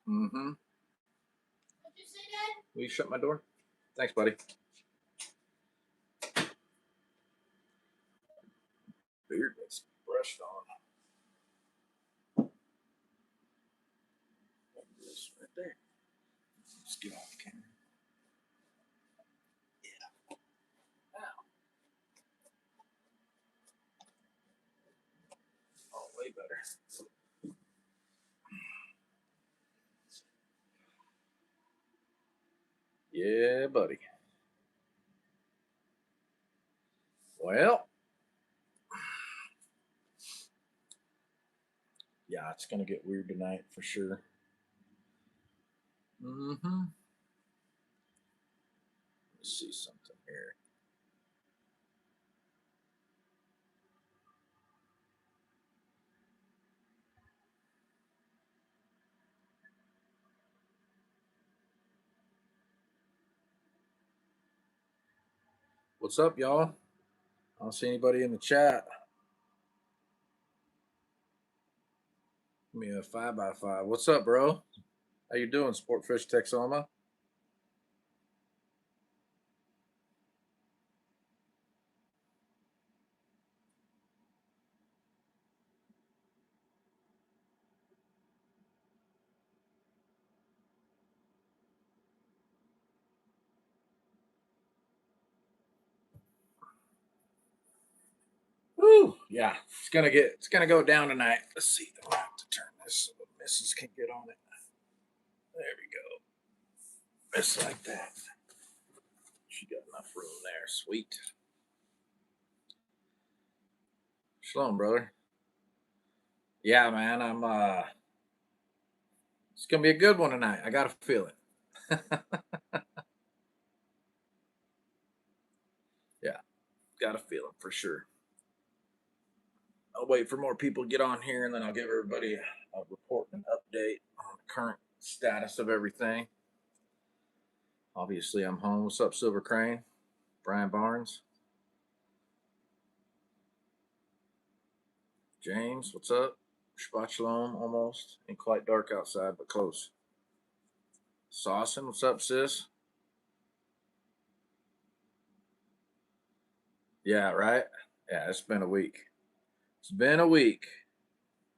Mm-hmm. What'd you say, Dad? Will you shut my door? Thanks, buddy. Beard needs brushed on. This right there. Let's get off the camera. Yeah. Ow. Oh, way better. Yeah, buddy. Well, yeah, it's gonna get weird tonight for sure. Mm-hmm. Let's see something here. What's up, y'all? I don't see anybody in the chat. Give me a 5x5. What's up, bro? How you doing, Sportfish Texoma? Woo! Yeah, it's gonna go down tonight. Let's see. I have to turn this so the missus can get on it. There we go. Just like that. She got enough room there. Sweet. Shalom, brother. Yeah, man. It's gonna be a good one tonight. I got a feeling. Yeah, got a feeling for sure. I'll wait for more people to get on here, and then I'll give everybody a report and update on the current status of everything. Obviously, I'm home. What's up, Silver Crane? Brian Barnes. James, what's up? Shabbat Shalom, almost. Ain't quite dark outside, but close. Saucin, what's up, sis? Yeah, right? Yeah, it's been a week. It's been a week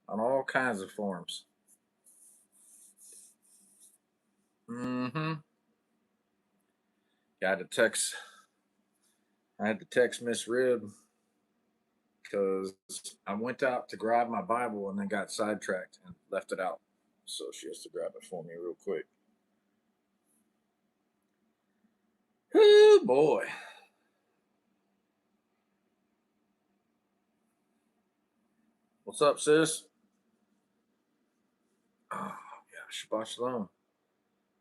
on all kinds of forms. Mm-hmm. Got to text. I had to text Miss Rib because I went out to grab my Bible and then got sidetracked and left it out. So she has to grab it for me real quick. Oh boy. What's up, sis? Oh, yeah, Shabbat Shalom.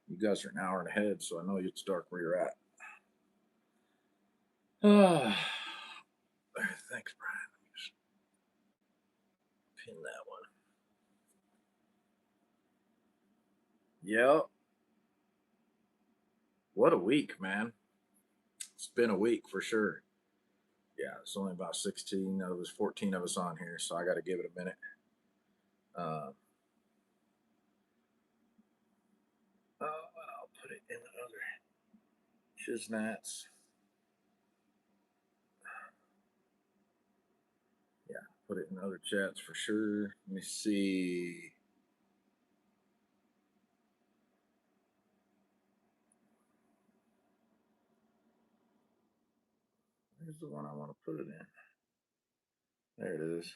You guys are an hour ahead, so I know it's dark where you're at. Oh, thanks, Brian. Let me just pin that one. Yep. What a week, man. It's been a week for sure. Yeah, it's only about 16. There was 14 of us on here, so I got to give it a minute. I'll put it in the other Shiznats. Yeah, put it in other chats for sure. Let me see. Where's the one I want to put it in? There it is.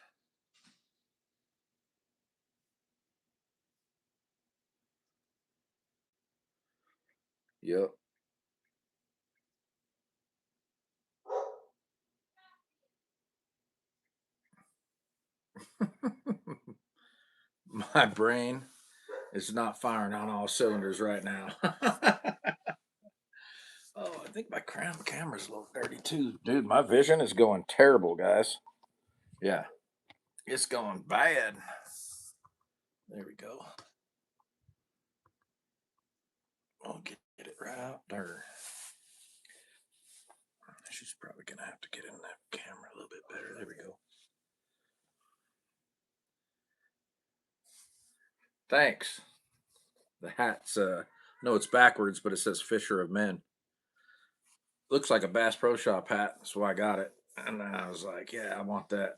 Yep. My brain is not firing on all cylinders right now. Oh, I think my camera's a little dirty too. Dude, my vision is going terrible, guys. Yeah, it's going bad. There we go. I'll get it right out there. She's probably going to have to get in that camera a little bit better. There we go. Thanks. The hat's no, it's backwards, but it says Fisher of Men. Looks like a Bass Pro Shop hat. That's why I got it. And then I was like, yeah, I want that.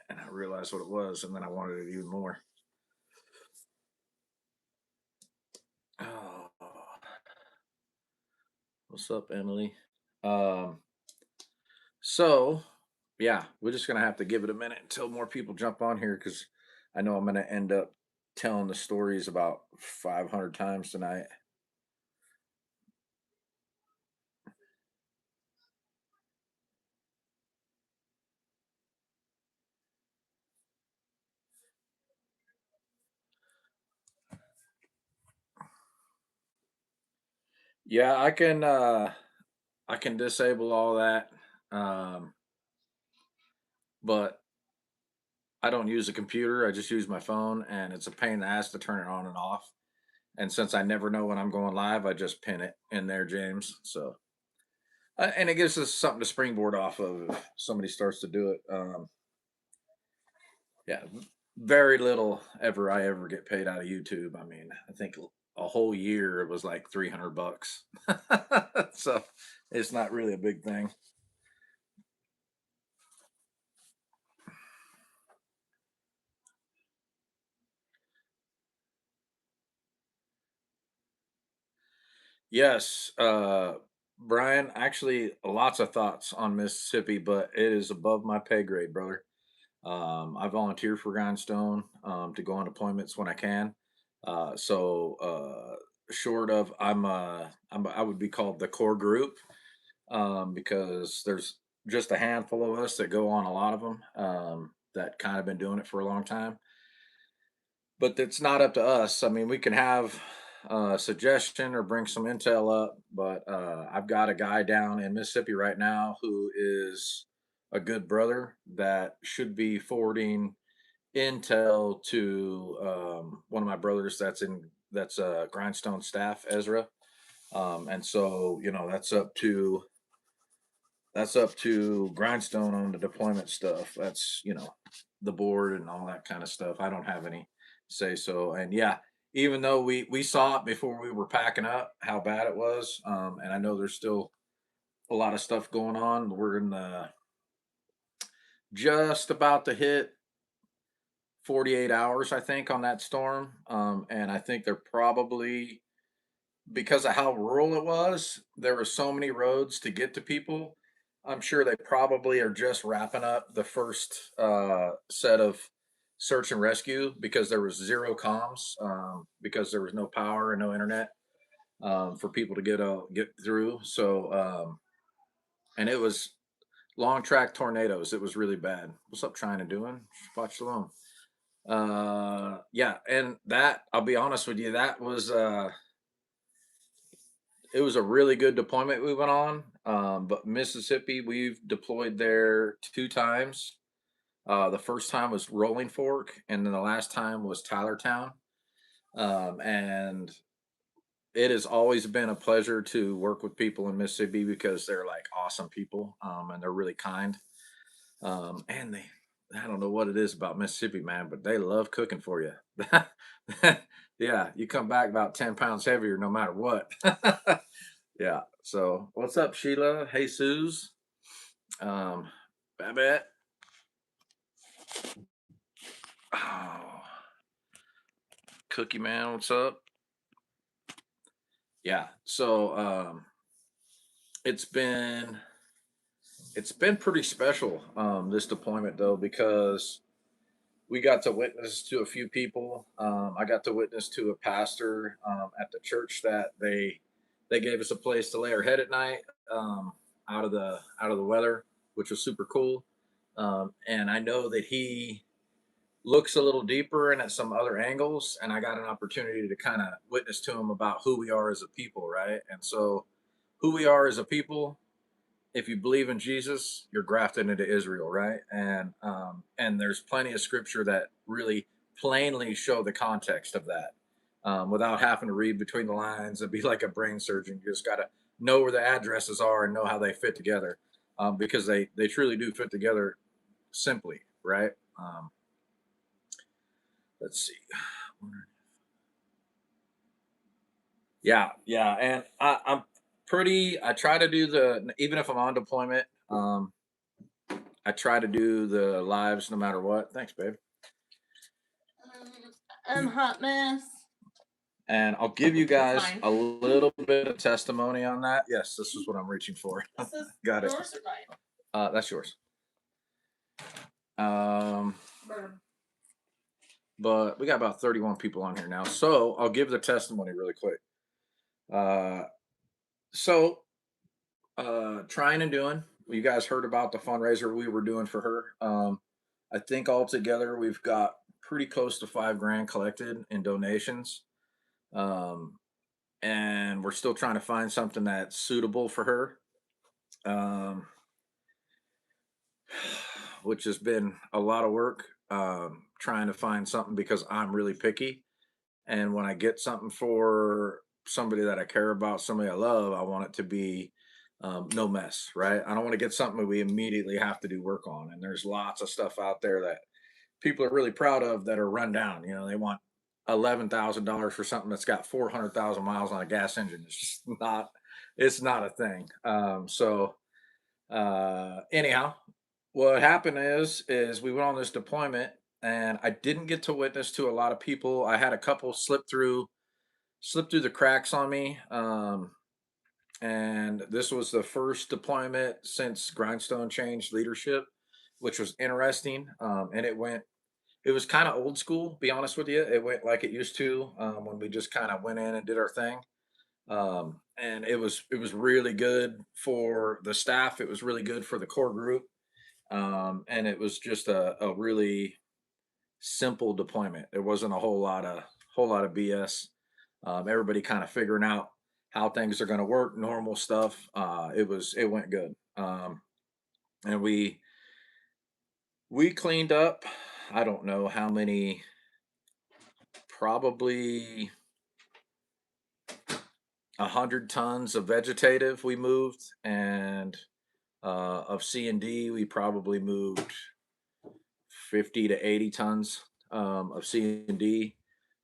And I realized what it was, and then I wanted it even more. Oh, what's up, Emily? Um, so yeah, we're just gonna have to give it a minute until more people jump on here because I know I'm gonna end up telling the stories about 500 times tonight. Yeah, I can disable all that. Um, but I don't use a computer. I just use my phone, and it's a pain in the ass to turn it on and off. And since I never know when I'm going live, I just pin it in there, James. So, and it gives us something to springboard off of if somebody starts to do it. Yeah, very little ever I ever get paid out of YouTube. I mean, I think a whole year it was like $300. So it's not really a big thing. Yes, Brian, actually, lots of thoughts on Mississippi, but it is above my pay grade, brother. I volunteer for Grindstone to go on deployments when I can. Short of I would be called the core group because there's just a handful of us that go on a lot of them that kind of been doing it for a long time. But it's not up to us. I mean, we can have a suggestion or bring some intel up, but I've got a guy down in Mississippi right now who is a good brother that should be forwarding intel to one of my brothers that's Grindstone staff, Ezra. And so that's up to Grindstone on the deployment stuff. That's the board and all that kind of stuff. I don't have any say so. And yeah, even though we saw it before we were packing up how bad it was, and I know there's still a lot of stuff going on. We're in the just about to hit 48 hours, I think, on that storm. And I think they're probably because of how rural it was, there were so many roads to get to people. I'm sure they probably are just wrapping up the first set of search and rescue because there was zero comms, because there was no power and no internet for people to get through. So and it was long track tornadoes. It was really bad. What's up, trying to doing? Shabbat shalom. Yeah, and that I'll be honest with you, that was it was a really good deployment we went on. But Mississippi, we've deployed there two times. The first time was Rolling Fork, and then the last time was Tylertown. And it has always been a pleasure to work with people in Mississippi because they're like awesome people, and they're really kind. And I don't know what it is about Mississippi, man, but they love cooking for you. Yeah, you come back about 10 pounds heavier no matter what. Yeah. So what's up, Sheila? Hey, Suze. Um, Babette. Oh, Cookie Man, what's up? Yeah. So it's been it's been pretty special this deployment though because we got to witness to a few people. I got to witness to a pastor at the church that they gave us a place to lay our head at night um, out of the weather, which was super cool. And I know that he looks a little deeper and at some other angles, and I got an opportunity to kind of witness to him about who we are as a people, right? And so, who we are as a people, if you believe in Jesus, you're grafted into Israel, right? And there's plenty of scripture that really plainly show the context of that, without having to read between the lines and be like a brain surgeon. You just got to know where the addresses are and know how they fit together, because they truly do fit together simply, right? Um, let's see. Yeah, yeah, and I'm pretty. I try to do even if I'm on deployment. I try to do the lives no matter what. Thanks, babe. I'm hot mess. And I'll give you guys Fine. a little bit of testimony on that. Yes, this is what I'm reaching for. This is Got it. yours or mine? That's yours. But we got about 31 people on here now, so I'll give the testimony really quick. So trying and doing. You guys heard about the fundraiser we were doing for her. I think altogether we've got pretty close to $5,000 collected in donations. And we're still trying to find something that's suitable for her. Which has been a lot of work, trying to find something because I'm really picky. And when I get something for somebody that I care about, somebody I love, I want it to be no mess, right? I don't want to get something that we immediately have to do work on. And there's lots of stuff out there that people are really proud of that are run down. You know, they want $11,000 for something that's got 400,000 miles on a gas engine. It's just not. It's not a thing. Anyhow, what happened is we went on this deployment, and I didn't get to witness to a lot of people. I had a couple slip through the cracks on me. And this was the first deployment since Grindstone changed leadership, which was interesting. And it was kind of old school, be honest with you. It went like it used to, when we just kind of went in and did our thing. And it was really good for the staff. It was really good for the core group. And it was just a really simple deployment. There wasn't a whole lot of BS. Everybody kind of figuring out how things are going to work, normal stuff. It went good. And we cleaned up. I don't know how many, probably 100 tons of vegetative we moved, and of C&D we probably moved 50 to 80 tons of C&D.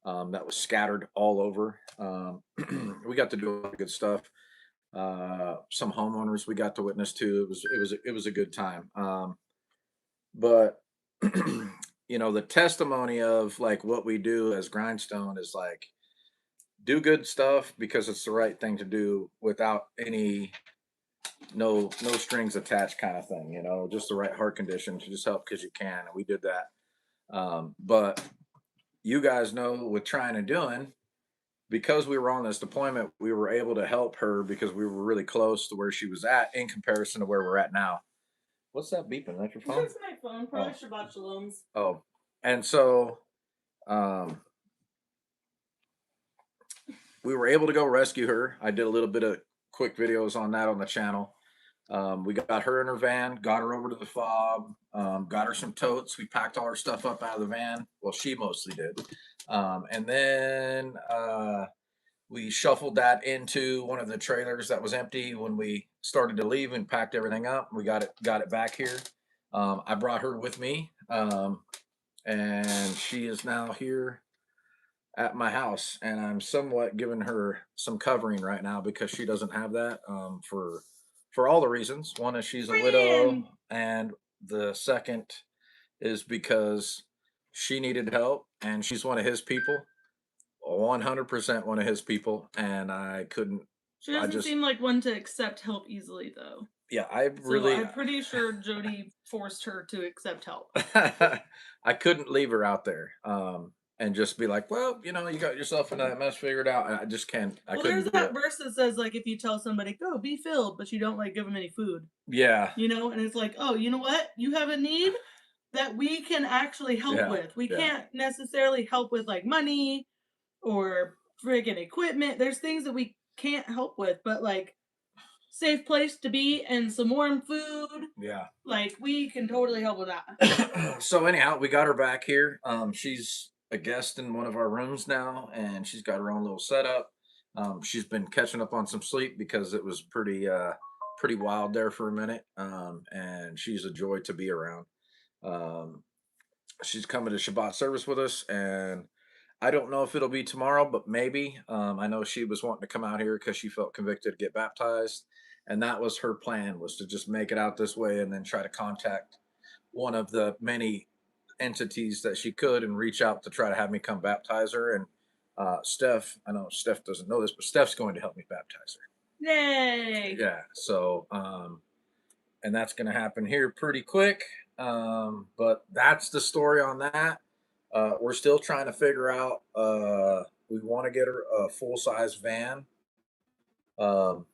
That was scattered all over. We got to do a lot of good stuff. Some homeowners we got to witness to. It was a good time. But the testimony of like what we do as Grindstone is like do good stuff because it's the right thing to do without any no strings attached kind of thing. Just the right heart condition to just help because you can, and we did that. But you guys know with trying and doing, because we were on this deployment, we were able to help her because we were really close to where she was at in comparison to where we're at now. What's that beeping? That's your phone? That's my phone. Probably Shabbat Shalom's. Oh, and so um, we were able to go rescue her. I did a little bit of quick videos on that on the channel. We got her in her van, got her over to the fob, got her some totes. We packed all her stuff up out of the van. Well, she mostly did. And then we shuffled that into one of the trailers that was empty when we started to leave and packed everything up. We got it back here. I brought her with me, and she is now here at my house, and I'm somewhat giving her some covering right now because she doesn't have that, for all the reasons. One is she's a widow, and the second is because she needed help, and she's one of his people, 100% one of his people, and I couldn't. She doesn't just seem like one to accept help easily, though. Yeah, So I'm pretty sure Jody forced her to accept help. I couldn't leave her out there, and just be like, well, you got yourself into that mess figured out. I just can't. I Well, couldn't there's do that it. verse that says like if you tell somebody go be filled, but you don't like give them any food, Yeah, and it's like, oh, you know what? You have a need that we can actually help Yeah, with. We yeah. can't necessarily help with like money or friggin' equipment. There's things that we can't help with, but like safe place to be and some warm food, yeah. like we can totally help with that. So anyhow, we got her back here. She's a guest in one of our rooms now, and she's got her own little setup. She's been catching up on some sleep because it was pretty wild there for a minute. And she's a joy to be around. She's coming to Shabbat service with us, and I don't know if it'll be tomorrow, but maybe. I know she was wanting to come out here because she felt convicted to get baptized, and that was her plan, was to just make it out this way and then try to contact one of the many entities that she could and reach out to try to have me come baptize her. And Steph, I know Steph doesn't know this, but Steph's going to help me baptize her. Yay! Yeah. So, and that's going to happen here pretty quick. But that's the story on that. We're still trying to figure out. We want to get her a full size van, um,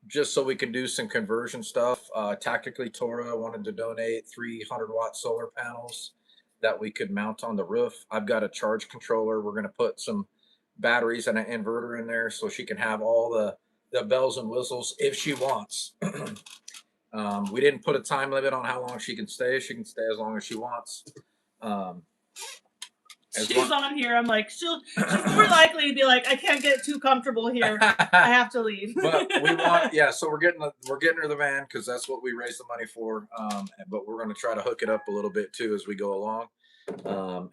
just so we can do some conversion stuff. Tactically, Torah wanted to donate 300-watt solar panels that we could mount on the roof. I've got a charge controller. We're going to put some batteries and an inverter in there so she can have all the bells and whistles if she wants. We didn't put a time limit on how long she can stay. She can stay as long as she wants. She's on here. I'm like, she's more likely to be like, I can't get too comfortable here. I have to leave. But we want, yeah. So we're getting her the van because that's what we raised the money for. But we're going to try to hook it up a little bit too as we go along.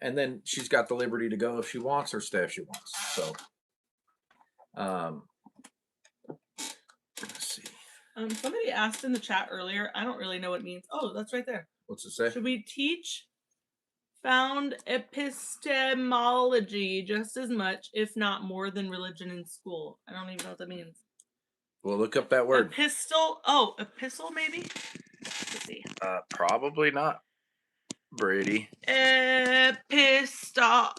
And then she's got the liberty to go if she wants or stay if she wants. So, let's see. Somebody asked in the chat earlier. I don't really know what it means. Oh, that's right there. What's it say? Should we teach found epistemology just as much, if not more, than religion in school? I don't even know what that means. Well, look up that word. Epistle. Oh, epistle maybe. Let's see. Probably not, Brady. Epistle.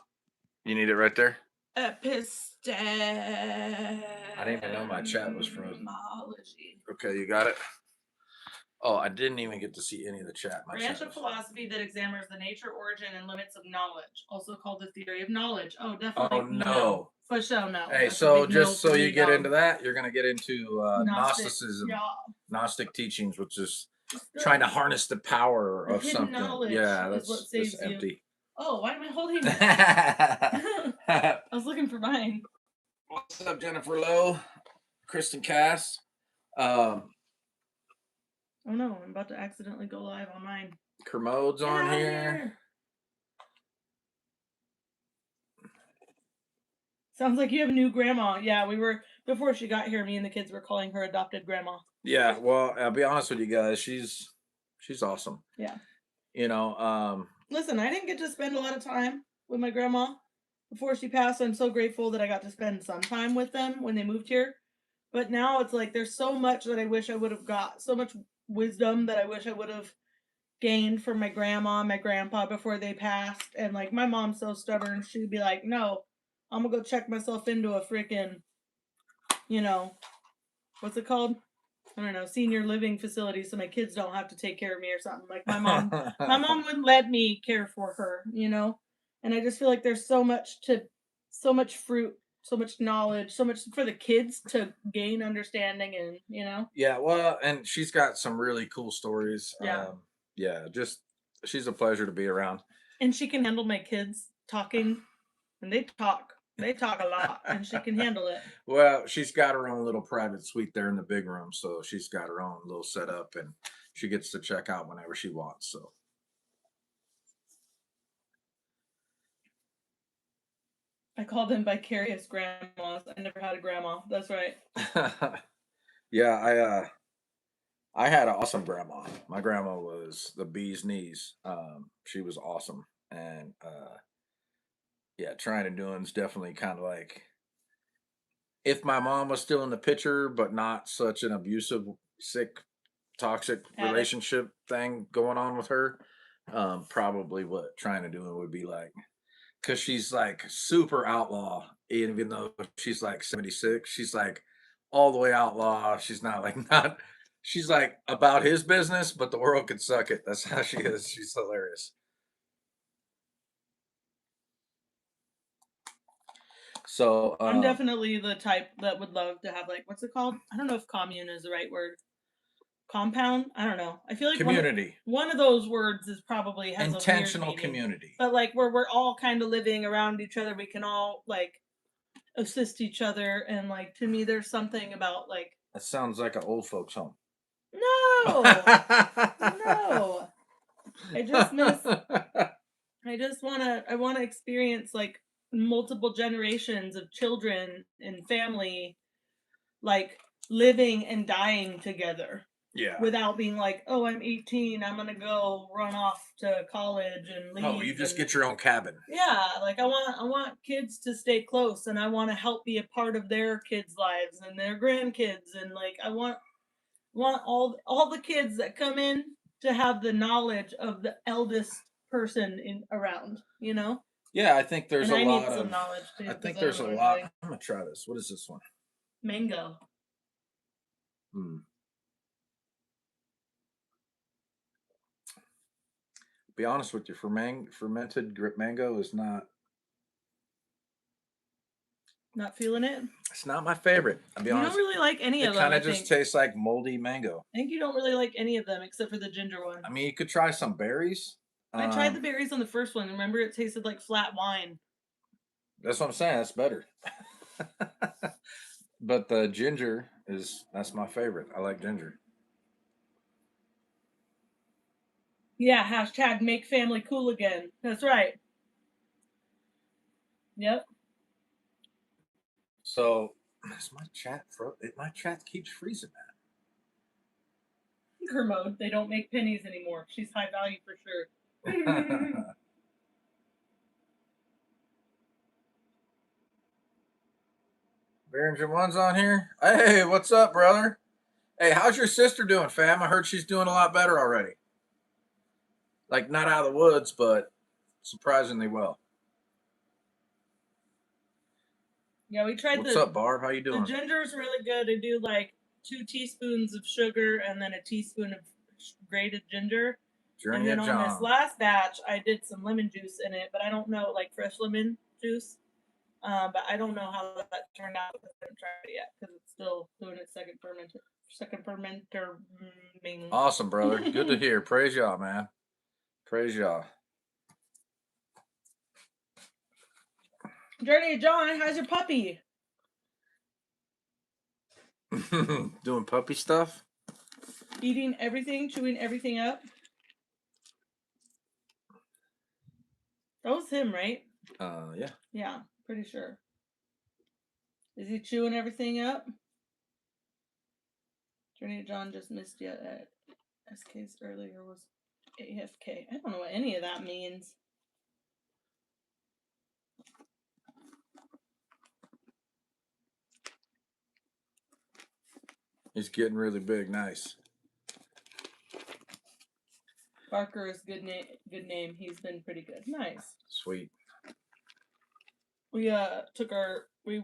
You need it right there. I didn't even know my chat was frozen. Okay, you got it. Oh, I didn't even get to see any of the chat. My branch chat of philosophy that examines the nature, origin, and limits of knowledge, also called the theory of knowledge. Oh, definitely. Oh no. For sure, no. Hey, That's so a big just no so for you me, get dog. into that, you're going to get into Gnosticism, Yeah. Gnostic teachings, which is trying to harness the power of hidden something. knowledge Yeah, is that's what saves just you. empty. Oh, why am I holding it? I was looking for mine. What's up, Jennifer Lowe, Kristen Cass? Oh no, I'm about to accidentally go live on mine. Kermode's on here. Sounds like you have a new grandma. Yeah, we were, before she got here, me and the kids were calling her adopted grandma. Yeah, well, I'll be honest with you guys, she's awesome. Yeah. You know, listen, I didn't get to spend a lot of time with my grandma before she passed. I'm so grateful that I got to spend some time with them when they moved here. But now it's like there's so much that I wish I would have got, so much wisdom that I wish I would have gained from my grandma, my grandpa before they passed. And like my mom's so stubborn, she'd be like, no, I'm gonna go check myself into a freaking, you know, what's it called? I don't know, senior living facility so my kids don't have to take care of me or something. Like my mom wouldn't let me care for her, you know? And I just feel like there's so much fruit, so much knowledge, so much for the kids to gain understanding and, you know? Yeah, well, and she's got some really cool stories. Yeah. Yeah, just she's a pleasure to be around. And she can handle my kids talking, and they talk a lot, and she can handle it. Well, she's got her own little private suite there in the big room, so she's got her own little setup, and she gets to check out whenever she wants. So I call them vicarious grandmas. I never had a grandma. That's right. Yeah, I had an awesome grandma. My grandma was the bee's knees. She was awesome, and yeah, trying to do is definitely kind of like if my mom was still in the picture, but not such an abusive, sick, toxic relationship thing going on with her. Probably what trying to do it would be like, because she's like super outlaw, even though she's like 76, she's like all the way outlaw. She's not like not. She's like about his business, but the world could suck it. That's how she is. She's hilarious. So I'm definitely the type that would love to have like, what's it called? I don't know if commune is the right word. Compound? I don't know. I feel like community. One of those words is probably has intentional a weird meaning, community. but like where we're all kind of living around each other, we can all like assist each other, and like to me, there's something about like. That sounds like an old folks home. No, no. I just miss I want to experience like multiple generations of children and family, like living and dying together. Yeah. Without being like, oh, I'm 18, I'm gonna go run off to college and leave. Oh, you just and, get your own cabin. yeah, like I want kids to stay close, and I want to help be a part of their kids' lives and their grandkids, and like I want all the kids that come in to have the knowledge of the eldest person in around, you know. Yeah, I think there's And a I lot need some of. knowledge too. I 'Cause think I there's a don't know lot. anything. I'm gonna try this. What is this one? Mango. Hmm. Be honest with you, fermented mango is not. Not feeling it. It's not my favorite. I'll be You honest. don't really like any It of them. kind I of just think. tastes like moldy mango. I think you don't really like any of them except for the ginger one. I mean, you could try some berries. I tried the berries on the first one. Remember, it tasted like flat wine. That's what I'm saying. That's better. But the ginger that's my favorite. I like ginger. Yeah, hashtag make family cool again. That's right. Yep. So, is my chat my chat keeps freezing, Kermode, they don't make pennies anymore. She's high value for sure. man. Behringer One's on here. Hey, what's up, brother? Hey, how's your sister doing, fam? I heard she's doing a lot better already. Like, not out of the woods, but surprisingly well. Yeah, we tried What's up, Barb? How you The doing? ginger's really good. I do like 2 teaspoons of sugar and then a teaspoon of grated ginger. Journey and of then on John. this last batch, I did some lemon juice in it, but I don't know, like fresh lemon juice. But I don't know how that turned out because I haven't tried it yet because it's still doing its second fermenter. Awesome, brother. Good to hear. Praise y'all, man. Praise y'all. Journey of John, how's your puppy? Doing puppy stuff? Eating everything, chewing everything up. That was him, right? Yeah. Yeah, pretty sure. Is he chewing everything up? Journey of John just missed you at SK's earlier was AFK. I don't know what any of that means. He's getting really big. Nice. Barker is good name. He's been pretty good. Nice. Sweet. We we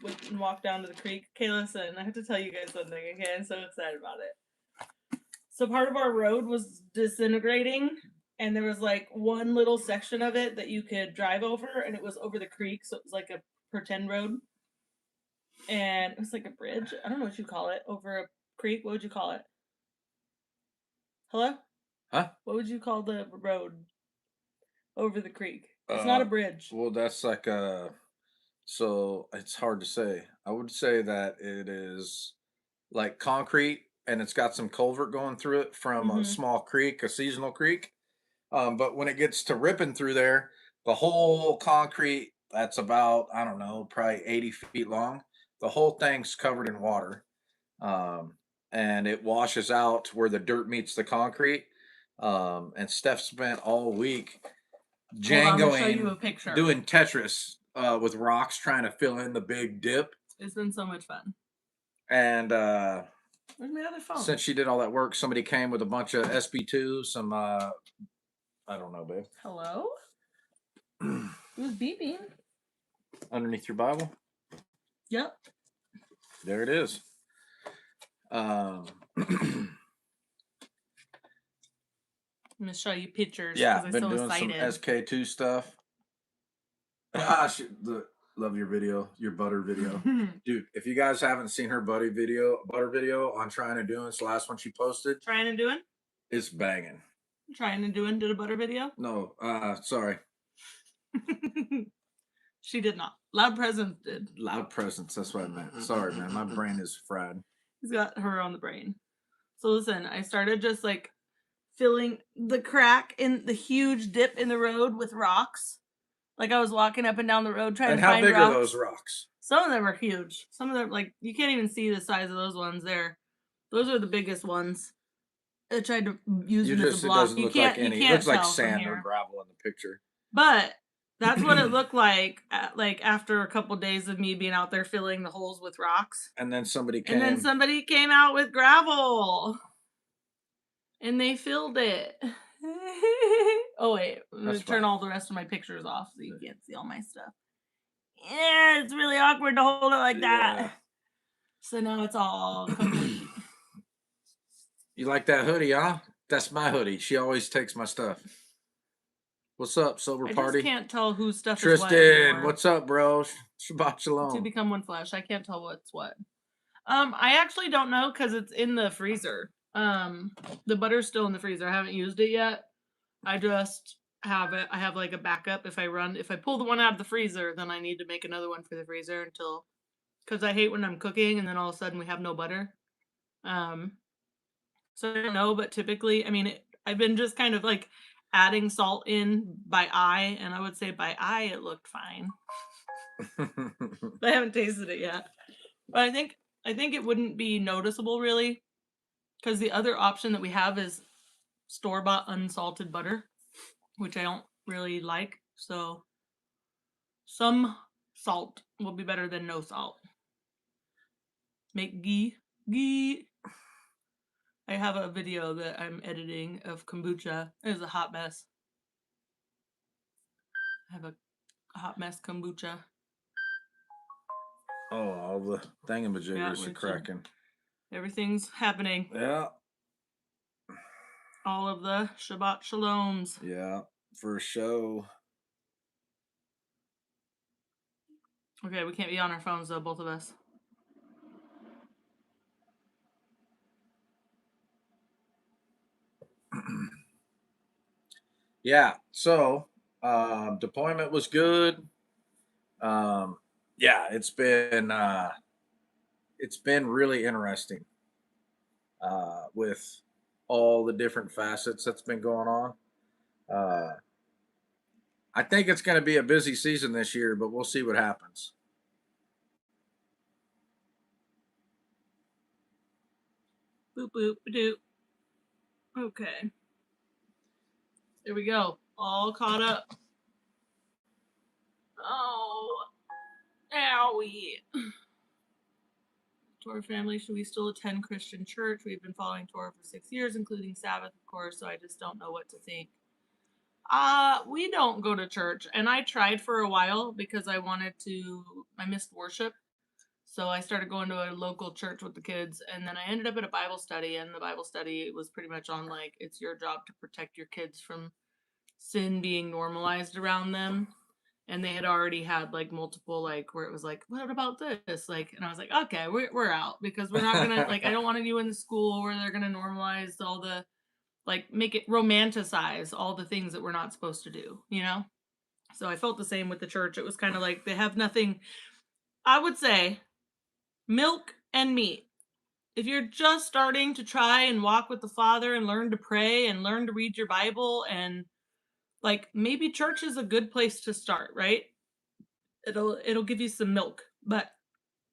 went and walked down to the creek. Okay, listen, I have to tell you guys something. Okay, I'm so excited about it. So part of our road was disintegrating, and there was like one little section of it that you could drive over, and it was over the creek, so it was like a pretend road. And it was like a bridge. I don't know what you call it. Over a creek. What would you call it? Hello? Huh? What would you call the road over the creek? It's not a bridge. Well, that's like so it's hard to say. I would say that it is like concrete and it's got some culvert going through it from a small creek, a seasonal creek. But when it gets to ripping through there, the whole concrete that's about, I don't know, probably 80 feet long, the whole thing's covered in water. And it washes out where the dirt meets the concrete. And Steph spent all week Hold on, I'm gonna show you jangoing, a picture. doing Tetris with rocks, trying to fill in the big dip. It's been so much fun. And Where's my other phone? since she did all that work, somebody came with a bunch of SB2, some I don't know, babe. Hello? It was beeping. Underneath your Bible? Yep. There it is. I'm gonna show you pictures. Yeah, I'm been so doing excited. some SK2 stuff. Love your video, your butter video. Dude, if you guys haven't seen her butter video on Trying and Doing, it's the last one she posted. Trying and Doing? It's banging. Trying and Doing did a butter video? No, sorry. She did not. Loud Presence did. Loud Presence, that's what I meant. Sorry, man. My brain is fried. He's got her on the brain. So listen, I started just like filling the crack in the huge dip in the road with rocks. Like I was walking up and down the road trying And to how find big rocks. are those rocks? Some of them are huge. Some of them, like, you can't even see the size of those ones there. Those are the biggest ones. I tried to use them as a It block. doesn't You look like can't any. It looks like tell from sand or here. gravel in the picture. But that's what it looked like after a couple days of me being out there filling the holes with rocks. And then somebody came. And then somebody came out with gravel. And they filled it. Oh wait, I'm gonna turn all the rest of my pictures off so you can't see all my stuff. Yeah, it's really awkward to hold it like that. So now it's all complete. You like that hoodie, huh? That's my hoodie. She always takes my stuff. What's up, sober party? I just can't tell whose stuff Tristan, is what anymore. what's up, bro? Shabbat shalom. To become one flesh. I can't tell what's what. I actually don't know because it's in the freezer. The butter's still in the freezer. I haven't used it yet. I just have it. I have like a backup. If I pull the one out of the freezer, then I need to make another one for the freezer because I hate when I'm cooking and then all of a sudden we have no butter. So I don't know, but typically, I mean, I've been just kind of like adding salt in by eye, and I would say by eye it looked fine. I haven't tasted it yet, but I think it wouldn't be noticeable really, because the other option that we have is store-bought unsalted butter, which I don't really like. So some salt will be better than no salt. Make ghee. I have a video that I'm editing of kombucha. It was a hot mess. I have a hot mess kombucha. Oh, all the thingamajiggers are cracking. Everything's happening. Yeah. All of the Shabbat shaloms. Yeah, for show. Okay, we can't be on our phones though, both of us. Yeah, so deployment was good. Yeah, it's been really interesting with all the different facets that's been going on. I think it's going to be a busy season this year, but we'll see what happens. Boop boop doop. Okay. There we go. All caught up. Oh, owie. Torah family, should we still attend Christian church? We've been following Torah for 6 years, including Sabbath, of course, so I just don't know what to think. We don't go to church, and I tried for a while because I missed worship. So I started going to a local church with the kids, and then I ended up at a Bible study, and the Bible study was pretty much on like, it's your job to protect your kids from sin being normalized around them. And they had already had like multiple, like, where it was like, what about this? Like, and I was like, okay, we're out, because we're not gonna like, I don't want to do in the school where they're gonna normalize all the, like, make it romanticize all the things that we're not supposed to do, you know? So I felt the same with the church. It was kind of like they have nothing. I would say milk and meat. If you're just starting to try and walk with the Father and learn to pray and learn to read your Bible, and like, maybe church is a good place to start, right? It'll give you some milk, but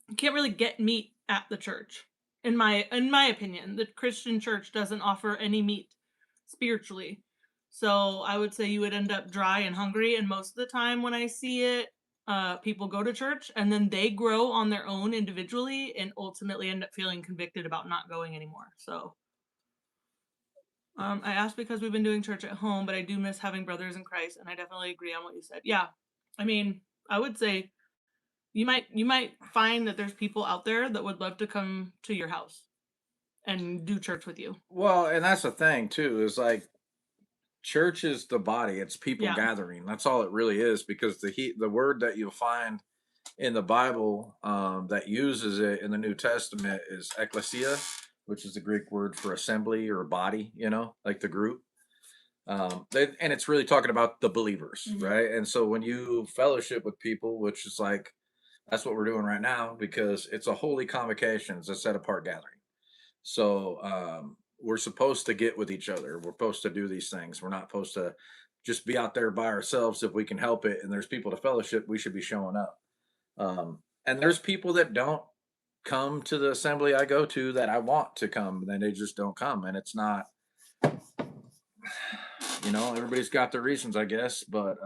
you can't really get meat at the church. In my opinion, the Christian church doesn't offer any meat spiritually. So I would say you would end up dry and hungry, and most of the time when I see it, people go to church and then they grow on their own individually and ultimately end up feeling convicted about not going anymore. So I asked because we've been doing church at home, but I do miss having brothers in Christ, and I definitely agree on what you said. Yeah, I mean, I would say you might find that there's people out there that would love to come to your house and do church with you. Well, and that's the thing too, is like, church is the body. It's people gathering. That's all it really is, because the word that you'll find in the Bible that uses it in the New Testament is ecclesia, which is the Greek word for assembly or body, like the group. And it's really talking about the believers, right? And so when you fellowship with people, which is like, that's what we're doing right now, because it's a holy convocation. It's a set apart gathering. So we're supposed to get with each other. We're supposed to do these things. We're not supposed to just be out there by ourselves if we can help it. And there's people to fellowship. We should be showing up. And there's people that don't come to the assembly I go to that I want to come, and they just don't come. And it's not, everybody's got their reasons, I guess. But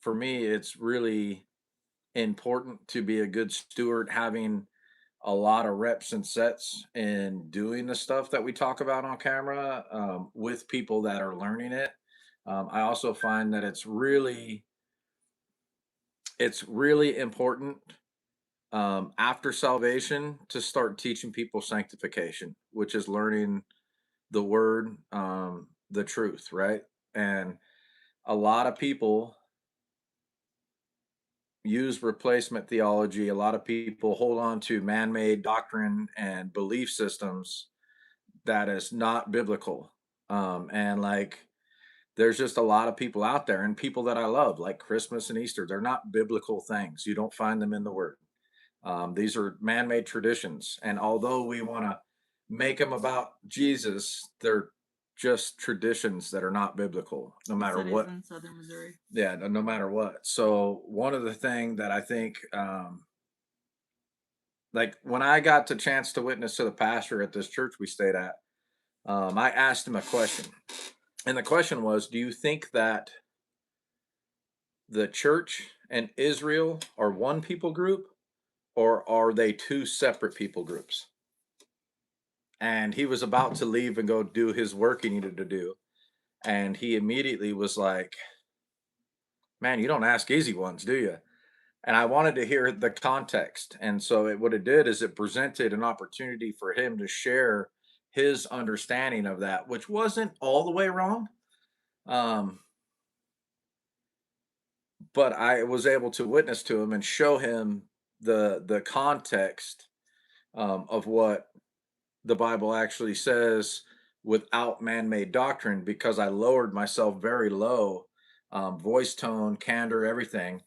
for me, it's really important to be a good steward, having a lot of reps and sets and doing the stuff that we talk about on camera with people that are learning it. I also find that it's really important after salvation to start teaching people sanctification, which is learning the word, the truth, right? And a lot of people use replacement theology. A lot of people hold on to man-made doctrine and belief systems that is not biblical. And like, there's just a lot of people out there, and people that I love, like Christmas and Easter. They're not biblical things. You don't find them in the Word. These are man-made traditions, and although we want to make them about Jesus, they're just traditions that are not biblical, no matter what. In Southern Missouri. Yeah, no matter what. So one of the thing that I think, like when I got the chance to witness to the pastor at this church we stayed at, I asked him a question, and the question was, "Do you think that the church and Israel are one people group, or are they two separate people groups?" And he was about to leave and go do his work he needed to do. And he immediately was like, "Man, you don't ask easy ones, do you?" And I wanted to hear the context. And so what it did is it presented an opportunity for him to share his understanding of that, which wasn't all the way wrong. Um, but I was able to witness to him and show him the context of what the Bible actually says without man-made doctrine, because I lowered myself very low, voice tone, candor, everything.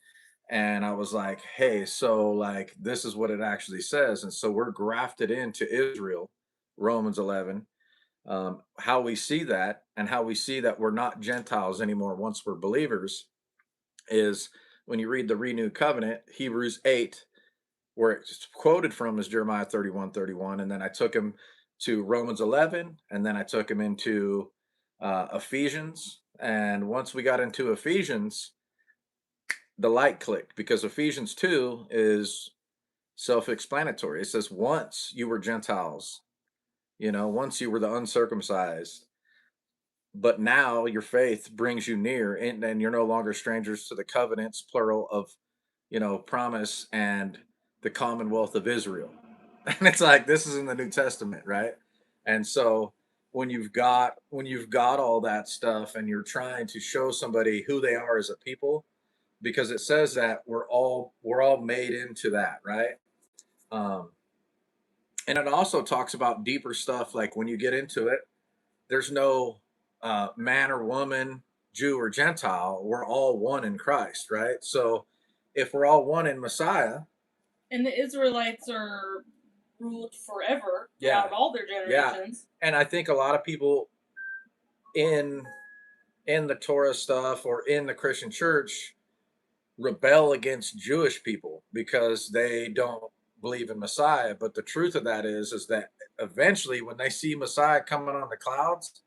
And I was like, hey, so like this is what it actually says. And so we're grafted into Israel, Romans 11. How we see that, and how we see that we're not Gentiles anymore once we're believers, is when you read the renewed covenant, Hebrews 8, where it's quoted from is Jeremiah 31:31. And then I took him to Romans 11, and then I took him into Ephesians. And once we got into Ephesians, the light clicked, because Ephesians 2 is self-explanatory. It says, once you were Gentiles, once you were the uncircumcised, but now your faith brings you near, and you're no longer strangers to the covenants, plural, of promise, and the commonwealth of Israel. And it's like, this is in the New Testament, right? And so when you've got all that stuff, and you're trying to show somebody who they are as a people, because it says that we're all made into that, right? um and it also talks about deeper stuff, like when you get into it, there's no man or woman, Jew or Gentile. We're all one in Christ, right? So if we're all one in Messiah, and the Israelites are ruled forever, yeah, throughout all their generations. And I think a lot of people in the Torah stuff or in the Christian church rebel against Jewish people because they don't believe in Messiah. But the truth of that is that eventually, when they see Messiah coming on the clouds,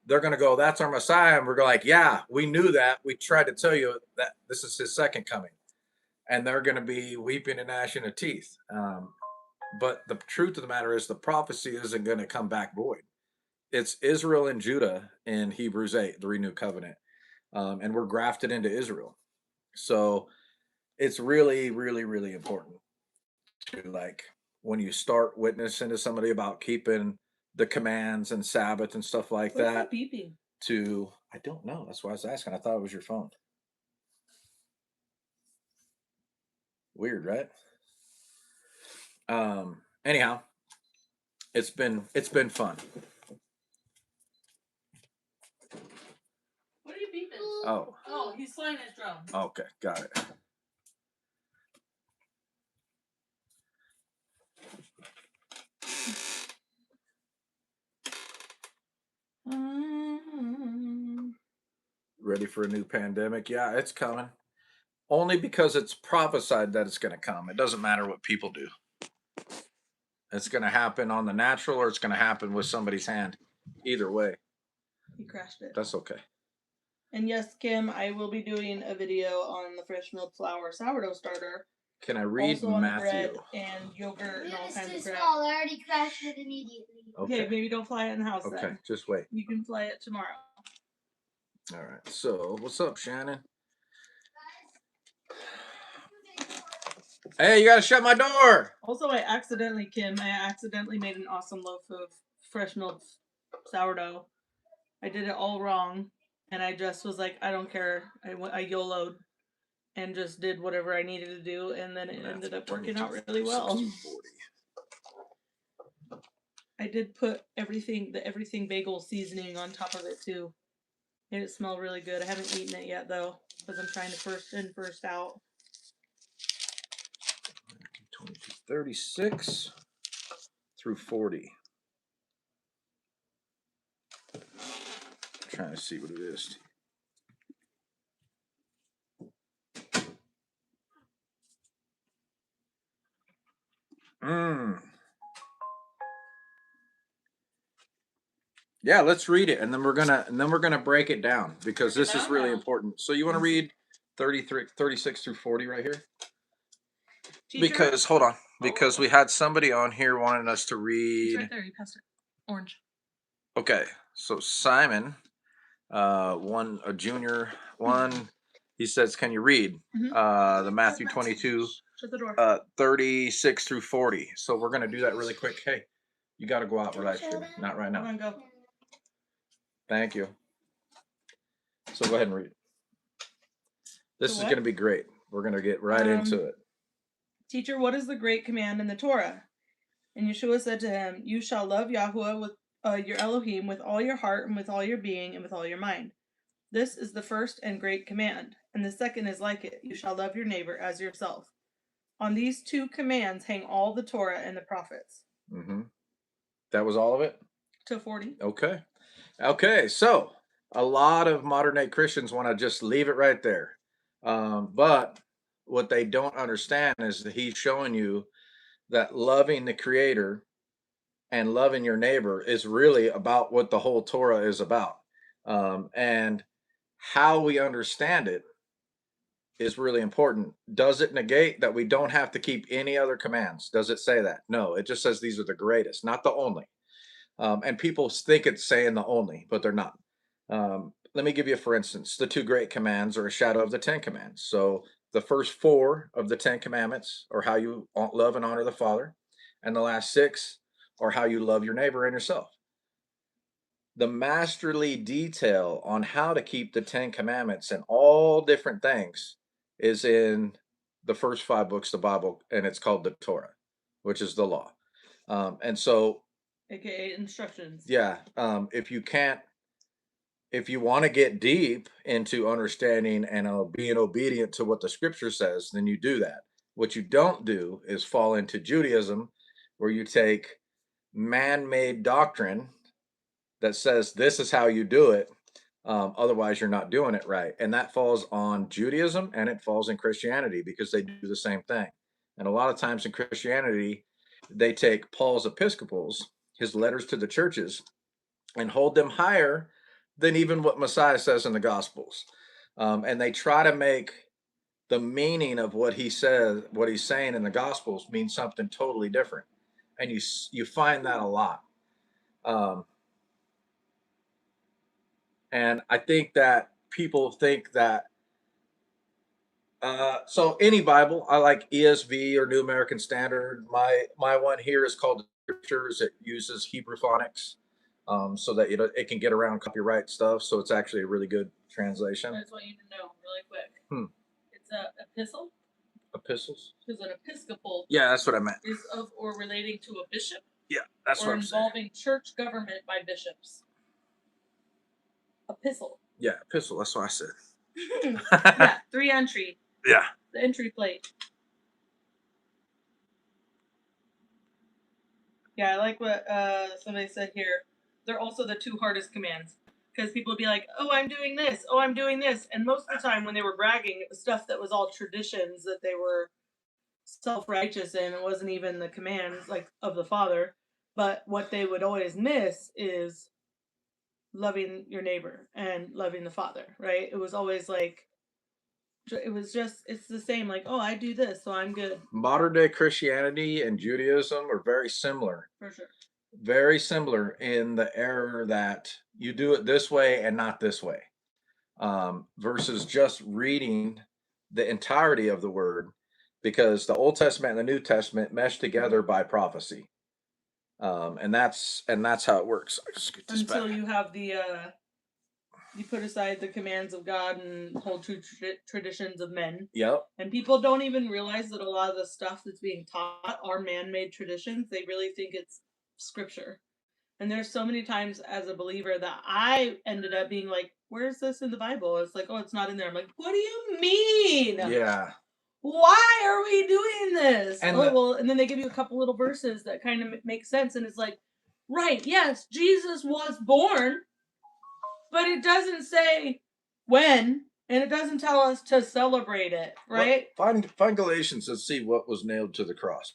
they're going to go, "That's our Messiah." And we're going like, "Yeah, we knew that. We tried to tell you that this is his second coming." And they're going to be weeping and gnashing of teeth. But the truth of the matter is, the prophecy isn't going to come back void. It's Israel and Judah in Hebrews 8, the renewed covenant. And we're grafted into Israel. So it's really, really, really important to, like, when you start witnessing to somebody about keeping the commands and Sabbath and stuff like What's that. beeping? I don't know. That's why I was asking. I thought it was your phone. Weird, right? Anyhow, it's been fun. What are you beeping? Oh, he's flying his drone. okay, got it. Ready for a new pandemic? Yeah, it's coming. Only because it's prophesied that it's going to come. It doesn't matter what people do. It's going to happen on the natural or it's going to happen with somebody's hand. Either way, He crashed it. that's okay. And yes, Kim, I will be doing a video on the fresh milk flour sourdough starter. Can I read Also on the Matthew? bread and yogurt and all It's kinds too of crap. small. I already crashed it immediately. Okay, maybe don't fly it in the house Okay, then. just wait. You can fly it tomorrow. All right. So, what's up, Shannon? Hey, you got to shut my door. Also, I accidentally made an awesome loaf of fresh milk sourdough. I did it all wrong, and I just was like, I don't care. I YOLO'd and just did whatever I needed to do, and then it ended up working out really well. I did put the everything bagel seasoning on top of it too. Made it smell really good. I haven't eaten it yet though, because I'm trying to first in, first out. 36 through 40. I'm trying to see what it is. Yeah, let's read it, and then we're gonna break it down because this is really important. So you want to read 36 through 40 right here? Teacher? Because hold on, because we had somebody on here wanting us to read. It's right there. You passed it. Orange. Okay, so Simon, a junior one, he says, "Can you read the Matthew 22, 36 through 40?" So we're gonna do that really quick. Hey, you got to go out live streaming, not right now. Go. Thank you. So go ahead and read. This is going to be great. We're going to get right into it. Teacher, what is the great command in the Torah? And Yeshua said to him, you shall love Yahweh with your Elohim with all your heart and with all your being and with all your mind. This is the first and great command. And the second is like it. You shall love your neighbor as yourself. On these two commands hang all the Torah and the prophets. Mm-hmm. That was all of it? To 40. Okay, so a lot of modern day Christians want to just leave it right there. But what they don't understand is that he's showing you that loving the Creator and loving your neighbor is really about what the whole Torah is about. And how we understand it is really important. Does it negate that we don't have to keep any other commands? Does it say that? No, it just says these are the greatest, not the only. And people think it's saying the only, but they're not. Let me give you, for instance, the two great commands are a shadow of the 10 Commandments. So the first 4 of the 10 Commandments are how you love and honor the Father, and the last 6 are how you love your neighbor and yourself. The masterly detail on how to keep the 10 Commandments and all different things is in the first 5 books of the Bible, and it's called the Torah, which is the law. And so, AKA instructions. Yeah. If you want to get deep into understanding and being obedient to what the scripture says, then you do that. What you don't do is fall into Judaism, where you take man-made doctrine that says this is how you do it. Otherwise, you're not doing it right. And that falls on Judaism and it falls in Christianity because they do the same thing. And a lot of times in Christianity, they take Paul's epistles, his letters to the churches, and hold them higher than even what Messiah says in the Gospels. And they try to make the meaning of what he says, what he's saying in the Gospels, mean something totally different. And you find that a lot. And I think that people think that, so any Bible, I like ESV or New American Standard. My one here is called Scriptures. It uses Hebrew phonics, so that it can get around copyright stuff. So it's actually a really good translation. I just want you to know really quick. It's a epistle. Epistles? Because an episcopal. Yeah, that's what I meant. Is of or relating to a bishop. Yeah, that's what I'm saying. Or involving church government by bishops. Epistle. Yeah, epistle. That's what I said. Yeah, 3 entry. Yeah. The entry plate. Yeah, I like what somebody said here. They're also the 2 hardest commands. because people would be like, "Oh, I'm doing this. Oh, I'm doing this," and most of the time when they were bragging, it was stuff that was all traditions that they were self-righteous in. It wasn't even the commands like of the Father. But what they would always miss is loving your neighbor and loving the Father, right? It was always like, it was just, it's the same, like, oh, I do this, so I'm good. Modern day Christianity and Judaism are very similar. For sure. Very similar in the error that you do it this way and not this way, versus just reading the entirety of the word, because the Old Testament and the New Testament mesh together by prophecy, and that's how it works. I just get this Until back. you have the you put aside the commands of God and hold true traditions of men. Yep. And people don't even realize that a lot of the stuff that's being taught are man-made traditions. They really think it's scripture. And there's so many times as a believer that I ended up being like, where's this in the Bible? It's like, oh, it's not in there. I'm like, what do you mean? Yeah. Why are we doing this? And well, and then they give you a couple little verses that kind of make sense. And it's like, right, yes, Jesus was born, but it doesn't say when, and it doesn't tell us to celebrate it, right? Find Galatians and see what was nailed to the cross.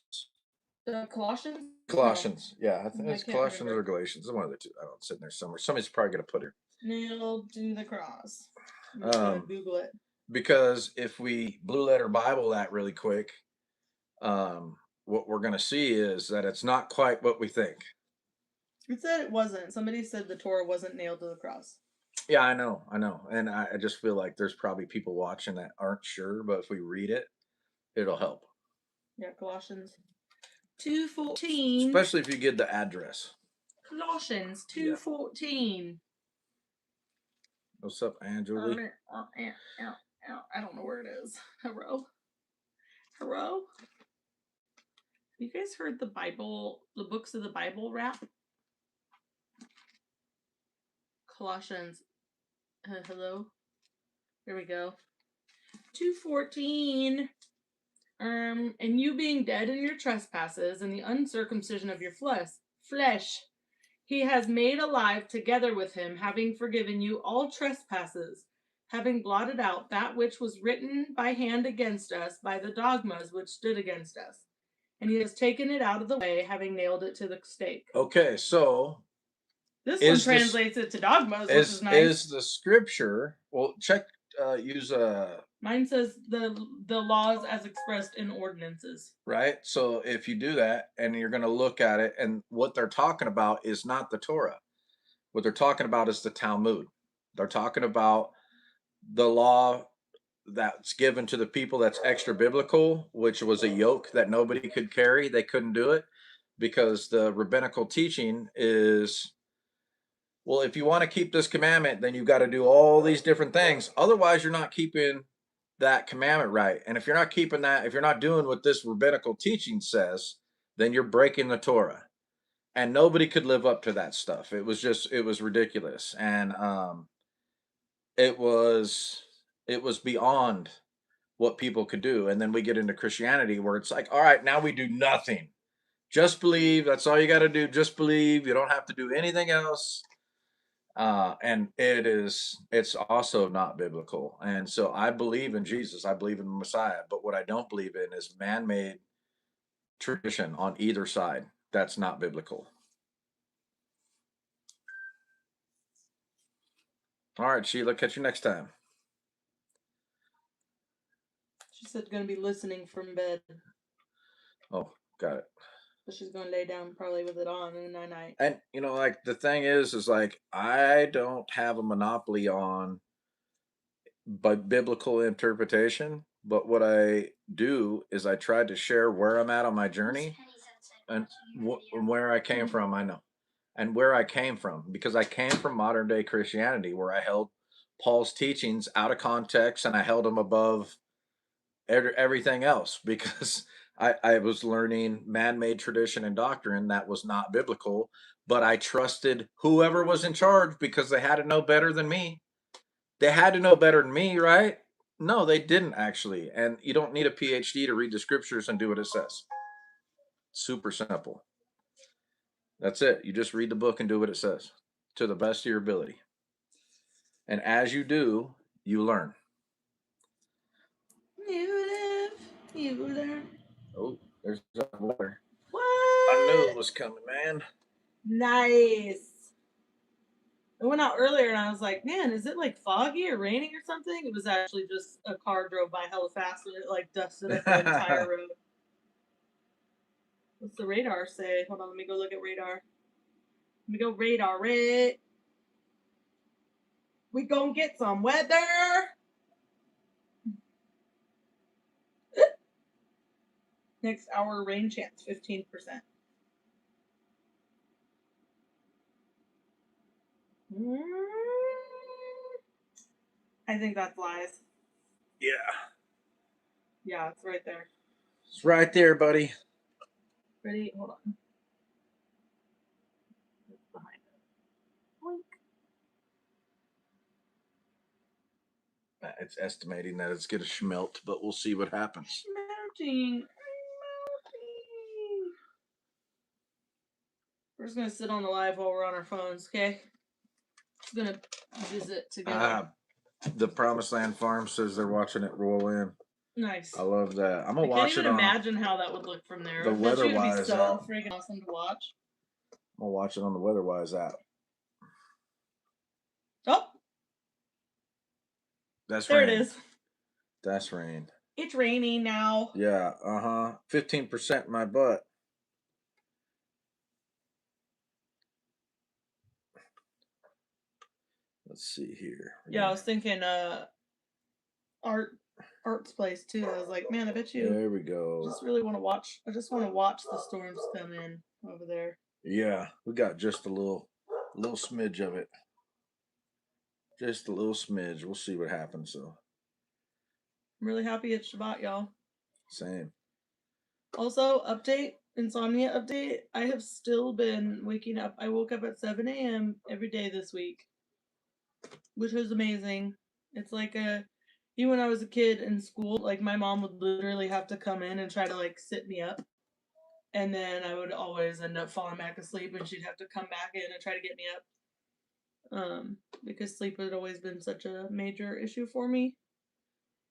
Colossians? Colossians. No. Yeah, I think it's can't Colossians remember. or Galatians. One of the two. I don't know, it's sitting there somewhere. Somebody's probably going to put it. Nailed to the cross. I'm gonna Google it. Because if we blue letter Bible that really quick, what we're going to see is that it's not quite what we think. It said it wasn't. Somebody said the Torah wasn't nailed to the cross. Yeah, I know. And I just feel like there's probably people watching that aren't sure, but if we read it, it'll help. Yeah, Colossians 2:14. Especially if you get the address. Colossians 2:14. What's up, Angela? I don't know where it is. Hello? Have you guys heard the Bible, the books of the Bible rap? Colossians. Hello? Here we go. 2:14. And you being dead in your trespasses and the uncircumcision of your flesh, he has made alive together with him, having forgiven you all trespasses, having blotted out that which was written by hand against us by the dogmas which stood against us. And he has taken it out of the way, having nailed it to the stake. Okay, so this one translates it to dogmas, which is nice. Is the scripture, well, check, use mine says the laws as expressed in ordinances. Right? So if you do that and you're going to look at it, and what they're talking about is not the Torah. What they're talking about is the Talmud. They're talking about the law that's given to the people that's extra biblical, which was a yoke that nobody could carry. They couldn't do it because the rabbinical teaching is, well, if you want to keep this commandment, then you've got to do all these different things. Otherwise, you're not keeping that commandment right. And if you're not keeping that, if you're not doing what this rabbinical teaching says, then you're breaking the Torah. And nobody could live up to that stuff. It was ridiculous. And it was beyond what people could do. And then we get into Christianity where it's like, all right, now we do nothing. Just believe. That's all you got to do. Just believe. You don't have to do anything else. And it's also not biblical. And so I believe in Jesus. I believe in the Messiah. But what I don't believe in is man-made tradition on either side. That's not biblical. All right, Sheila, catch you next time. She said going to be listening from bed. Oh, got it. So she's going to lay down probably with it on and night. And, like the thing is like, I don't have a monopoly on biblical interpretation, but what I do is I try to share where I'm at on my journey and where I came from. I know. And where I came from, because I came from modern day Christianity where I held Paul's teachings out of context and I held them above everything else because I was learning man-made tradition and doctrine that was not biblical, but I trusted whoever was in charge because they had to know better than me. They had to know better than me, right? No, they didn't actually. And you don't need a PhD to read the scriptures and do what it says. Super simple. That's it. You just read the book and do what it says to the best of your ability. And as you do, you learn. You live, you learn. Oh, there's water. What? I knew it was coming, man. Nice. I went out earlier and I was like, man, is it like foggy or raining or something? It was actually just a car drove by hella fast and it like dusted up the entire road. What's the radar say? Hold on, let me go look at radar. Let me go radar it. We gonna get some weather. Next hour rain chance 15%. I think that's lies. Yeah. Yeah, it's right there. It's right there, buddy. Ready? Hold on. It's behind it. Blink. It's estimating that it's going to schmelt, but we'll see what happens. Melting. We're just gonna sit on the live while we're on our phones, okay? We're gonna visit together. The Promised Land Farm says they're watching it roll in. Nice. I love that. I'm gonna I watch can't it even on. imagine how that would look from there. The I bet you it'd be weather-wise so app. freaking awesome to watch. I'm gonna watch it on the WeatherWise app. Oh, That's there rain. it is. That's rain. It's raining now. Yeah. 15% in my butt. Let's see here. Yeah, I was thinking art's place too. I was like, man, I bet you There we go. just really want to watch. I just want to watch the storms come in over there. Yeah, we got just a little smidge of it. Just a little smidge. We'll see what happens. So I'm really happy it's Shabbat, y'all. same. Also, insomnia update. I have still been waking up. I woke up at 7 a.m. every day this week, which was amazing. It's like even when I was a kid in school, like my mom would literally have to come in and try to like sit me up. And then I would always end up falling back asleep and she'd have to come back in and try to get me up. Because sleep had always been such a major issue for me.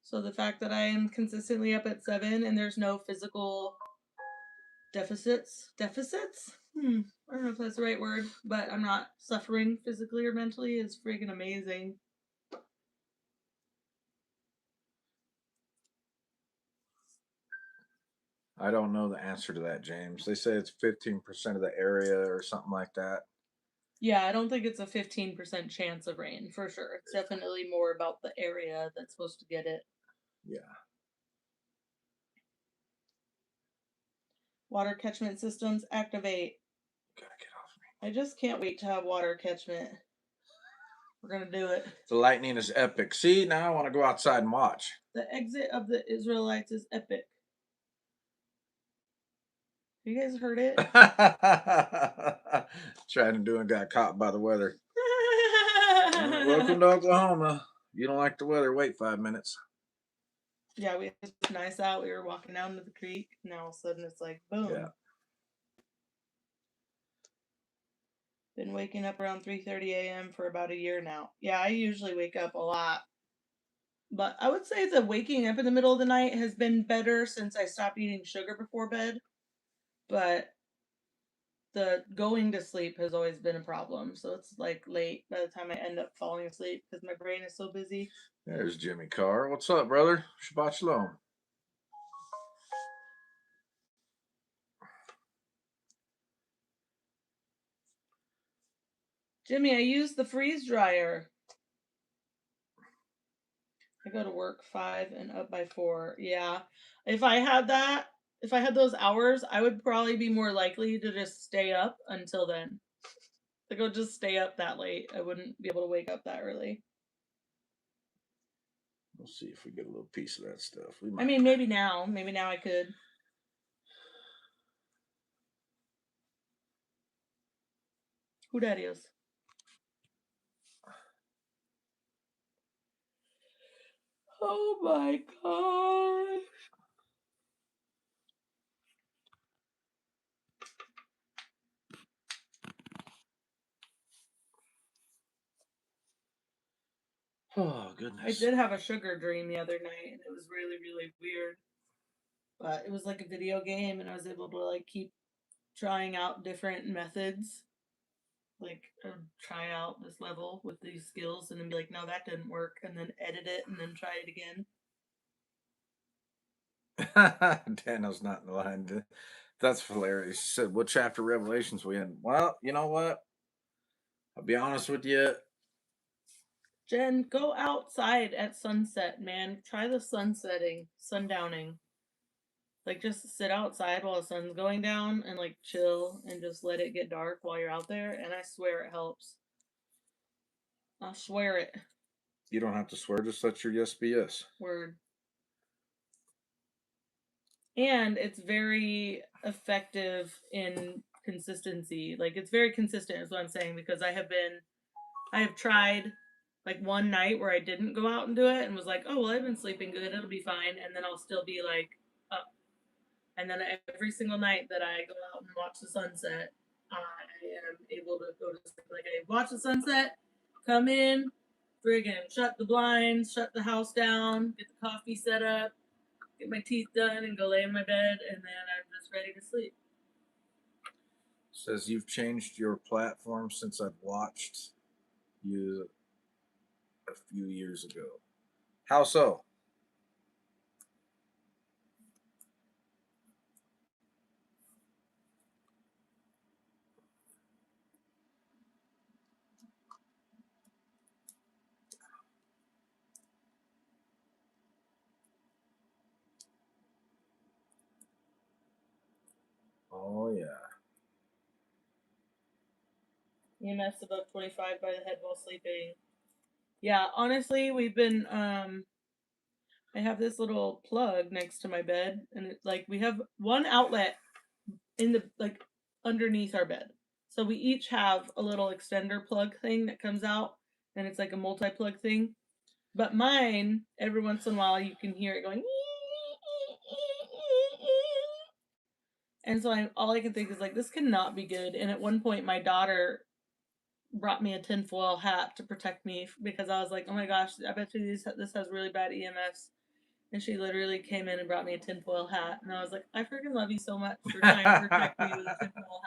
So the fact that I am consistently up at 7 and there's no physical deficits? I don't know if that's the right word, but I'm not suffering physically or mentally is freaking amazing. I don't know the answer to that, James. They say it's 15% of the area or something like that. Yeah, I don't think it's a 15% chance of rain for sure. It's definitely more about the area that's supposed to get it. Yeah. Water catchment systems activate. Gotta get off me. I just can't wait to have water catchment. We're gonna do it. The lightning is epic. See, now I want to go outside and watch. The exit of the Israelites is epic. Have you guys heard it? Trying to do and got caught by the weather. Welcome to Oklahoma. You don't like the weather, wait 5 minutes. Yeah, it was nice out. We were walking down to the creek. Now all of a sudden it's like boom. Yeah. Been waking up around 3:30 a.m. for about a year now. Yeah, I usually wake up a lot. But I would say the waking up in the middle of the night has been better since I stopped eating sugar before bed. But the going to sleep has always been a problem. So it's like late by the time I end up falling asleep because my brain is so busy. There's Jimmy Carr. What's up, brother? Shabbat shalom. Jimmy, I use the freeze dryer. I go to work 5 and up by 4. Yeah. If I had those hours, I would probably be more likely to just stay up until then. Like, I'll just stay up that late. I wouldn't be able to wake up that early. We'll see if we get a little piece of that stuff. I mean, maybe now. Maybe now I could. Who that is? Oh my gosh. Oh, I goodness. did have a sugar dream the other night, and it was really, really weird. But it was like a video game, and I was able to like keep trying out different methods, like try out this level with these skills, and then be like, no, that didn't work, and then edit it, and then try it again. Daniel's not in the line. That's hilarious. She said, "What chapter of Revelations we in?" Well, you know what? I'll be honest with you. Jen, go outside at sunset, man. Try the sunsetting, sundowning. Like just sit outside while the sun's going down and like chill and just let it get dark while you're out there, and I swear it helps. I swear it. You don't have to swear. Just let your yes be yes. Word. And it's very effective in consistency. Like it's very consistent is what I'm saying, because I have tried like one night where I didn't go out and do it and was like, oh well, I've been sleeping good, it'll be fine, and then I'll still be like up. And then every single night that I go out and watch the sunset, I am able to go to sleep. Like I watch the sunset, come in, friggin' shut the blinds, shut the house down, get the coffee set up, get my teeth done, and go lay in my bed, and then I'm just ready to sleep. Says you've changed your platform since I've watched you a few years ago. How so? Oh yeah. EMS above 25 by the head while sleeping. Yeah, honestly, we've been I have this little plug next to my bed, and it's like we have one outlet in the like underneath our bed. So we each have a little extender plug thing that comes out, and it's like a multi-plug thing. But mine, every once in a while, you can hear it going. And so all I can think is like, this cannot be good. And at one point, my daughter brought me a tinfoil hat to protect me because I was like, oh my gosh, I bet you this has really bad EMS. And she literally came in and brought me a tinfoil hat. And I was like, I freaking love you so much for trying to protect me with a tinfoil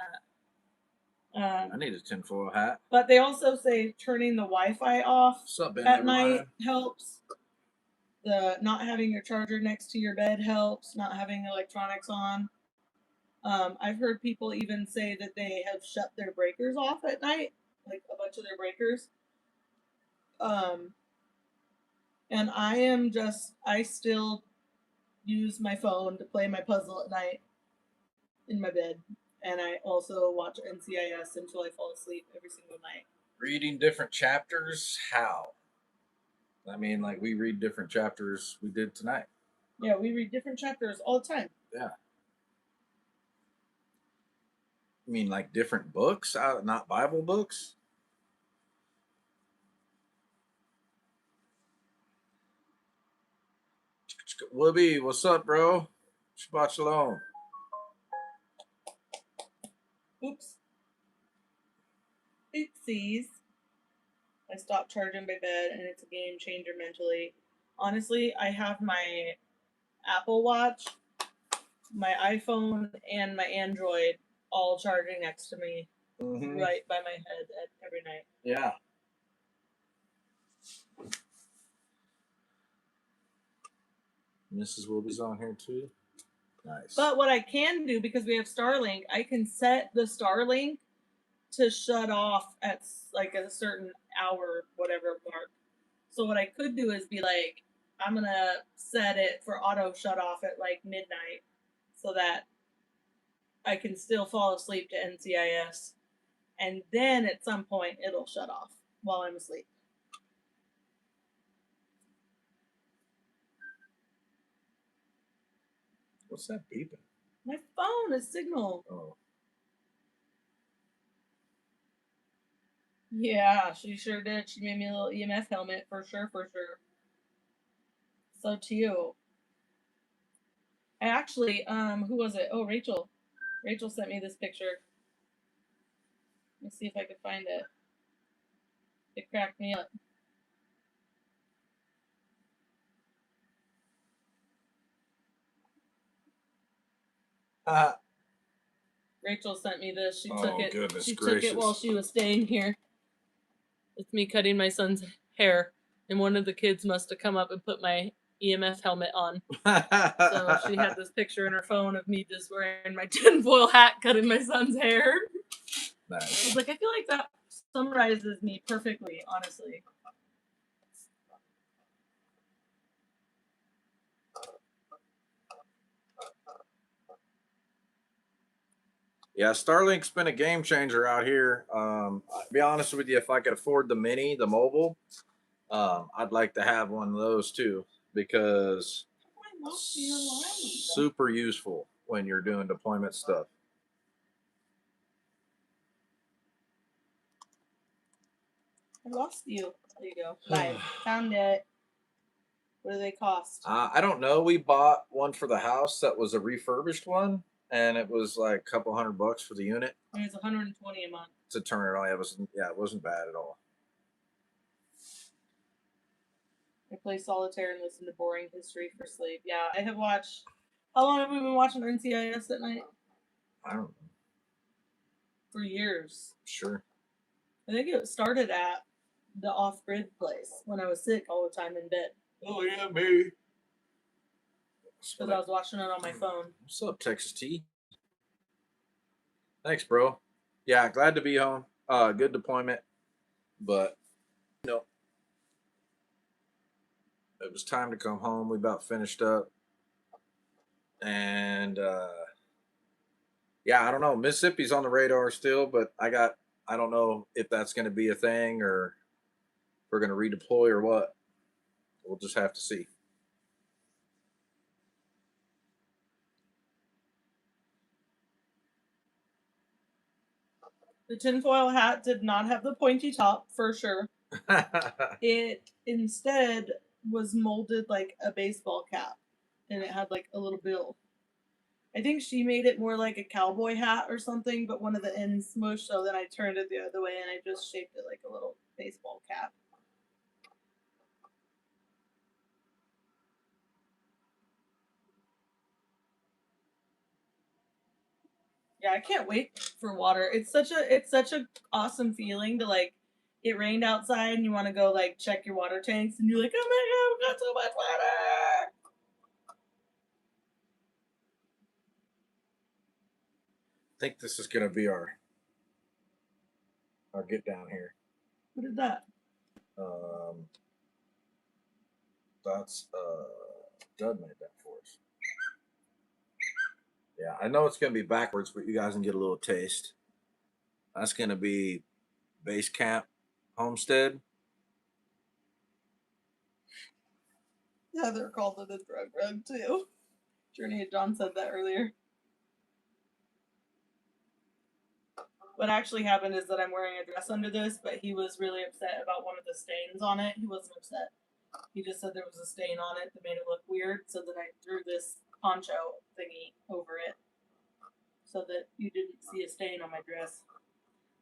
hat. I need a tinfoil hat. But they also say turning the Wi-Fi off What's up, Ben? at night helps. The not having your charger next to your bed helps. Not having electronics on. I've heard people even say that they have shut their breakers off at night, like a bunch of their breakers. And I still use my phone to play my puzzle at night in my bed. And I also watch NCIS until I fall asleep every single night. Reading different chapters? How? I mean, like we read different chapters we did tonight. Yeah, we read different chapters all the time. Yeah. I mean, like different books, not Bible books? Whoopi, what's up, bro? Shabbat shalom. Oops. Oopsies. I stopped charging my bed, and it's a game changer mentally. Honestly, I have my Apple Watch, my iPhone, and my Android all charging next to me, right by my head every night. Yeah. Mrs. Wilby's on here too. Nice. But what I can do, because we have Starlink, I can set the Starlink to shut off at like a certain hour, whatever mark. So what I could do is be like, I'm gonna set it for auto shut off at like midnight, so that I can still fall asleep to NCIS, and then at some point it'll shut off while I'm asleep. What's that beeping? My phone is Signal. Oh. Yeah, she sure did. She made me a little EMF helmet for sure, for sure. So to you. I actually, who was it? Oh, Rachel. Rachel sent me this picture. Let me see if I can find it. It cracked me up. Rachel sent me this. She Oh, took it. goodness She took it while gracious. she was staying here. It's me cutting my son's hair, and one of the kids must have come up and put my EMF helmet on. So she had this picture in her phone of me just wearing my tinfoil hat, cutting my son's hair. I Nice. was like, I feel like that summarizes me perfectly, honestly. Yeah, Starlink's been a game changer out here. I'll be honest with you, if I could afford the mini, the mobile, I'd like to have one of those too, because super useful when you're doing deployment stuff. I lost you. There you go. Live. Found it. What do they cost? I don't know. We bought one for the house that was a refurbished one, and it was like a couple $100 for the unit. And it's $120 a month to turn it on. It wasn't bad at all. I play solitaire and listen to boring history for sleep. Yeah, I have watched. How long have we been watching NCIS at night? I don't know. For years. Sure. I think it started at the off-grid place when I was sick all the time in bed. Oh yeah, me. Because I was watching it on my phone. What's up, Texas T? Thanks, bro. Yeah, glad to be home. Good deployment, but no, it was time to come home. We about finished up, and yeah, I don't know. Mississippi's on the radar still, but I don't know if that's going to be a thing or if we're going to redeploy or what. We'll just have to see. The tinfoil hat did not have the pointy top, for sure. It instead was molded like a baseball cap, and it had like a little bill. I think she made it more like a cowboy hat or something, but one of the ends smushed, so then I turned it the other way and I just shaped it like a little baseball cap. Yeah, I can't wait for water. It's such a awesome feeling to like it rained outside and you want to go like check your water tanks and you're like, oh my god, we've got so much water. I think this is going to be our get down here. What is that? That's Dud made that for us. Yeah, I know it's going to be backwards, but you guys can get a little taste. That's going to be base camp Homestead. Yeah, they're called it a drug rug too. Journey and John said that earlier. What actually happened is that I'm wearing a dress under this, but he was really upset about one of the stains on it. He wasn't upset. He just said there was a stain on it that made it look weird, so then I threw this poncho thingy over it so that you didn't see a stain on my dress.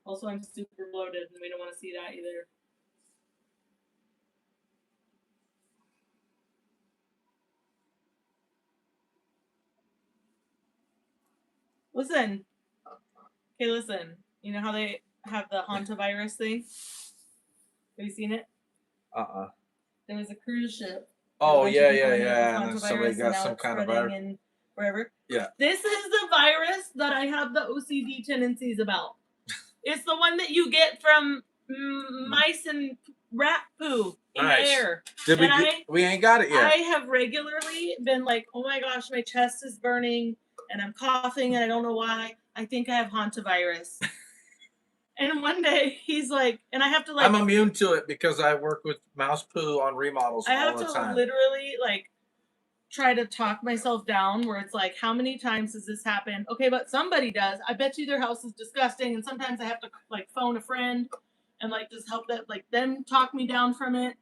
Also, I'm super bloated, and we don't want to see that either. Listen. Okay, listen. You know how they have the hantavirus thing? Have you seen it? There was a cruise ship. Oh, yeah. And then somebody got some kind of virus. In wherever. Yeah. This is the virus that I have the OCD tendencies about. It's the one that you get from mice and rat poo in the air. We ain't got it yet. I have regularly been like, oh my gosh, my chest is burning and I'm coughing and I don't know why. I think I have hantavirus. And one day he's like, and I have to like. I'm immune to it because I work with mouse poo on remodels all the time. I have to literally like try to talk myself down where it's like, how many times does this happen? Okay, but somebody does. I bet you their house is disgusting. And sometimes I have to like phone a friend and like just help that like them talk me down from it.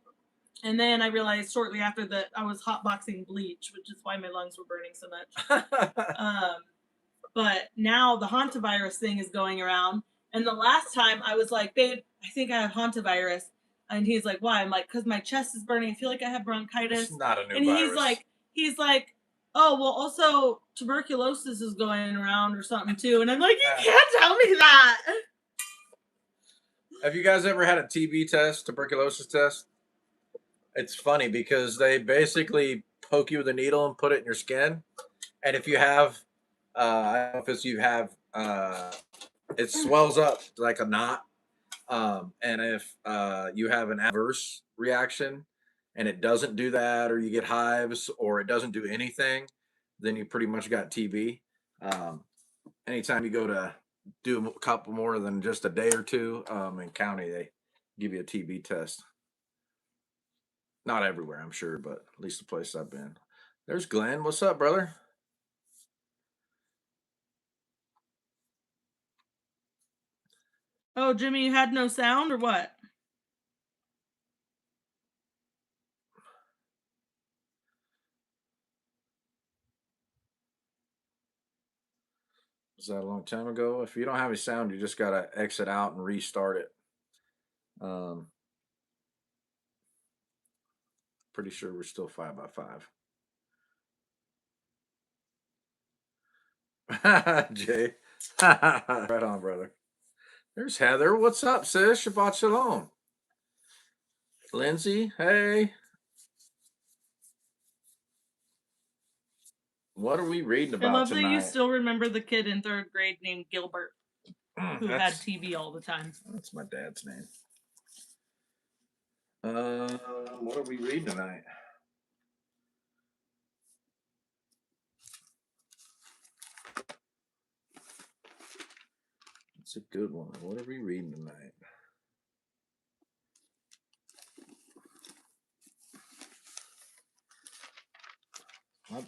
And then I realized shortly after that I was hotboxing bleach, which is why my lungs were burning so much. But now the hantavirus thing is going around. And the last time I was like, babe, I think I have hantavirus. And he's like, why? I'm like, because my chest is burning. I feel like I have bronchitis. It's not a new and virus. He's like, Oh, well, also tuberculosis is going around or something too. And I'm like, you can't tell me that. Have you guys ever had a TB test, tuberculosis test? It's funny because they basically poke you with a needle and put it in your skin. And if you have, I don't know if you have, it swells up like a knot. And if you have an adverse reaction and it doesn't do that, or you get hives, or it doesn't do anything, then you pretty much got TB. Anytime you go to do a couple more than just a day or two in county, they give you a TB test. Not everywhere, I'm sure, but at least the place I've been. There's Glenn. What's up, brother? Oh, Jimmy, you had no sound or what? Was that a long time ago? If you don't have any sound, you just gotta exit out and restart it. Pretty sure we're still 5x5. Jay. Right on, brother. There's Heather. What's up, sis? Shabbat shalom. Lindsay, hey. What are we reading I about love tonight? that you still remember the kid in 3rd grade named Gilbert who had TB all the time. That's my dad's name. What are we reading tonight? It's a good one. What are we reading tonight? I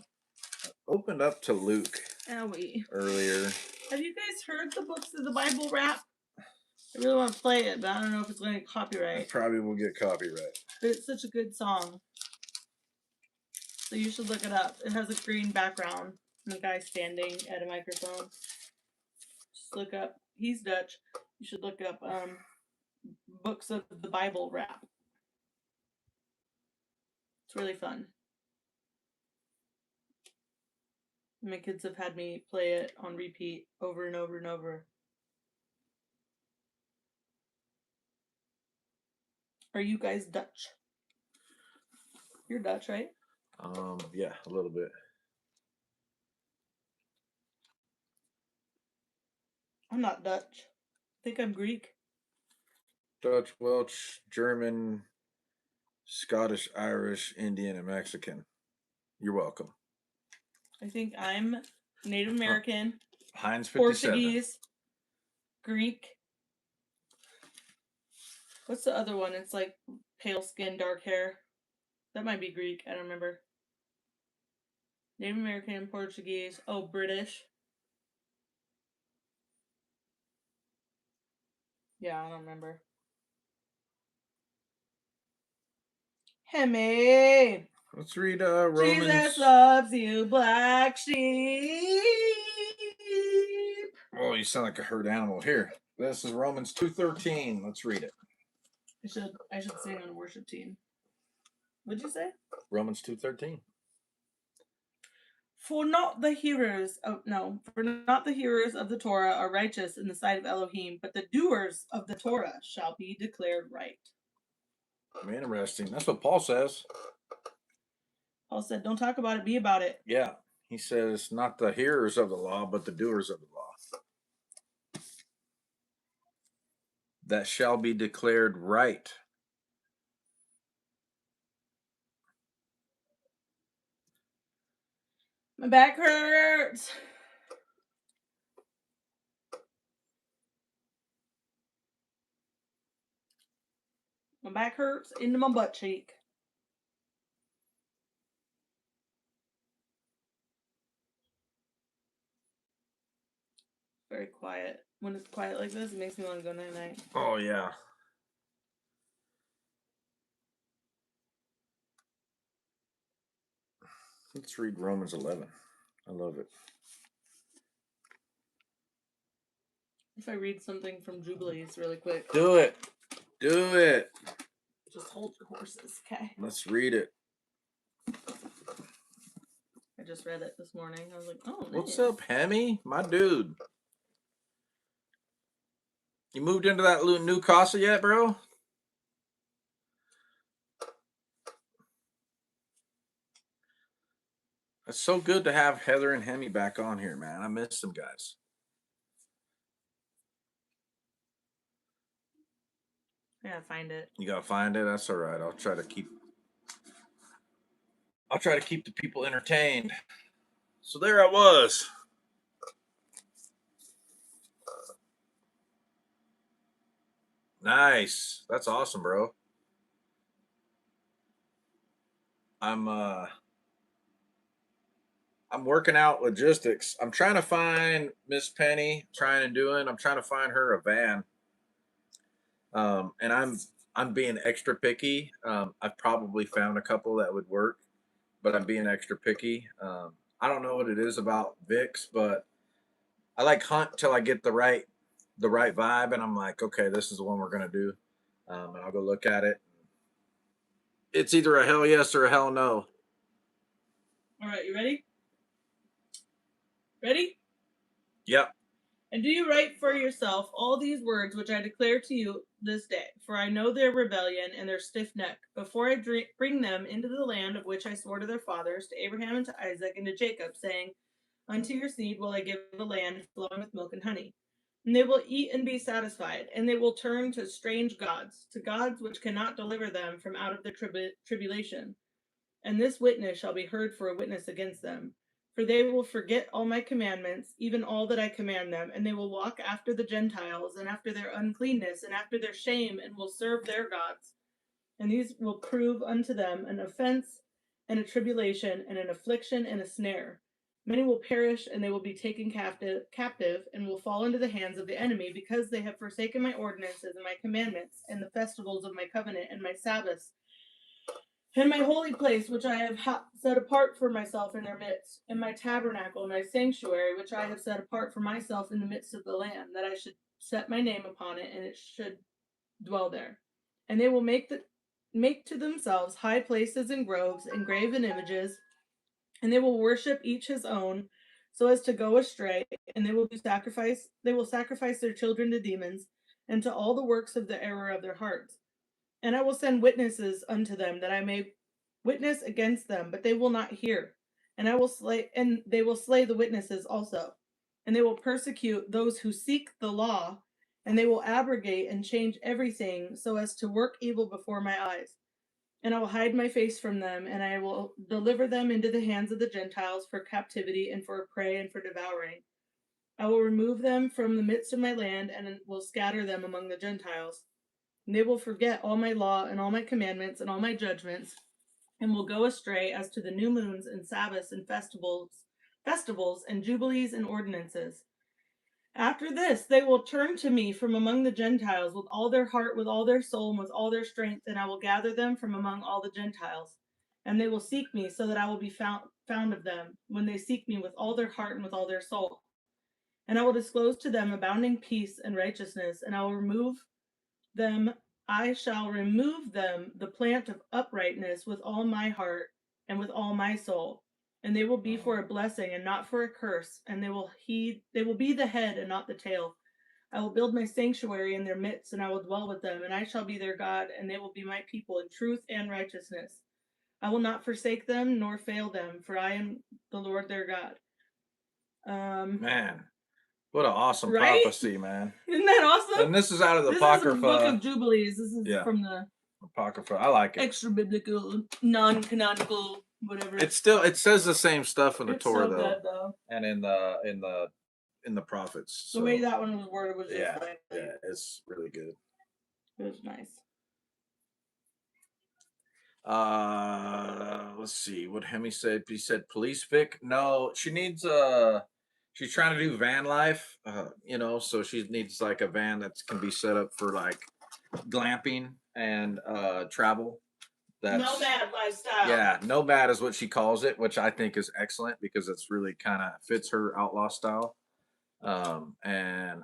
opened up to Luke earlier. Have you guys heard the Books of the Bible rap? I really want to play it, but I don't know if it's going to get copyright. It probably will get copyright. But it's such a good song. So you should look it up. It has a green background and a guy standing at a microphone. Just look up. He's Dutch. You should look up Books of the Bible rap. It's really fun. My kids have had me play it on repeat over and over and over. Are you guys Dutch? You're Dutch, right? Yeah, a little bit. I'm not Dutch. I think I'm Greek. Dutch, Welsh, German, Scottish, Irish, Indian, and Mexican. You're welcome. I think I'm Native American, Heinz 57. Portuguese, Greek. What's the other one? It's like pale skin, dark hair. That might be Greek. I don't remember. Native American, Portuguese. Oh, British. Yeah, I don't remember. Hemi. Let's read Romans. Jesus loves you, black sheep. Oh, you sound like a herd animal. Here, this is Romans 2:13. Let's read it. I should sing on a worship team. What'd you say? Romans 2:13. For not the hearers of the Torah are righteous in the sight of Elohim, but the doers of the Torah shall be declared right. Interesting. That's what Paul says. Paul said, don't talk about it, be about it. Yeah. He says, not the hearers of the law, but the doers of the law. That shall be declared right. My back hurts. My back hurts into my butt cheek. Very quiet. When it's quiet like this, it makes me want to go night-night. Oh, yeah. Let's read Romans 11. I love it. If I read something from Jubilees really quick. Do it. Do it. Just hold your horses, okay? Let's read it. I just read it this morning. I was like, oh, nice. What's up, Hemi? My dude. You moved into that new casa yet, bro? It's so good to have Heather and Hemi back on here, man. I miss them guys. I gotta find it. You gotta find it. That's all right. I'll try to keep the people entertained. So there I was. Nice. That's awesome, bro. I'm working out logistics. I'm trying to find Miss Penny, I'm trying to find her a van. And I'm being extra picky. I've probably found a couple that would work, but I'm being extra picky. I don't know what it is about Vix, but I like hunt till I get the right vibe, and I'm like, okay, this is the one we're gonna do. And I'll go look at it. It's either a hell yes or a hell no. All right, you ready? Ready? Yep. And do you write for yourself all these words which I declare to you this day? For I know their rebellion and their stiff neck, before I bring them into the land of which I swore to their fathers, to Abraham and to Isaac and to Jacob, saying, unto your seed will I give the land flowing with milk and honey. And they will eat and be satisfied, and they will turn to strange gods, to gods which cannot deliver them from out of their tribulation. And this witness shall be heard for a witness against them. For they will forget all my commandments, even all that I command them, and they will walk after the Gentiles, and after their uncleanness, and after their shame, and will serve their gods. And these will prove unto them an offense, and a tribulation, and an affliction, and a snare. Many will perish, and they will be taken captive, and will fall into the hands of the enemy, because they have forsaken my ordinances and my commandments, and the festivals of my covenant, and my Sabbaths, and my holy place, which I have set apart for myself in their midst, and my tabernacle, my sanctuary, which I have set apart for myself in the midst of the land, that I should set my name upon it, and it should dwell there. And they will make to themselves high places and groves, and graven images, and they will worship each his own, so as to go astray, and they will sacrifice their children to demons, and to all the works of the error of their hearts. And I will send witnesses unto them, that I may witness against them, but they will not hear. And they will slay the witnesses also. And they will persecute those who seek the law, and they will abrogate and change everything, so as to work evil before my eyes. And I will hide my face from them, and I will deliver them into the hands of the Gentiles for captivity, and for a prey, and for devouring. I will remove them from the midst of my land, and will scatter them among the Gentiles. And they will forget all my law and all my commandments and all my judgments, and will go astray as to the new moons and Sabbaths and festivals and jubilees and ordinances. After this, they will turn to me from among the Gentiles with all their heart, with all their soul, and with all their strength, and I will gather them from among all the Gentiles. And they will seek me, so that I will be found of them, when they seek me with all their heart and with all their soul. And I will disclose to them abounding peace and righteousness, and I shall remove them the plant of uprightness with all my heart and with all my soul. And they will be for a blessing and not for a curse, and they will be the head and not the tail. I will build my sanctuary in their midst, and I will dwell with them, and I shall be their God, and they will be my people in truth and righteousness. I will not forsake them nor fail them, for I am the Lord their God. Man, what an awesome right? prophecy, man. Isn't that awesome? And this is out of the This Apocrypha. is the Book of Jubilees. This is from the Apocrypha. I like it. Extra biblical, non-canonical, whatever. It says the same stuff in the Torah, so though, good, though, and in the prophets. The way that one was worded was just yeah, it's really good. It was nice. Let's see what Hemi said. He said police Vic. No, she needs she's trying to do van life. So she needs like a van that can be set up for like glamping and travel. That's nomad lifestyle. Yeah, nomad is what she calls it, which I think is excellent because it's really kind of fits her outlaw style. And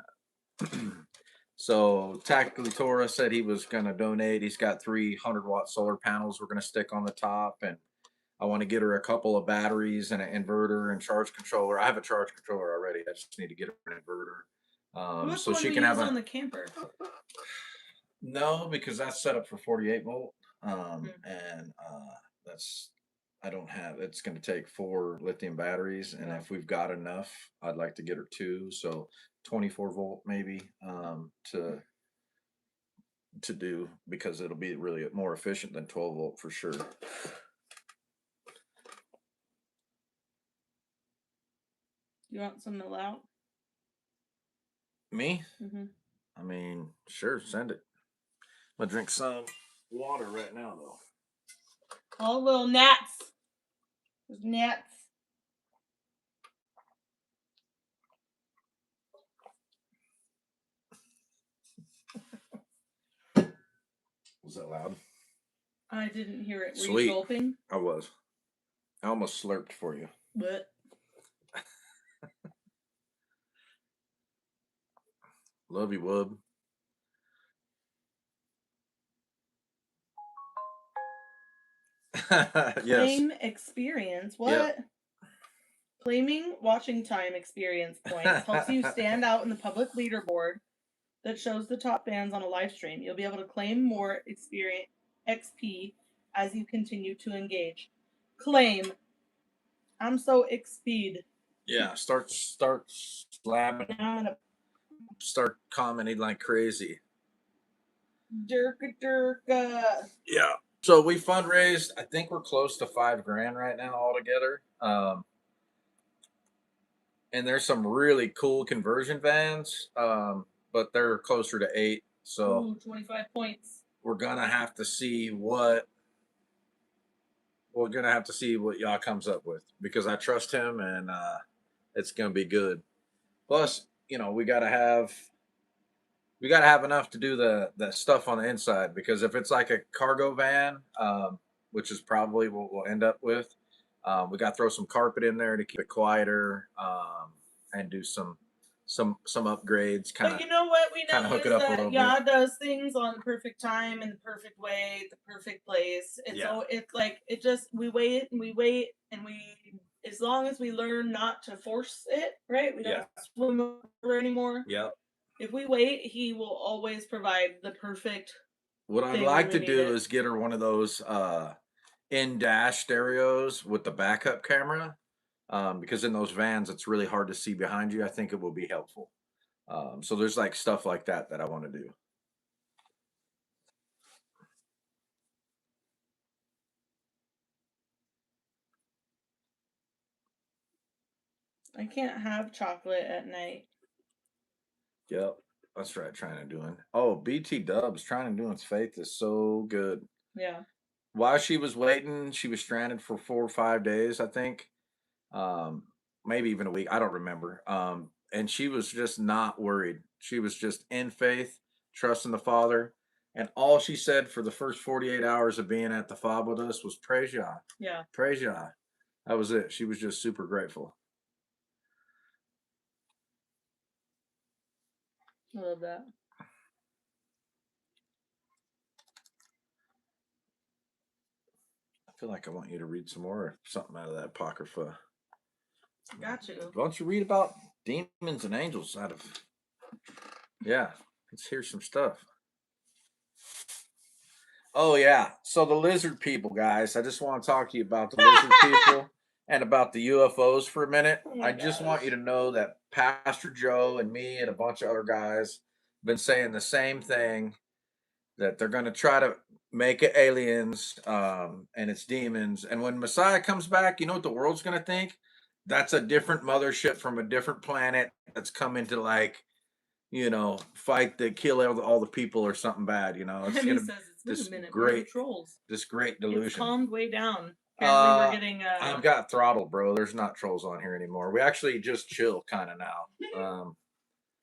so tactically Torah said he was going to donate. He's got 300-watt solar panels we're going to stick on the top, and I want to get her a couple of batteries and an inverter and charge controller. I have a charge controller already. I just need to get her an inverter. What's So the one she we can have use a on the camper? no, because that's set up for 48 volt. Hmm. And that's I don't have it's going to take 4 lithium batteries, and Yeah. if we've got enough, I'd like to get her 2, so 24 volt maybe to do, because it'll be really more efficient than 12 volt for sure. You want some to out? Me? Mm-hmm. I mean, sure, send it. I'm gonna drink some water right now though. All little gnats. There's gnats. Was that loud? I didn't hear it. Were Sweet. you gulping? I was. I almost slurped for you. What? Love you, Wub. Yes. Claim experience. What? Yep. Claiming watching time experience points helps you stand out in the public leaderboard that shows the top bands on a live stream. You'll be able to claim more experience XP as you continue to engage. Claim. I'm so XP'd. Yeah. Start slamming. I'm gonna Start commenting like crazy. Durka. Yeah. So we fundraised. I think we're close to $5,000 right now altogether. And there's some really cool conversion vans, but they're closer to 8. So Ooh, 25 points. we're gonna have to see what y'all comes up with, because I trust him, and it's gonna be good. Plus, we gotta have enough to do the stuff on the inside, because if it's like a cargo van, which is probably what we'll end up with, we got to throw some carpet in there to keep it quieter, and do some upgrades, But you know what we kinda know hook is it up a that little Yah bit. does things on the perfect time, in the perfect way, the perfect place. And Yeah. so it's like we wait and we wait and we, as long as we learn not to force it, right? We don't Yeah. swim over anymore. Yep. If we wait, he will always provide the perfect What I'd thing like when to we need do it. is get her one of those in-dash stereos with the backup camera, because in those vans it's really hard to see behind you. I think it will be helpful. So there's like stuff like that I want to do. I can't have chocolate at night. Yep, that's right. Trying to doing. Oh, BT Dubs trying to doing's faith is so good. Yeah. While she was waiting, she was stranded for 4 or 5 days, I think. Um, Maybe even a week. I don't remember. And she was just not worried. She was just in faith, trusting the Father. And all she said for the first 48 hours of being at the fob with us was praise Yah. Yeah. Praise Yah. That was it. She was just super grateful. I love that. I feel like I want you to read some more something out of that Apocrypha. Got you. Why don't you read about demons and angels out of... Yeah, let's hear some stuff. Oh, yeah. So the lizard people, guys, I just want to talk to you about the lizard people and about the UFOs for a minute. Oh my I just gosh. want you to know that Pastor Joe and me and a bunch of other guys been saying the same thing, that they're going to try to make it aliens, and it's demons. And when Messiah comes back, you know what the world's going to think? That's a different mothership from a different planet that's coming to, like, fight to kill all the people or something bad. It's And he gonna says it's been this a minute. Where are the great trolls? this great It's delusion. calmed way down. Apparently we're getting I've got throttle, bro. There's not trolls on here anymore. We actually just chill kind of now.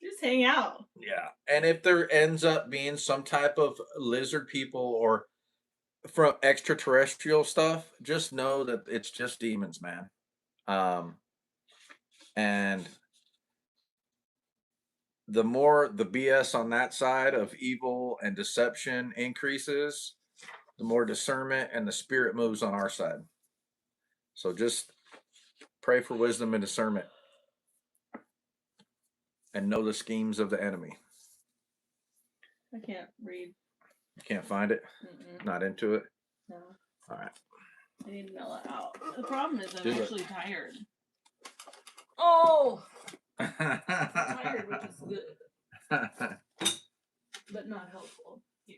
just hang out. Yeah, and if there ends up being some type of lizard people or from extraterrestrial stuff, just know that it's just demons, man. And the more the BS on that side of evil and deception increases, the more discernment and the spirit moves on our side. So just pray for wisdom and discernment and know the schemes of the enemy. I can't read. You can't find it? Mm-mm. Not into it? No. All right. I need to mail it out. The problem is I'm Do it. actually tired. Oh! I'm tired, which is good, but not helpful here.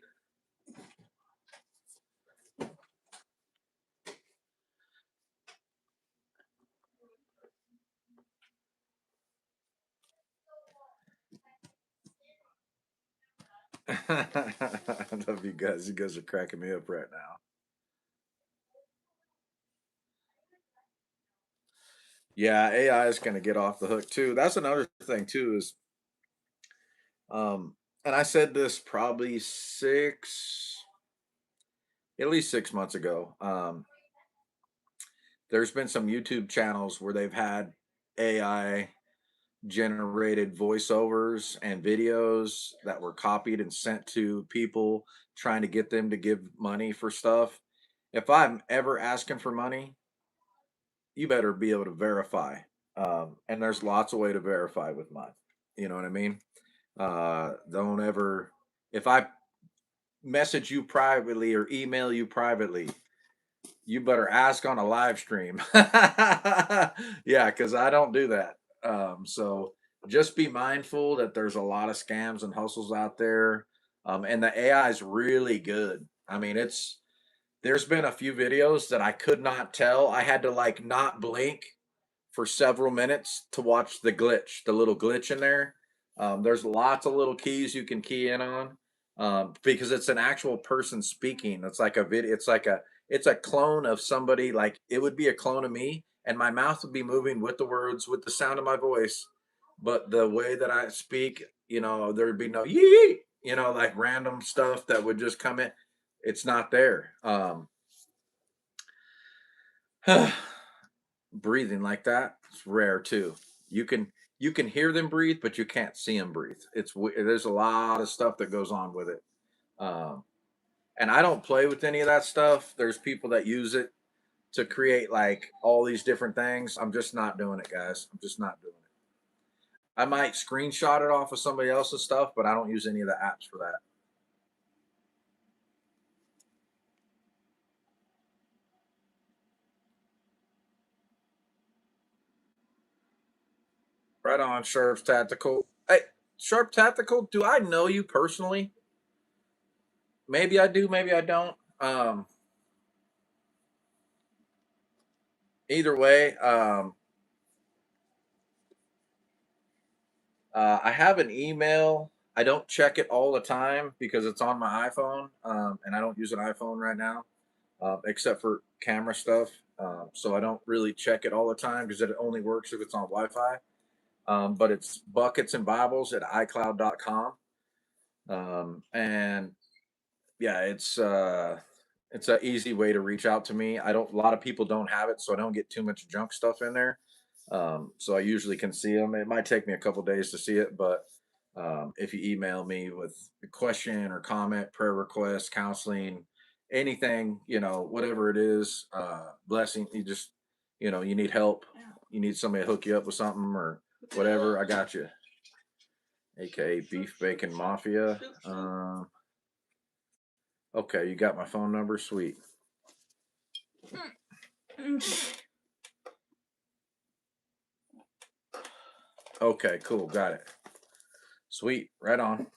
I love you guys. You guys are cracking me up right now. Yeah, AI is going to get off the hook too. That's another thing too is and I said this probably at least 6 months ago. There's been some YouTube channels where they've had AI generated voiceovers and videos that were copied and sent to people trying to get them to give money for stuff. If I'm ever asking for money, you better be able to verify. And there's lots of way to verify with mine. You know what I mean? Don't ever, if I message you privately or email you privately, you better ask on a live stream. Yeah, because I don't do that. So just be mindful that there's a lot of scams and hustles out there. And the AI is really good. I mean, there's been a few videos that I could not tell. I had to like not blink for several minutes to watch the little glitch in there. There's lots of little keys you can key in on because it's an actual person speaking. It's like a video. It's a clone of somebody. Like it would be a clone of me, and my mouth would be moving with the words, with the sound of my voice. But the way that I speak, there'd be no yee, like random stuff that would just come in. It's not there. Breathing like that, it's rare too. You can hear them breathe, but you can't see them breathe. There's a lot of stuff that goes on with it. Um, and I don't play with any of that stuff. There's people that use it to create like all these different things. I'm just not doing it, guys. I'm just not doing it. I might screenshot it off of somebody else's stuff, but I don't use any of the apps for that. Right on, Sharp Tactical. Hey, Sharp Tactical, do I know you personally? Maybe I do, maybe I don't. Either way, I have an email. I don't check it all the time because it's on my iPhone, and I don't use an iPhone right now, except for camera stuff. So I don't really check it all the time because it only works if it's on Wi-Fi. But it's buckets and Bibles at iCloud.com. And yeah, it's an easy way to reach out to me. I don't. A lot of people don't have it, so I don't get too much junk stuff in there. So I usually can see them. It might take me a couple days to see it, but if you email me with a question or comment, prayer request, counseling, anything, whatever it is, blessing, you need help, you need somebody to hook you up with something or whatever, I got you. AKA Beef Bacon Mafia. Okay, you got my phone number, sweet. Okay, cool, got it. Sweet, right on.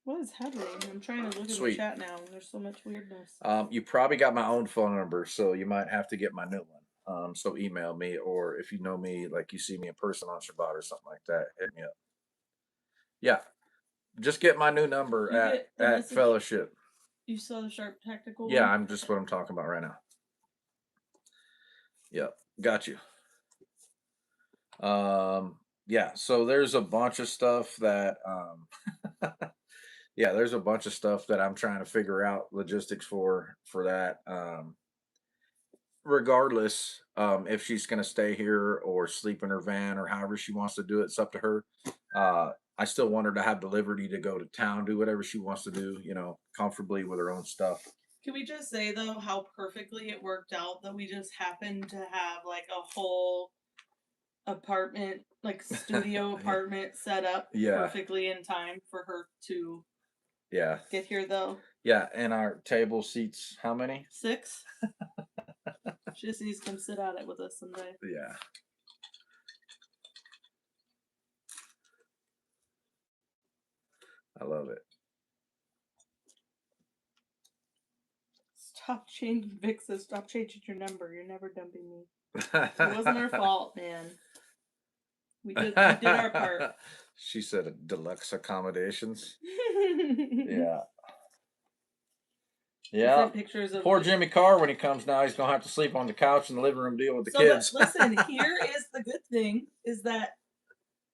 What is happening? I'm trying to look in the Sweet. chat now. There's so much weirdness. You probably got my own phone number, so you might have to get my new one. So email me, or if you know me, like you see me in person on Shabbat or something like that, hit me up. Yeah, just get my new number at Fellowship. You saw the Sharp Tactical Yeah, one? I'm just what I'm talking about right now. Yep, got you. Yeah, so there's a bunch of stuff that yeah, there's a bunch of stuff that I'm trying to figure out logistics for that. Regardless, if she's going to stay here or sleep in her van or however she wants to do it, it's up to her. I still want her to have the liberty to go to town, do whatever she wants to do, you know, comfortably with her own stuff. Can we just say though how perfectly it worked out that we just happened to have like a whole apartment, like studio apartment set up Yeah. perfectly in time for her to Yeah. get here though? Yeah. And our table seats, how many? 6. She just needs to come sit at it with us someday. Yeah. I love it. Stop changing, Vic says, stop changing your number. You're never dumping me. It wasn't our fault, man. We did our part. She said deluxe accommodations. Yeah. We Yeah. sent pictures of Poor Jimmy Carr, when he comes now, he's going to have to sleep on the couch in the living room, deal with the kids. But listen, here is the good thing, is that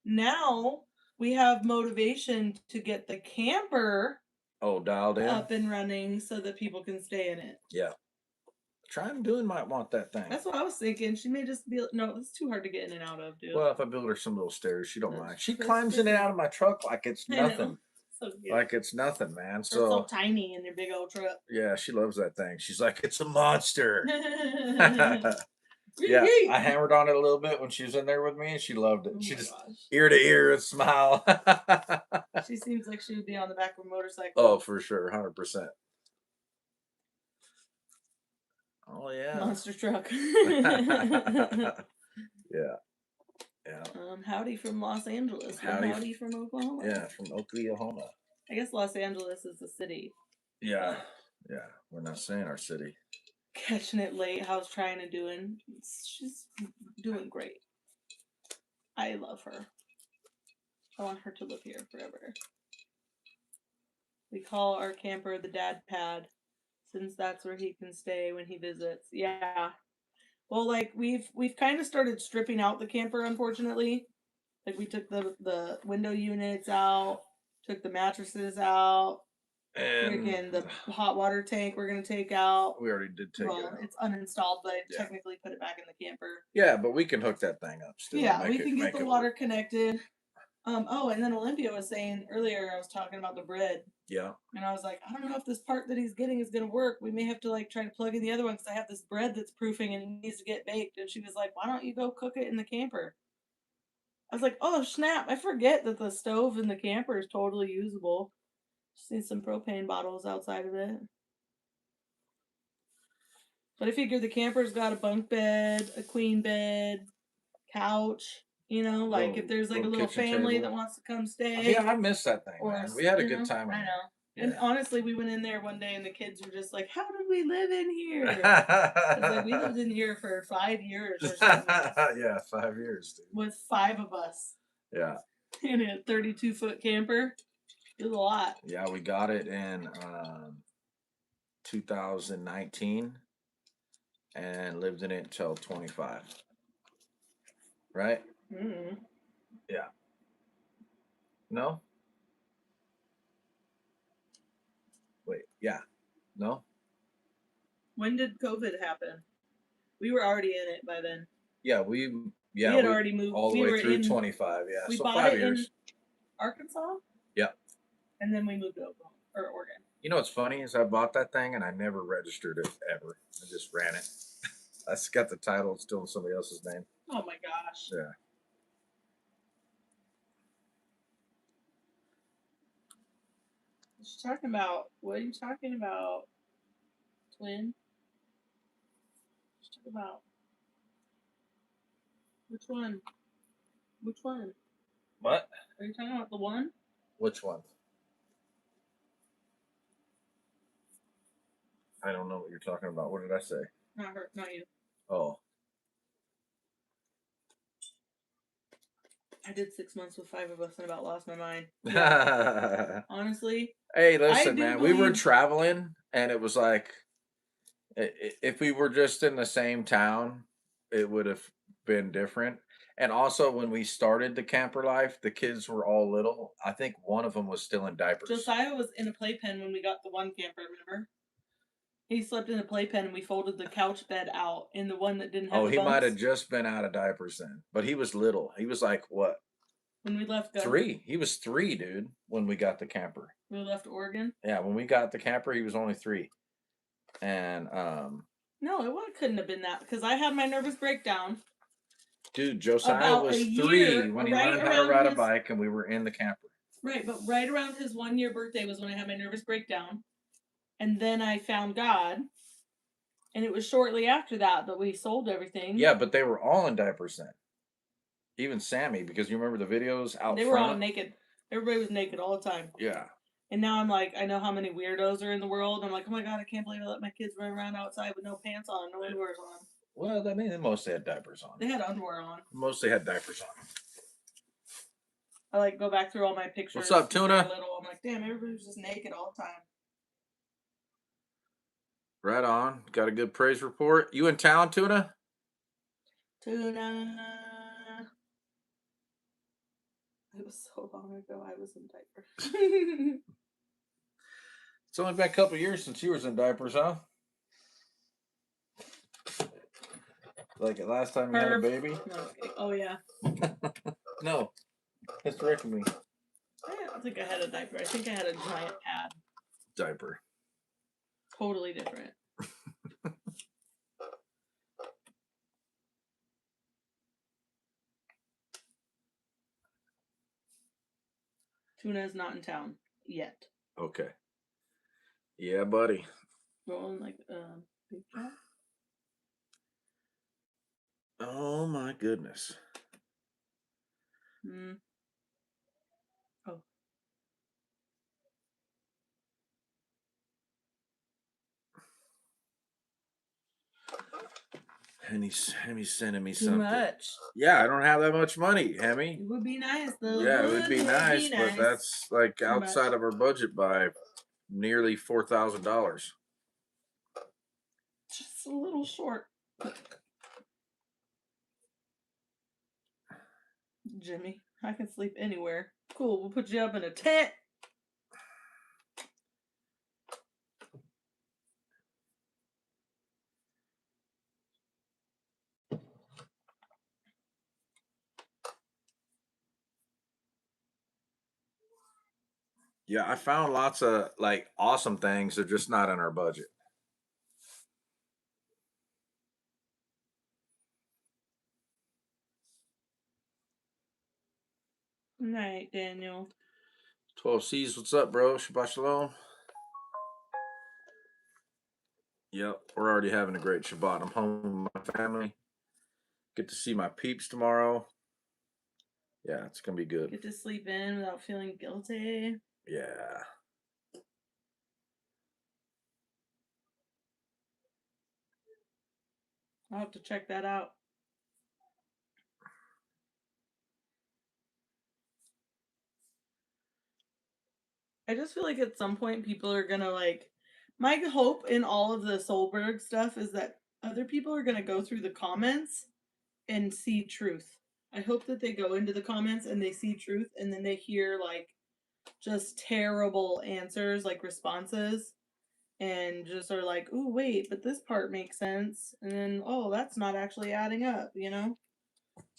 now we have motivation to get the camper dialed in? up and running so that people can stay in it. Yeah. Trying doing might want that thing. That's what I was thinking. She may just be no, it's too hard to get in and out of, dude. Well, if I build her some little stairs, she don't mind. She That's climbs in and different. out of my truck like it's I know. nothing. So cute. Like it's nothing, man. They're so So tiny in their big old truck. yeah, she loves that thing. She's like, it's a monster. Yeah, I hammered on it a little bit when she was in there with me, and she loved it. Oh She my just gosh. ear to ear and smile. She seems like she would be on the back of a motorcycle. Oh, for sure, 100%. Oh yeah. Monster truck. Yeah. Yeah. Howdy from Los Angeles. Howdy from Oklahoma. Yeah, from Oklahoma. I guess Los Angeles is the city. Yeah. Yeah. We're not saying our city. Catching it late. How's Trina doing? She's doing great. I love her. I want her to live here forever. We call our camper the dad pad, since that's where he can stay when he visits. Yeah. Well, like we've kind of started stripping out the camper, unfortunately. Like we took the window units out, took the mattresses out, And the hot water tank we're gonna take out. we already did take it out. It's uninstalled, but I technically put it back in the camper. Yeah, but we can hook that thing up still. Yeah, we can get the water connected. Oh, and then Olympia was saying earlier, I was talking about the bread. Yeah. And I was like, I don't know if this part that he's getting is going to work. We may have to like try to plug in the other one because I have this bread that's proofing and it needs to get baked. And she was like, why don't you go cook it in the camper? I was like, oh, snap. I forget that the stove in the camper is totally usable. Just need some propane bottles outside of it. But I figure the camper's got a bunk bed, a queen bed, couch. You know, like if there's like a little family that wants to come stay. Yeah, I miss that thing, man. We had a good time. I know. Yeah. And honestly, we went in there one day and the kids were just like, how did we live in here? Like, we lived in here for 5 years or something. Yeah, 5 years, dude. With 5 of us. Yeah. In a 32-foot camper. It was a lot. Yeah, we got it in 2019 and lived in it until 25. Right? Mm-hmm. Yeah. No? Wait, yeah. No? When did COVID happen? We were already in it by then. Yeah, we had already moved all the way through 25. Yeah, we so bought 5 it years. In Arkansas. Yeah. And then we moved to Oklahoma or Oregon. You know what's funny is I bought that thing and I never registered it ever. I just ran it. I got the title still in somebody else's name. Oh my gosh. Yeah. What you talking about? What are you talking about, twin? What you talking about? Which one? Which one? What? Are you talking about the one? Which one? I don't know what you're talking about. What did I say? Not her, not you. Oh. I did 6 months with 5 of us and about lost my mind. Yeah. Honestly. Hey, listen, man. We were traveling, and it was like, if we were just in the same town, it would have been different. And also, when we started the camper life, the kids were all little. I think one of them was still in diapers. Josiah was in a playpen when we got the one camper, remember? He slept in a playpen and we folded the couch bed out in the one that didn't have the he bunks. might have just been out of diapers then. But he was little. He was like, what? When we left 3. He was 3, dude, when we got the camper. We left Oregon. Yeah, when we got the camper, he was only 3. And no, couldn't have been that because I had my nervous breakdown. Dude, Josiah About was a 3 year, when he right learned how to around ride a his- bike, and we were in the camper. Right, but right around his 1-year birthday was when I had my nervous breakdown. And then I found God. And it was shortly after that we sold everything. Yeah, but they were all in diapers then. Even Sammy, because you remember the videos out They front? were all naked. Everybody was naked all the time. Yeah. And now I'm like, I know how many weirdos are in the world. I'm like, oh my God, I can't believe I let my kids run around outside with no pants on, no underwear on. Well, I mean, they mostly had diapers on. They had underwear on. Mostly had diapers on. I like go back through all my pictures. What's up, Tuna? Little. I'm like, damn, everybody was just naked all the time. Right on. Got a good praise report. You in town, Tuna? Tuna. It was so long ago. I was in diapers. It's only been a couple of years since you was in diapers, huh? Like last time you had a baby? Okay. Oh, yeah. No. Hysterectomy. I don't think I had a diaper. I think I had a giant pad. Diaper. Totally different. Tuna is not in town yet. Okay. Yeah, buddy. Rolling like big cat. Oh my goodness. Hmm. Oh. Hemi's sending me Too something. much. Yeah, I don't have that much money, Hemi. It would be nice though. Yeah, it would be nice, but that's like Too outside much. of our budget by nearly $4,000. Just a little short. Jimmy, I can sleep anywhere. Cool, we'll put you up in a tent. Yeah, I found lots of like awesome things. They're just not in our budget. Night, Daniel. 12 C's, what's up, bro? Shabbat shalom. Yep, we're already having a great Shabbat. I'm home with my family. Get to see my peeps tomorrow. Yeah, it's gonna be good. Get to sleep in without feeling guilty. Yeah. I'll have to check that out. I just feel like at some point people are gonna like. My hope in all of the Solberg stuff is that other people are gonna go through the comments and see truth. I hope that they go into the comments and they see truth and then they hear like just terrible answers, like responses, and just are like, "Ooh, wait, but this part makes sense," and then, "Oh, that's not actually adding up," you know?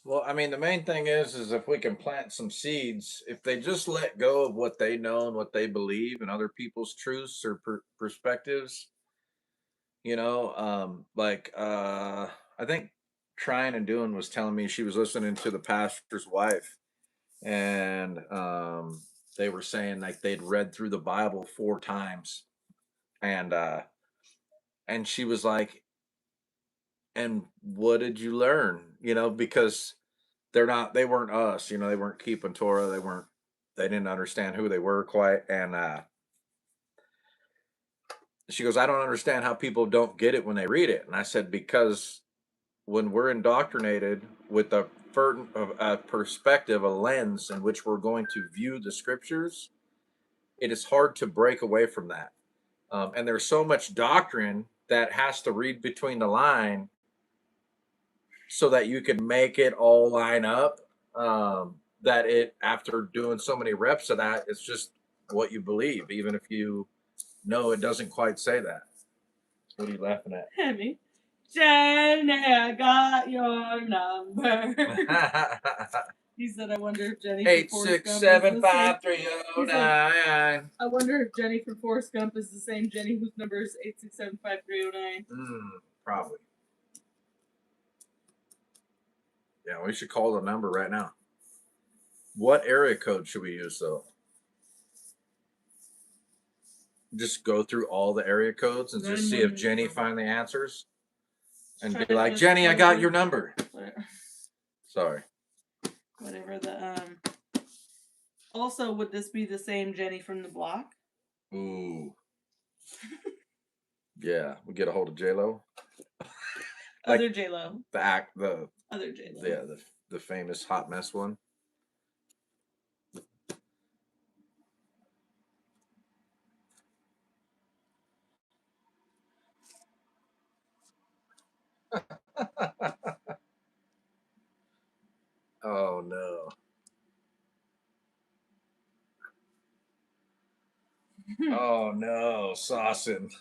Well, I mean, the main thing is if we can plant some seeds, if they just let go of what they know and what they believe and other people's truths or perspectives, I think Trying and Doing was telling me she was listening to the pastor's wife, and they were saying like they'd read through the Bible 4 times, and she was like, and what did you learn? Because they weren't us, they weren't keeping Torah, they didn't understand who they were quite, and she goes, I don't understand how people don't get it when they read it. And I said, because when we're indoctrinated with a perspective, a lens in which we're going to view the scriptures, it is hard to break away from that. And there's so much doctrine that has to read between the line so that you can make it all line up. That it, after doing so many reps of that, it's just what you believe, even if you know it doesn't quite say that. What are you laughing at? Jenny, I got your number. He said, I wonder if Jenny Eight from Forrest six Gump seven is the same. five 3009. I wonder if Jenny from Forrest Gump is the same Jenny whose number is 8675309. Probably. Yeah, we should call the number right now. What area code should we use though? Just go through all the area codes and just see if Jenny finally answers. And be like, Jenny, I got your number. Sorry. Whatever the Also, would this be the same Jenny from the block? Ooh. Yeah, we get a hold of J-Lo. Other J-Lo. The Other J-Lo. Yeah, the famous hot mess one. Oh no. Oh no, Saucin.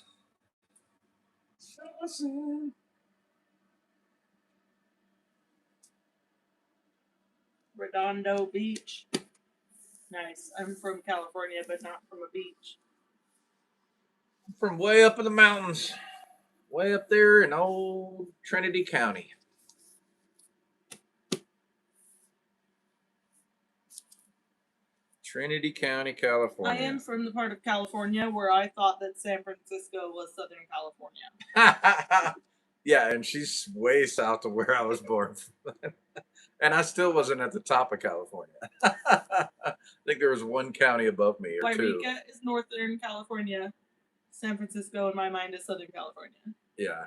Redondo Beach. Nice. I'm from California, but not from a beach. From way up in the mountains. Way up there in old Trinity County. Trinity County, California. I am from the part of California where I thought that San Francisco was Southern California. Yeah, and she's way south of where I was born. And I still wasn't at the top of California. I think there was one county above me or two. Wairika is Northern California. San Francisco, in my mind, is Southern California. Yeah.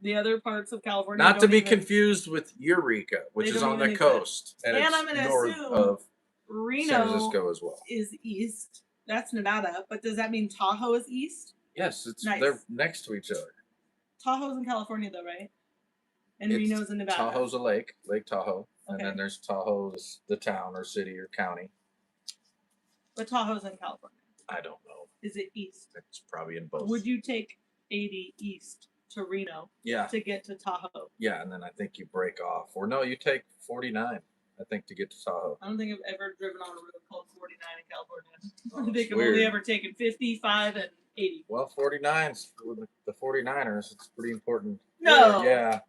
The other parts of California. Not to be confused with Eureka, which is on the coast. And I'm going to assume of Reno San Francisco as well. Is east. That's Nevada. But does that mean Tahoe is east? Yes, nice. They're next to each other. Tahoe's in California, though, right? And Reno's in Nevada. Tahoe's a lake, Lake Tahoe. Okay. And then there's Tahoe's the town or city or county. But Tahoe's in California. I don't know. Is it east? It's probably in both. Would you take 80 east to Reno? Yeah. To get to Tahoe? Yeah, and then I think you break off. Or no, you take 49, I think, to get to Tahoe. I don't think I've ever driven on a road called 49 in California. I think I've only ever taken 55 and 80. Well, 49's the 49ers. It's pretty important. No. Yeah.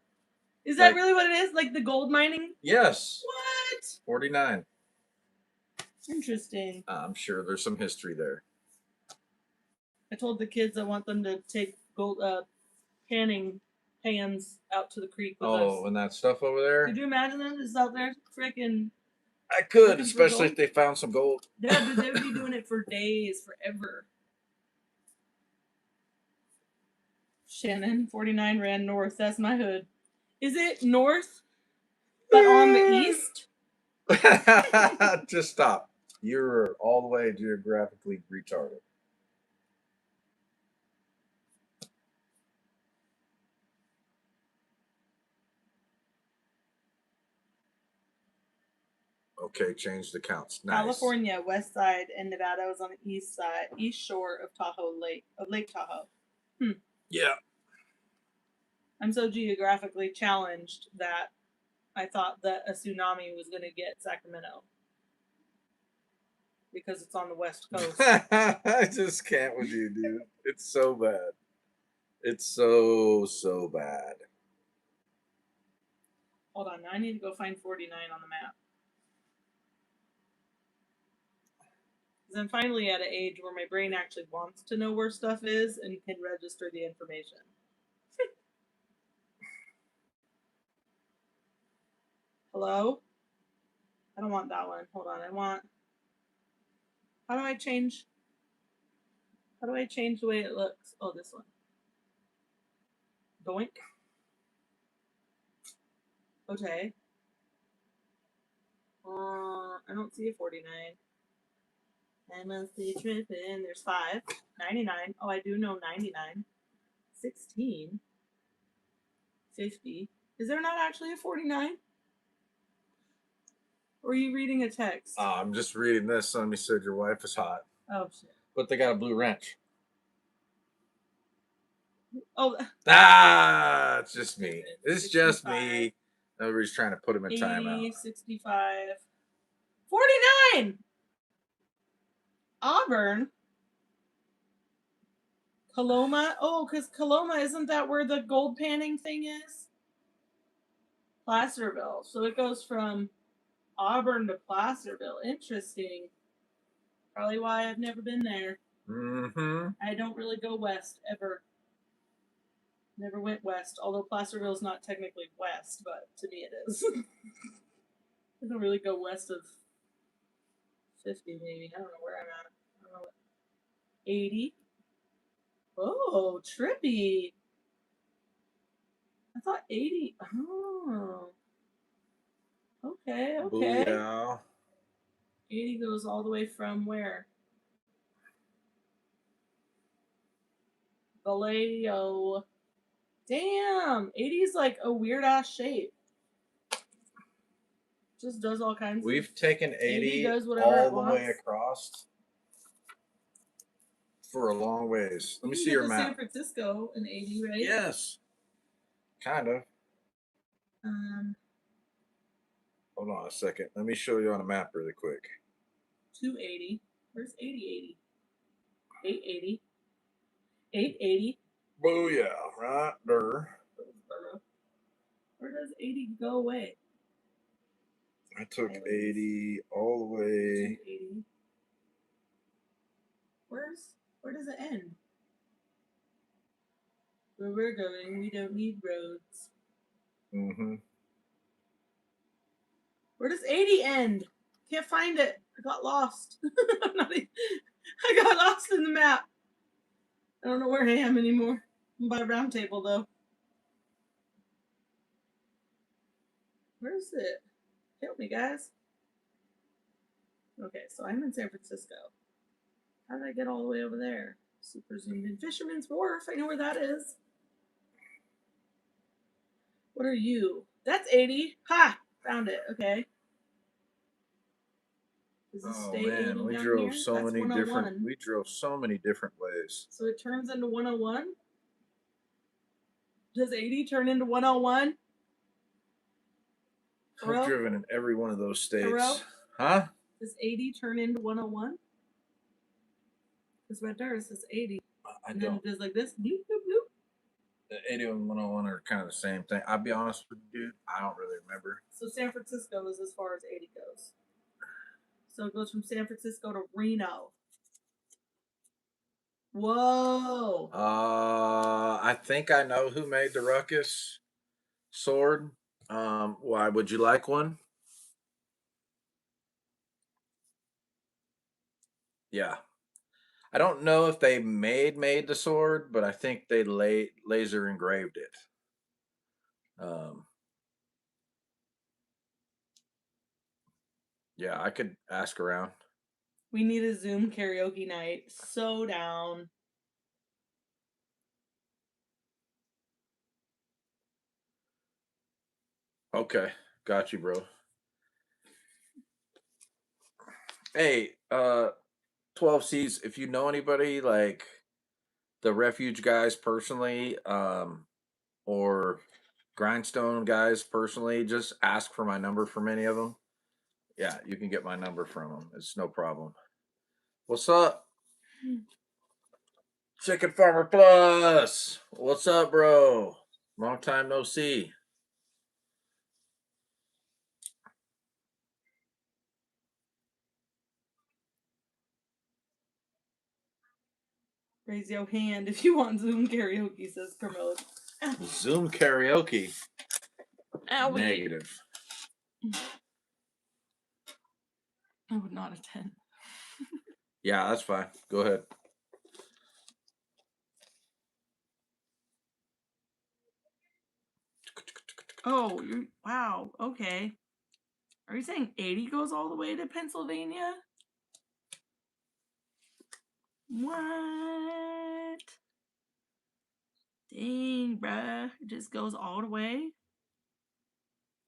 Is that really what it is? Like the gold mining? Yes. What? 49. Interesting. I'm sure there's some history there. I told the kids I want them to take gold canning pans out to the creek with us. Oh, and that stuff over there? Could you imagine them just out there freaking... I could, especially if they found some gold. Yeah, but they would be doing it for days, forever. Shannon, 49 ran north. That's my hood. Is it north, but on the east? Just stop. You're all the way geographically retarded. Okay, change the counts. Nice. California, west side, and Nevada was on the east side, east shore of Tahoe Lake, of Lake Tahoe. Yeah. I'm so geographically challenged that I thought that a tsunami was going to get Sacramento because it's on the west coast. I just can't with you, dude. It's so bad. It's so bad. Hold on, I need to go find 49 on the map. Because I'm finally at an age where my brain actually wants to know where stuff is and can register the information. Hello? I don't want that one. Hold on, I want... How do I change the way it looks? Oh, this one. Doink. Okay. I don't see a 49. I must be tripping. There's 5. 99. Oh, I do know 99. 16. 50. Is there not actually a 49? Or are you reading a text? I'm just reading this. Somebody said your wife is hot. Oh, shit. But they got a blue wrench. Oh. It's just me. It's 65, just me. Nobody's trying to put him in 80, timeout. 65. 49. Auburn. Coloma. Oh, because Coloma, isn't that where the gold panning thing is? Placerville. So it goes from Auburn to Placerville. Interesting. Probably why I've never been there. Mm-hmm. I don't really go west ever. Never went west, although Placerville's not technically west, but to me it is. I don't really go west of 50, maybe. I don't know where I'm at. I don't know what. 80. Oh, trippy. I thought 80. Oh. Okay, okay. Booyah. 80 goes all the way from where? Vallejo. Damn. 80 is like a weird ass shape. Just does all kinds of. We've taken 80 does whatever all it the wants. way across for a long ways. Let me You see can your get to map. San Francisco in 80, right? Yes. Kind of. Um, Hold on a second. Let me show you on a map really quick. 280. Where's 80? 880. 880. Booyah. Right there. Where does 80 go away? I took 80 all the way. 280. Where does it end? Where we're going, we don't need roads. Mm-hmm. Where does 80 end? Can't find it. I got lost. I got lost in the map. I don't know where I am anymore. I'm by a round table though. Where's it? Help me, guys. Okay, so I'm in San Francisco. How did I get all the way over there? Super zoomed in. Fisherman's Wharf. I know where that is. What are you? That's 80. Ha! Found it. Okay. Does this Oh stay man, 80 we down drove here? so That's many 101. different. We drove so many different ways. So it turns into 101? Does 80 turn into 101? I've driven in every one of those states. Hello? Huh? Does 80 turn into 101? Because right there it says 80. I And don't. then it does like this. Bloop, bloop, bloop. The 80 and 101 are kind of the same thing. I'll be honest with you, dude. I don't really remember. So San Francisco is as far as 80 goes. So it goes from San Francisco to Reno. Whoa. I think I know who made the ruckus sword. Why would you like one? Yeah. I don't know if they made the sword, but I think they laser engraved it. Yeah, I could ask around. We need a Zoom karaoke night. So down. Okay, got you, bro. Hey, 12Cs, if you know anybody like the refuge guys personally, or grindstone guys personally, just ask for my number from any of them. Yeah, you can get my number from them. It's no problem. What's up? Chicken Farmer Plus. What's up, bro? Long time no see. Raise your hand if you want Zoom karaoke, says Kermode. Zoom karaoke. Owie. Negative. I would not attend. Yeah, that's fine. Go ahead. Oh, wow. Okay. Are you saying 80 goes all the way to Pennsylvania? What? Dang, bruh. It just goes all the way.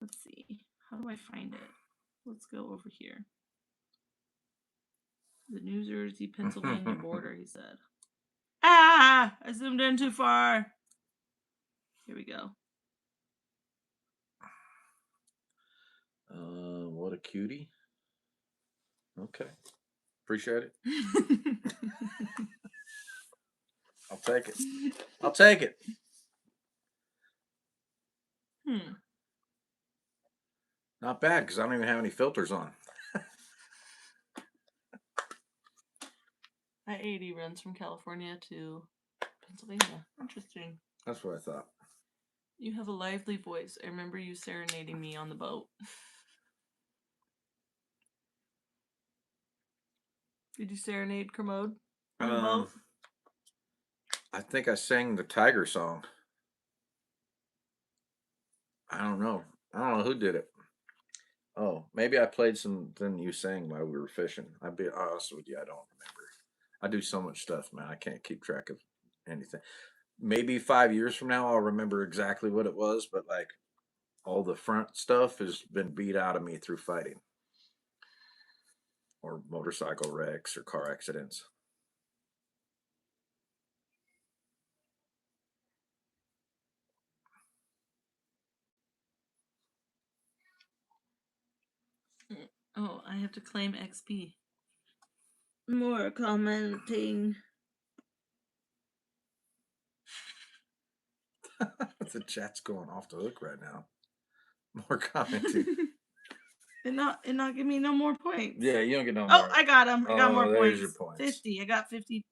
Let's see. How do I find it? Let's go over here. The New Jersey, Pennsylvania border, he said. Ah! I zoomed in too far. Here we go. What a cutie. Okay. Appreciate it. I'll take it. I'll take it. Not bad, because I don't even have any filters on. I-80 runs from California to Pennsylvania. Interesting. That's what I thought. You have a lively voice. I remember you serenading me on the boat. Did you serenade Kermode on the boat? I think I sang the Tiger song. I don't know. I don't know who did it. Oh, maybe I played something you sang while we were fishing. I'd be honest with you, I don't remember. I do so much stuff, man. I can't keep track of anything. Maybe 5 years from now, I'll remember exactly what it was, but like all the front stuff has been beat out of me through fighting or motorcycle wrecks or car accidents. Oh, I have to claim XP. More commenting. The chat's going off the hook right now. More commenting. And not give me no more points. Yeah, you don't get no Oh, more. I got them. I got more there's points. your points. 50. I got 50.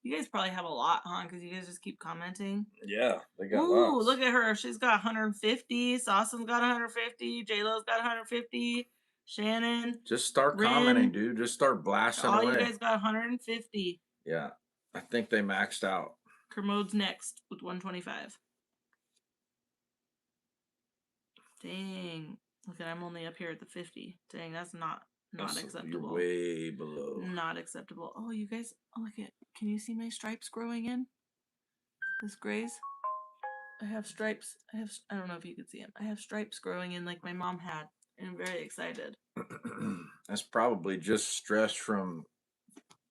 You guys probably have a lot, huh? Because you guys just keep commenting. Yeah, they got Ooh, lots. look at her. She's got 150. Sawson's got 150. J-Lo's got 150. Shannon. Just start Rin, commenting, dude. Just start blasting all away. you guys got 150. Yeah, I think they maxed out. Kermode's next with 125. Dang. Look at I'm only up here at the 50. Dang, that's not acceptable. You're way below. Not acceptable. Oh, you guys, look at, can you see my stripes growing in? This grays? I have stripes. I don't know if you can see them. I have stripes growing in like my mom had. And I'm very excited. That's probably just stress from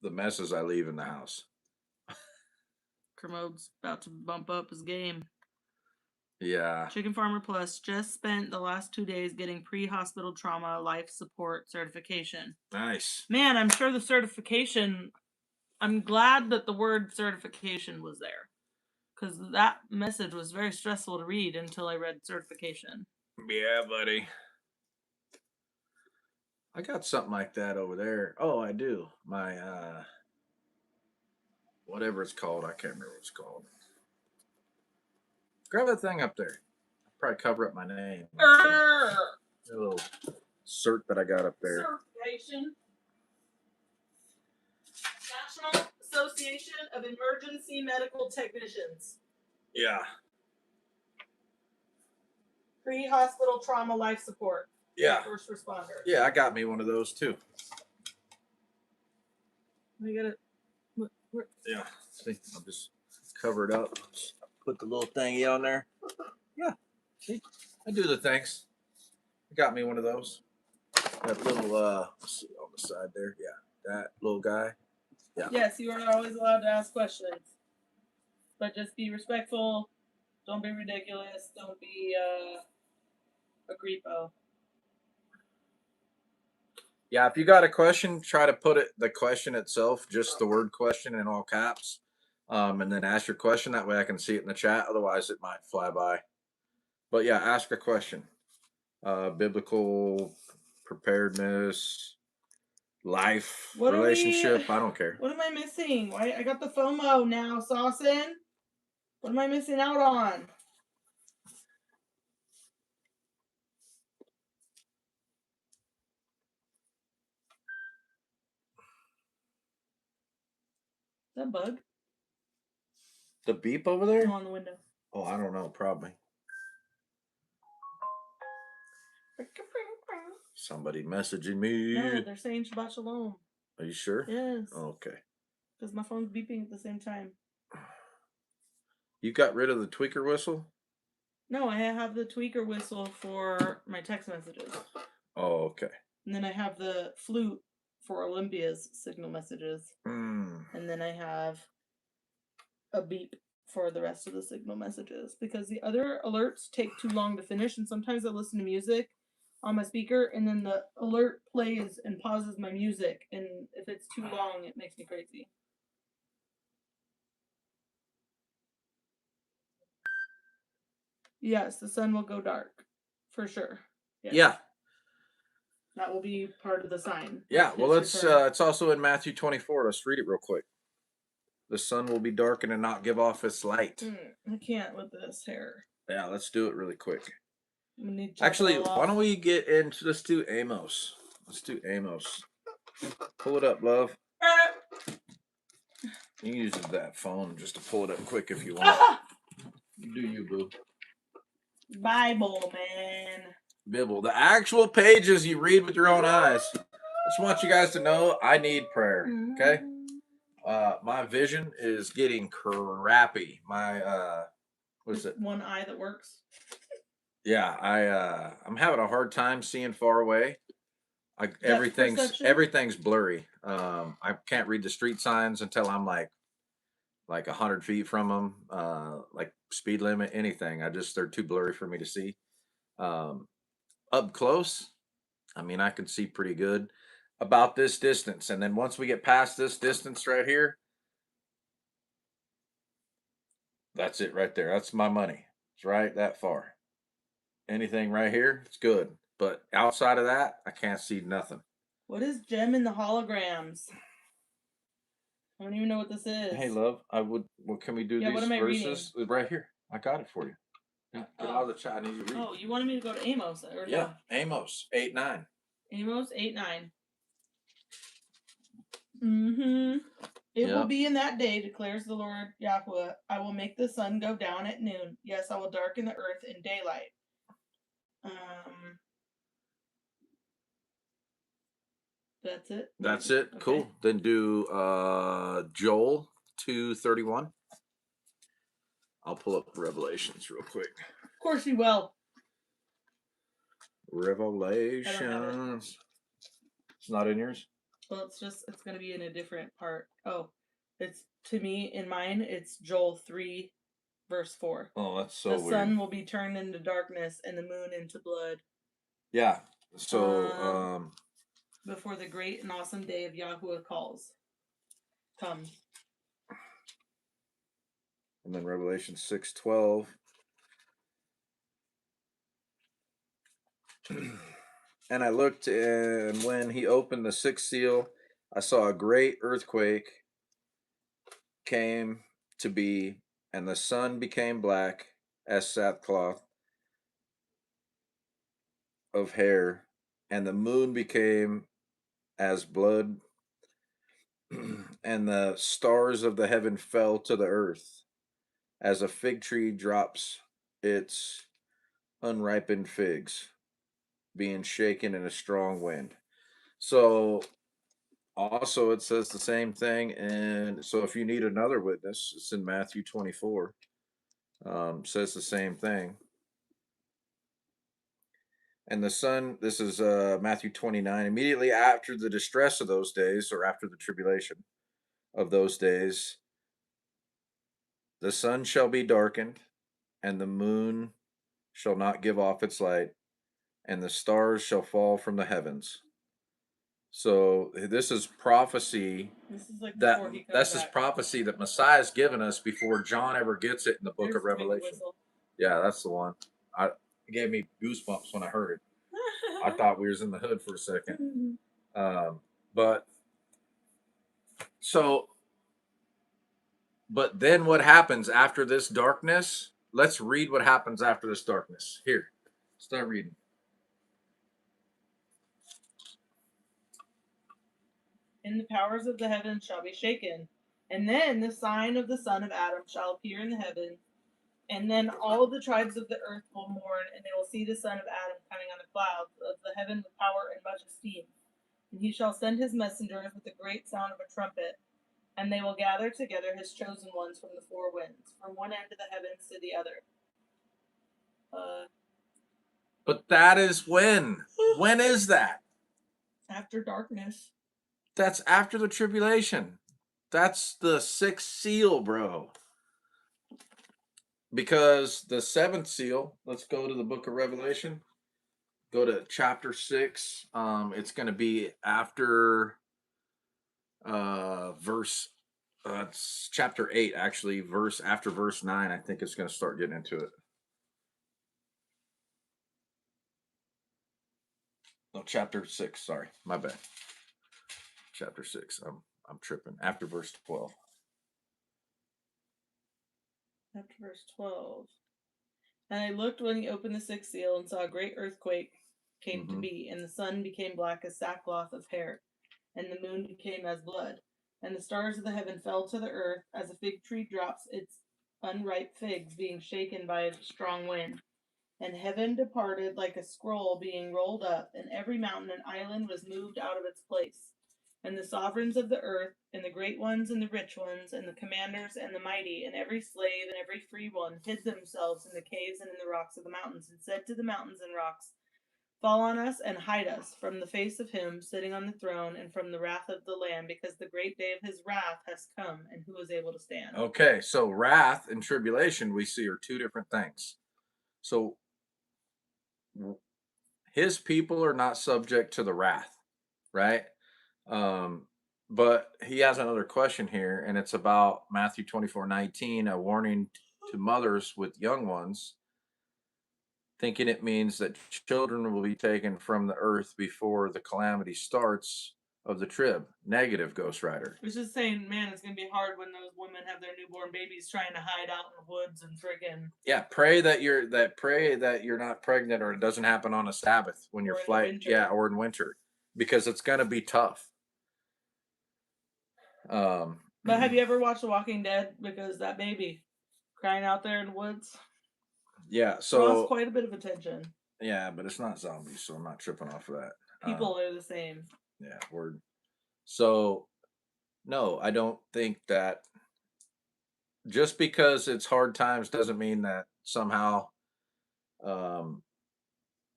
the messes I leave in the house. Kermode's about to bump up his game. Yeah. Chicken Farmer Plus just spent the last 2 days getting pre-hospital trauma life support certification. Nice. Man, I'm sure the certification, I'm glad that the word certification was there. Because that message was very stressful to read until I read certification. Yeah, buddy. I got something like that over there. Oh, I do. My, whatever it's called. I can't remember what it's called. Grab that thing up there. I'll probably cover up my name. A little cert that I got up there. Certification. National Association of Emergency Medical Technicians. Yeah. Pre-hospital trauma life support. Yeah. First responder. Yeah, I got me one of those too. We gotta. Yeah. See, I'll just cover it up. Put the little thingy on there. Yeah. See, I do the things. I got me one of those. That little, let's see, on the side there. Yeah. That little guy. Yeah. Yes, you are always allowed to ask questions. But just be respectful. Don't be ridiculous. Don't be a creepo. Yeah, if you got a question, try to put the question itself, just the word question in all caps, and then ask your question. That way I can see it in the chat. Otherwise, it might fly by. But yeah, ask a question. Biblical preparedness, life, relationship. I don't care. What am I missing? Why I got the FOMO now, Saucin? What am I missing out on? Is that a bug? The beep over there? No, on the window. Oh, I don't know. Probably. Somebody messaging me. No, they're saying Shabbat Shalom. Are you sure? Yes. Oh, okay. Because my phone's beeping at the same time. You got rid of the tweaker whistle? No, I have the tweaker whistle for my text messages. Oh, okay. And then I have the flute for Olympia's signal messages. And then I have a beep for the rest of the signal messages. Because the other alerts take too long to finish. And sometimes I listen to music on my speaker, and then the alert plays and pauses my music, and if it's too long, it makes me crazy. Yes, the sun will go dark, for sure. Yes. Yeah. That will be part of the sign. Yeah. of Well, his it's return. it's also in Matthew 24. Let's read it real quick. The sun will be darkened and not give off its light. I can't with this hair. Yeah, let's do it really quick. We need to chop it Actually, all why off. don't we get into, let's do Amos. Let's do Amos. Pull it up, love. You can use that phone just to pull it up quick if you want. You do you, boo. Bible, man. Bible. The actual pages you read with your own eyes. I just want you guys to know I need prayer. Okay? My vision is getting crappy. My what is it? One eye that works. Yeah, I'm having a hard time seeing far away. Perception? Everything's blurry. I can't read the street signs until I'm like 100 feet from them. Like speed limit, anything. They're too blurry for me to see. Up close, I mean, I can see pretty good about this distance, and then once we get past this distance right here, that's it right there. That's my money. It's right that far. Anything right here, it's good. But outside of that, I can't see nothing. What is Gem in the holograms? I don't even know what this is. Hey, love, what can we do Yeah, these what am I verses? Right here. I got it for you. Get out of the chat. I need you to read. Oh, you wanted me to go to Amos? Or Yeah, no? Amos 8:9. Amos 8:9. Mm-hmm. It will Yep. be in that day, declares the Lord Yahweh. I will make the sun go down at noon. Yes, I will darken the earth in daylight. That's it. That's it. Okay. Cool. Then do Joel 2:31. I'll pull up Revelations real quick. Of course you will. Revelations. It's not in yours? Well, it's going to be in a different part. Oh, it's, to me, in mine, it's Joel 3, verse 4. Oh, that's so the weird. The sun will be turned into darkness and the moon into blood. Yeah. So, before the great and awesome day of Yahweh comes. And then Revelation 6:12. And I looked, and when he opened the sixth seal, I saw a great earthquake came to be, and the sun became black as sackcloth of hair, and the moon became as blood, and the stars of the heaven fell to the earth, as a fig tree drops its unripened figs, being shaken in a strong wind. So also it says the same thing, and so if you need another witness, it's in Matthew 24. Says the same thing. And the sun, this is Matthew 29, immediately after the distress of those days, or after the tribulation of those days, the sun shall be darkened, and the moon shall not give off its light, and the stars shall fall from the heavens. So this is prophecy. This is like this is prophecy that Messiah's given us before John ever gets it in the book of Revelation. Yeah, that's the one. It gave me goosebumps when I heard it. I thought we was in the hood for a second. But then what happens after this darkness? Let's read what happens after this darkness. Here, start reading. And the powers of the heavens shall be shaken. And then the sign of the son of Adam shall appear in the heaven. And then all the tribes of the earth will mourn, and they will see the son of Adam coming on the clouds of the heaven with power and much esteem. And he shall send his messengers with the great sound of a trumpet, and they will gather together his chosen ones from the four winds, from one end of the heavens to the other. But that is when? When is that? After darkness. That's after the tribulation. That's the sixth seal, bro. Because the seventh seal, let's go to the book of Revelation. go to chapter 6. It's going to be after verse. It's chapter 8 actually. After verse 9. I think it's going to start getting into it. No, chapter 6. Sorry, my bad. Chapter 6. I'm tripping. After verse 12. After verse 12. And I looked when he opened the sixth seal and saw a great earthquake came to be, and the sun became black as sackcloth of hair, and the moon became as blood, and the stars of the heaven fell to the earth, as a fig tree drops its unripe figs, being shaken by a strong wind. And heaven departed like a scroll being rolled up, and every mountain and island was moved out of its place. And the sovereigns of the earth, and the great ones and the rich ones, and the commanders and the mighty, and every slave and every free one, hid themselves in the caves and in the rocks of the mountains, and said to the mountains and rocks, fall on us and hide us from the face of him sitting on the throne and from the wrath of the Lamb, because the great day of his wrath has come, and who is able to stand? Okay, so wrath and tribulation we see are two different things. So his people are not subject to the wrath, right? But he has another question here, and it's about Matthew 24:19, a warning to mothers with young ones, thinking it means that children will be taken from the earth before the calamity starts of the trib. Negative, Ghost Rider. It's just saying, man, it's gonna be hard when those women have their newborn babies trying to hide out in the woods and friggin' Yeah, pray that you're not pregnant, or it doesn't happen on a Sabbath when you're flight. Yeah, or in winter, because it's gonna be tough. But have you ever watched The Walking Dead? Because that baby crying out there in the woods, yeah, draws so quite a bit of attention. yeah, but it's not zombies, so I'm not tripping off of that. People are the same. Yeah, word. So no, I don't think that just because it's hard times doesn't mean that somehow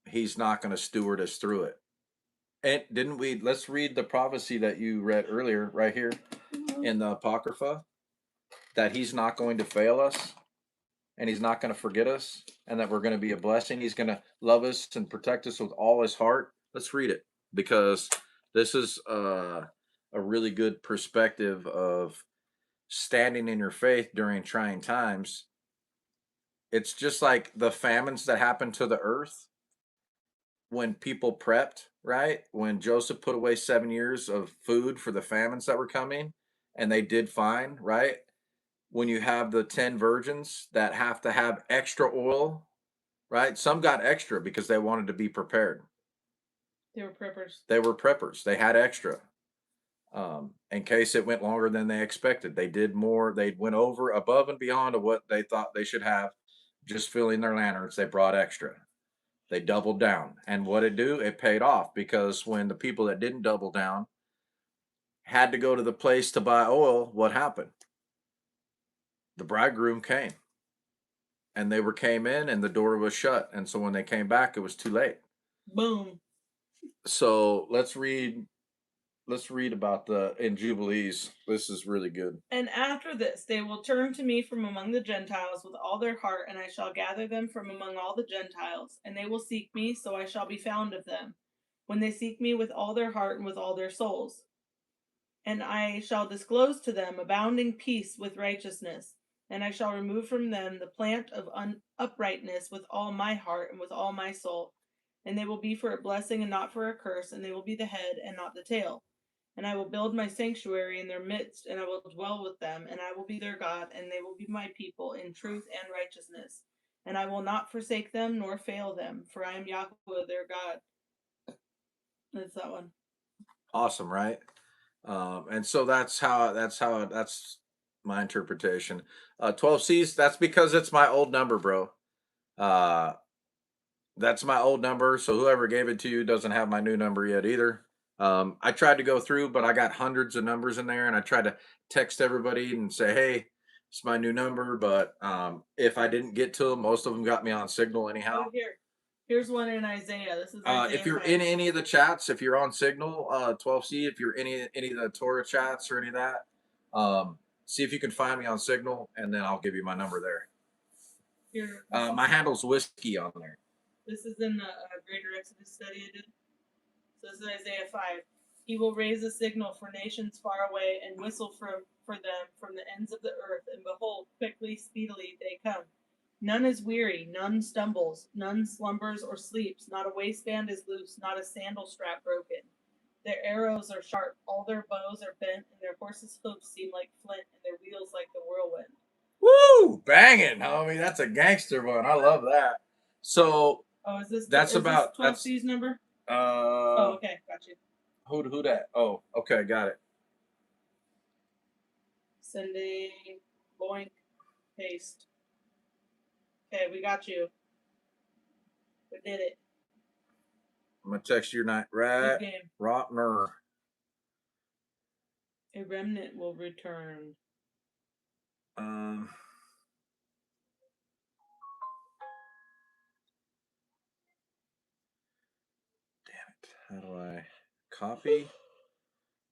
he's not going to steward us through it. And didn't we? Let's read the prophecy that you read earlier, right here in the Apocrypha, that he's not going to fail us, and he's not going to forget us, and that we're going to be a blessing. He's going to love us and protect us with all his heart. Let's read it, because this is a really good perspective of standing in your faith during trying times. It's just like the famines that happened to the earth when people prepped, right? When Joseph put away 7 years of food for the famines that were coming, and they did fine, right? When you have the 10 virgins that have to have extra oil, right? Some got extra because they wanted to be prepared. They were preppers. They were preppers. They had extra. In case it went longer than they expected. They did more. They went over above and beyond of what they thought they should have. Just filling their lanterns, they brought extra. They doubled down. And what it do? It paid off, because when the people that didn't double down had to go to the place to buy oil, what happened? The bridegroom came. And they came in, and the door was shut. And so when they came back, it was too late. Boom. So let's read about in Jubilees. This is really good. And after this, they will turn to me from among the Gentiles with all their heart, and I shall gather them from among all the Gentiles, and they will seek me, so I shall be found of them, when they seek me with all their heart and with all their souls. And I shall disclose to them abounding peace with righteousness, and I shall remove from them the plant of uprightness with all my heart and with all my soul. And they will be for a blessing and not for a curse, and they will be the head and not the tail. And I will build my sanctuary in their midst, and I will dwell with them, and I will be their God, and they will be my people in truth and righteousness. And I will not forsake them nor fail them, for I am Yahweh their God. That's that one. Awesome, right? And so that's my interpretation. 12 C's, that's because it's my old number, bro. That's my old number, so whoever gave it to you doesn't have my new number yet either. I tried to go through, but I got hundreds of numbers in there, and I tried to text everybody and say, hey, it's my new number. But if I didn't get to them, most of them got me on Signal anyhow. Oh, here's one in Isaiah. This is Isaiah if you're in any of the chats, if you're on Signal, 12C, if you're any of the Torah chats or any of that, see if you can find me on Signal, and then I'll give you my number there. Here. My handle's whiskey on there. This is in the Greater Exodus study I did. So this is Isaiah 5. He will raise a signal for nations far away and whistle for them from the ends of the earth. And behold, quickly, speedily they come. None is weary, none stumbles, none slumbers or sleeps. Not a waistband is loose, not a sandal strap broken. Their arrows are sharp, all their bows are bent, and their horses' hoofs seem like flint, and their wheels like the whirlwind. Woo! Banging, homie. That's a gangster one. I love that. So is this that's about 12 that's C's number? oh okay, got you. Who that? Oh, okay, got it. Sending, boink, paste. Okay, we got you. We did it. I'm gonna text you night right. Good game. Rotner. A remnant will return. Damn it. How do I copy?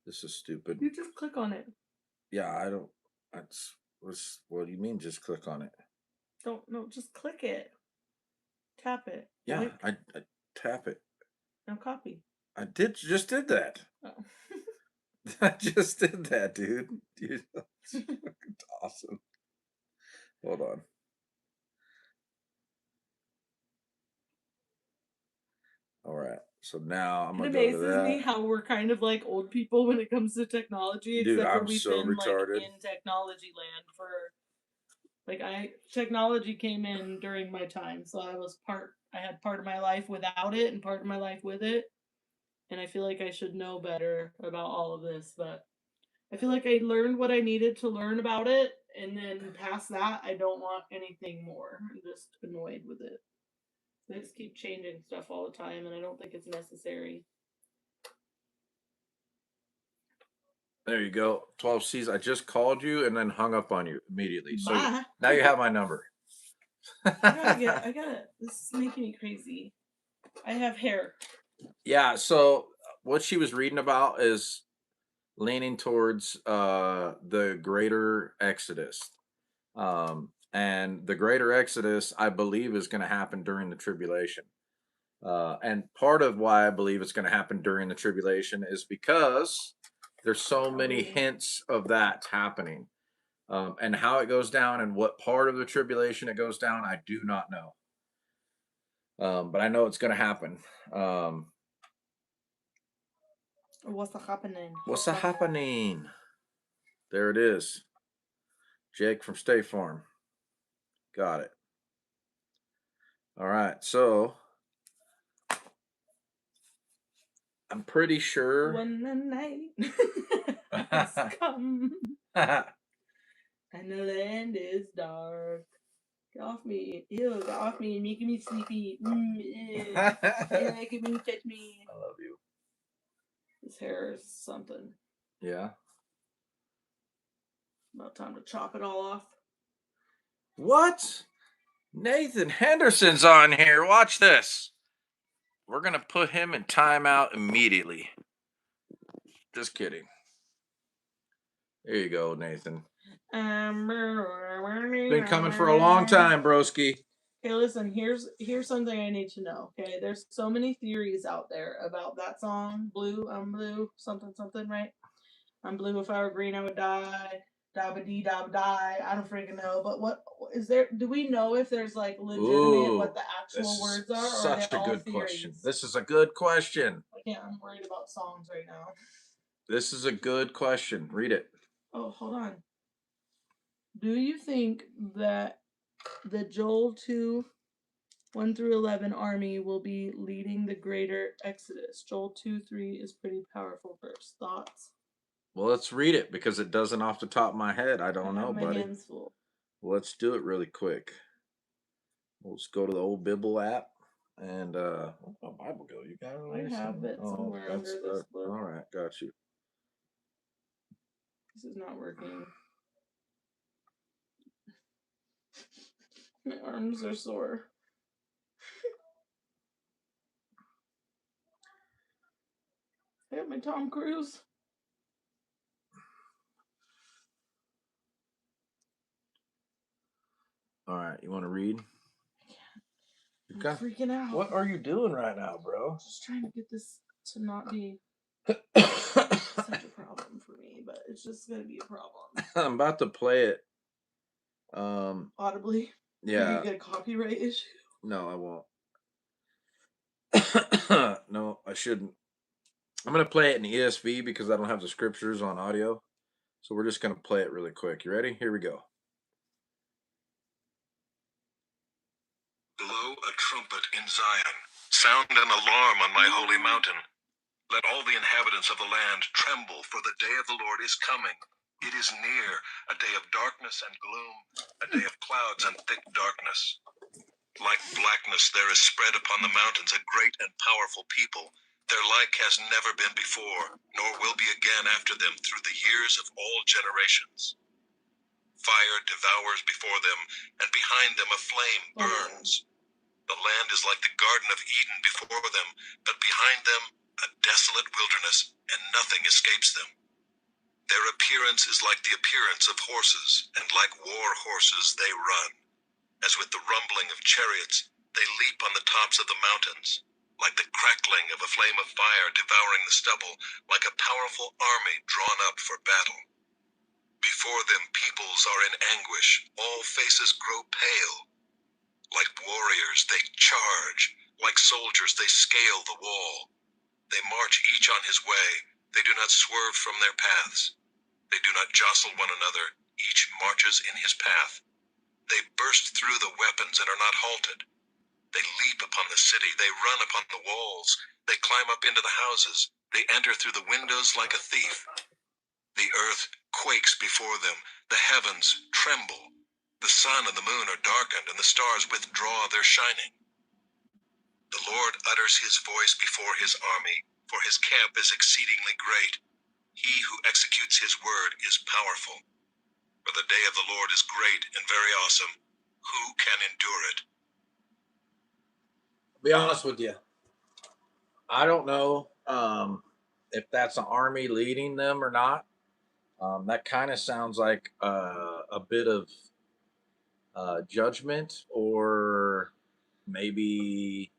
This is stupid. You just click on it. Yeah, I don't. What do you mean? Just click on it? No, just click it. Tap it. Yeah, Click. I tap it. Now copy. I just did that. Oh. I just did that, dude. That's fucking awesome. Hold on. All right. So now I'm gonna go to that. It amazes me how we're kind of like old people when it comes to technology, Dude, except for I'm we've so been retarded. like in technology land for technology came in during my time, so I had part of my life without it and part of my life with it. And I feel like I should know better about all of this, but I feel like I learned what I needed to learn about it, and then past that, I don't want anything more. I'm just annoyed with it. They just keep changing stuff all the time, and I don't think it's necessary. There you go. 12 C's. I just called you and then hung up on you immediately. So Bye. now you have my number. I gotta. This is making me crazy. I have hair. Yeah. So what she was reading about is leaning towards the greater Exodus. And the greater Exodus, I believe, is going to happen during the tribulation. And part of why I believe it's going to happen during the tribulation is because there's so many hints of that happening. And how it goes down and what part of the tribulation it goes down, I do not know. But I know it's going to happen. What's happening? What's happening? There it is. Jake from State Farm. Got it. All right. So I'm pretty sure. When the night has come and the land is dark. Get off me. Ew, get off me. Making me sleepy. Making me touch me. I love you. His hair is something. Yeah. About time to chop it all off. What? Nathan Henderson's on here. Watch this. We're going to put him in timeout immediately. Just kidding. There you go, Nathan. Been coming for a long time, broski. Okay, listen, here's something I need to know. Okay, there's so many theories out there about that song, Blue, I'm Blue, something, right? I'm blue, if I were green, I would die. Dabba-dee, dabba-die. I don't freaking know. But what is there? Do we know if there's like legitimate what the actual words are? Such or are they a all good theories? question. This is a good question. I'm worried about songs right now. This is a good question. Read it. Oh, hold on. Do you think that the Joel 2, 1 through 11 army will be leading the greater Exodus? Joel 2:3 is pretty powerful verse. Thoughts? Well, let's read it because it doesn't off the top of my head. I don't know, my buddy. hands full. Well, let's do it really quick. Let's go to the old Bible app and where's my Bible go? You got it? I have it somewhere under this book. All right, got you. This is not working. My arms are sore. I have my Tom Cruise. All right, you want to read? I'm Okay. freaking out. What are you doing right now, bro? Just trying to get this to not be such a problem for me, but it's just gonna be a problem. I'm about to play it. Audibly? Yeah. Are you get a copyright issue? No, I won't. No, I shouldn't. I'm gonna play it in ESV because I don't have the scriptures on audio. So we're just gonna play it really quick. You ready? Here we go. Blow a trumpet in Zion. Sound an alarm on my holy mountain. Let all the inhabitants of the land tremble, for the day of the Lord is coming. It is near, a day of darkness and gloom, a day of clouds and thick darkness. Like blackness there is spread upon the mountains a great and powerful people. Their like has never been before, nor will be again after them through the years of all generations. Fire devours before them, and behind them a flame burns. The land is like the Garden of Eden before them, but behind them a desolate wilderness, and nothing escapes them. Their appearance is like the appearance of horses, and like war horses they run. As with the rumbling of chariots, they leap on the tops of the mountains. Like the crackling of a flame of fire devouring the stubble, like a powerful army drawn up for battle. Before them peoples are in anguish, all faces grow pale. Like warriors they charge, like soldiers they scale the wall. They march each on his way, they do not swerve from their paths. They do not jostle one another, each marches in his path. They burst through the weapons and are not halted. They leap upon the city, they run upon the walls, they climb up into the houses, they enter through the windows like a thief. The earth quakes before them, the heavens tremble. The sun and the moon are darkened, and the stars withdraw their shining. The Lord utters his voice before his army, for his camp is exceedingly great. He who executes his word is powerful. For the day of the Lord is great and very awesome. Who can endure it? Be honest with you. I don't know if that's an army leading them or not. That kind of sounds like a bit of judgment, or maybe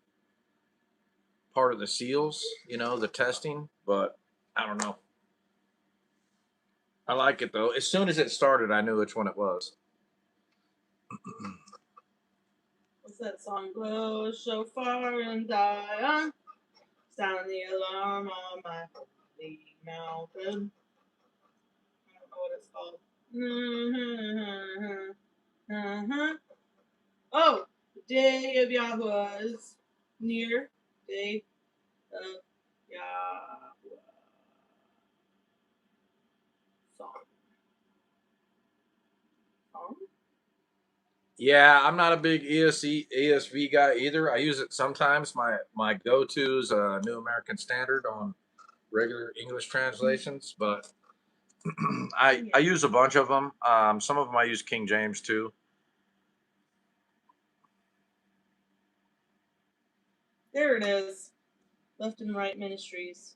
part of the seals, the testing, but I don't know. I like it though. As soon as it started, I knew which one it was. What's that song? Blow a shofar and Zion. Sound the alarm on my holy mountain. I don't know what it's called. Oh, the day of Yahweh is near. Day of Yahweh. Song. Yeah, I'm not a big ESV guy either. I use it sometimes. My go-to is New American Standard on regular English translations, but I use a bunch of them. Some of them I use King James too. There it is. Left and Right Ministries.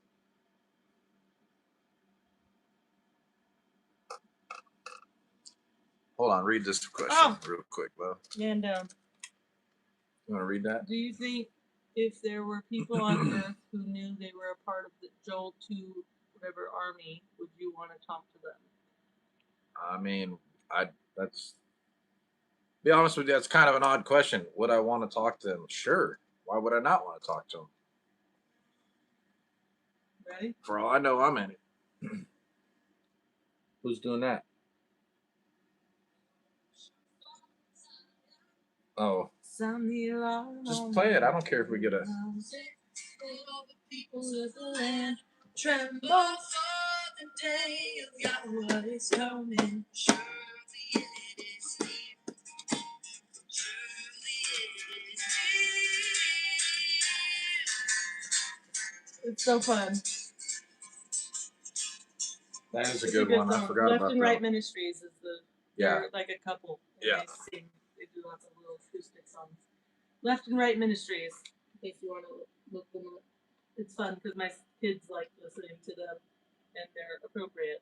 Hold on, read this question real quick, Bo. Man down. You want to read that? Do you think if there were people on Earth who knew they were a part of the Joel 2 whatever army, would you want to talk to them? I mean, that's, be honest with you, that's kind of an odd question. Would I want to talk to them? Sure. Why would I not want to talk to them? Ready? For all I know, I'm in it. Who's doing that? Oh. Just play it. I don't care if we get a. Tremble for the day of Yahweh is coming. Surely it is near. Truly it is near. It's so fun. That is a good one. I forgot Left about and that. Right Ministries is they're like a couple. And Yeah. They do lots of little acoustic songs. Left and Right Ministries, in case you want to look them up. It's fun because my kids like listening to them, and they're appropriate.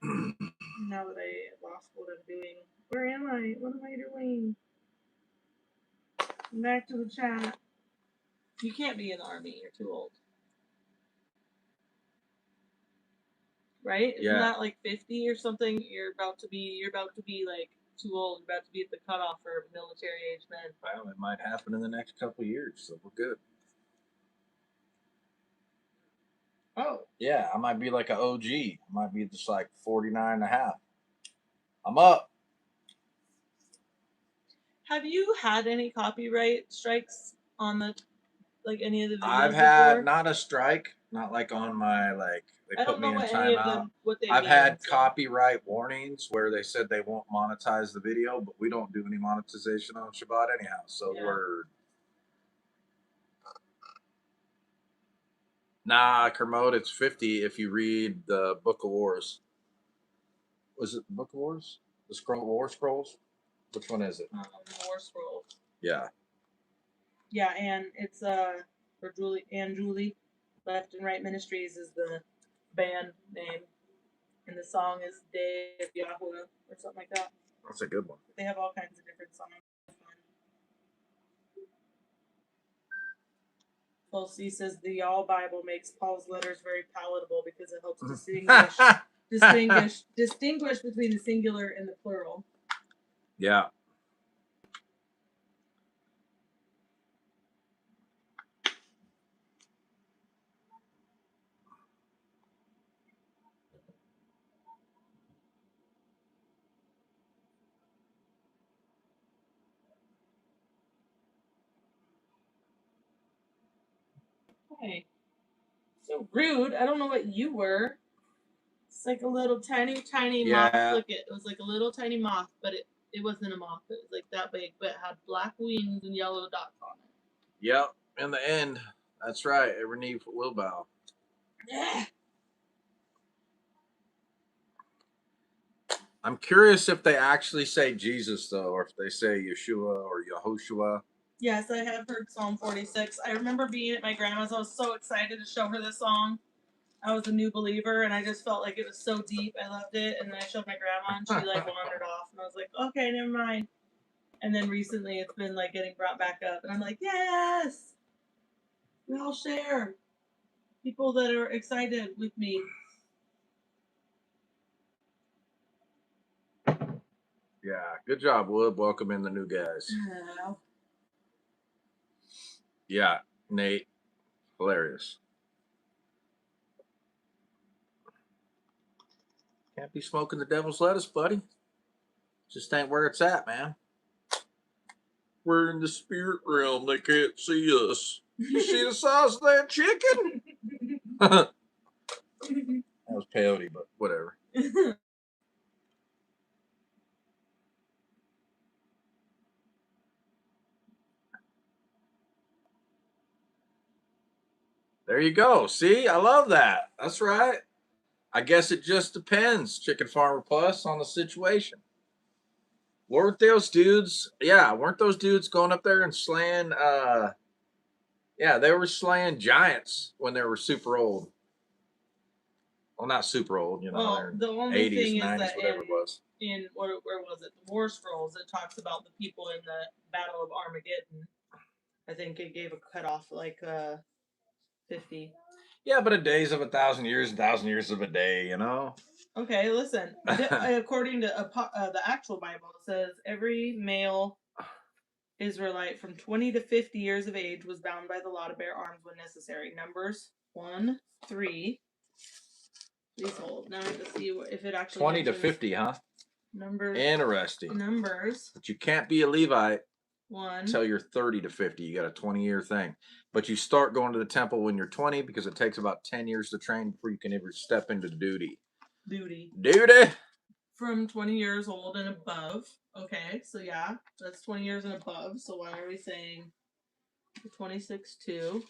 Now that I lost what I'm doing. Where am I? What am I doing? Back to the chat. You can't be in the army. You're too old. Right? Isn't that like 50 or something? You're about to be like too old. You're about to be at the cutoff for military age men. Well, it might happen in the next couple of years, so we're good. Oh. Yeah, I might be like an OG. I might be just like 49 and a half. I'm up. Have you had any copyright strikes on the any of the videos I've had before? not a strike, not like on my they put me in timeout. I've had copyright warnings where they said they won't monetize the video, but we don't do any monetization on Shabbat anyhow. So we're Kermode, it's 50 if you read the Book of Wars. Was it the Book of Wars? The War Scrolls? Which one is it? War Scrolls. Yeah. Yeah, and it's for Julie. Left and Right Ministries is the band name, and the song is Day of Yahweh or something like that. That's a good one. They have all kinds of different songs. Tulsi says the Y'all Bible makes Paul's letters very palatable because it helps distinguish between the singular and the plural. Yeah. Hey, so rude. I don't know what you were. It's like a little tiny moth. Look, it was like a little tiny moth, but it wasn't a moth. It was like that big, but it had black wings and yellow dots on it. Yep. In the end, that's right. Every knee will bow. Yeah. I'm curious if they actually say Jesus though, or if they say Yeshua or Yehoshua. Yes, I have heard Psalm 46. I remember being at my grandma's. I was so excited to show her this song. I was a new believer, and I just felt like it was so deep. I loved it, and then I showed my grandma, and she wandered off, and I was like, okay, never mind. And then recently, it's been getting brought back up, and I'm like, yes, we all share. People that are excited with me. Yeah, good job, Wood. Welcome in the new guys. Yeah, Nate, hilarious. Can't be smoking the devil's lettuce, buddy. Just ain't where it's at, man. We're in the spirit realm. They can't see us. You see the size of that chicken? That was peyote, but whatever. There you go. See, I love that. That's right. I guess it just depends, Chicken Farmer Plus, on the situation. Weren't those dudes going up there and slaying they were slaying giants when they were super old. Well, not super old, Well, the only 80s, thing 90s, is that whatever it was. where was it? The War Scrolls, it talks about the people in the Battle of Armageddon. I think it gave a cutoff 50. Yeah, but a day's of 1,000 years, 1,000 years of a day, Okay, listen. According to the actual Bible, it says every male Israelite from 20 to 50 years of age was bound by the law to bear arms when necessary. Numbers 1, 3. Please hold. Now I have to see if it actually 20 to 50, huh? Numbers. Interesting. Numbers. But you can't be a Levite 1 until you're 30 to 50. You got a 20-year thing. But you start going to the temple when you're 20 because it takes about 10 years to train before you can ever step into duty. Duty. From 20 years old and above. Okay, so yeah, that's 20 years and above. So why are we saying 26-2?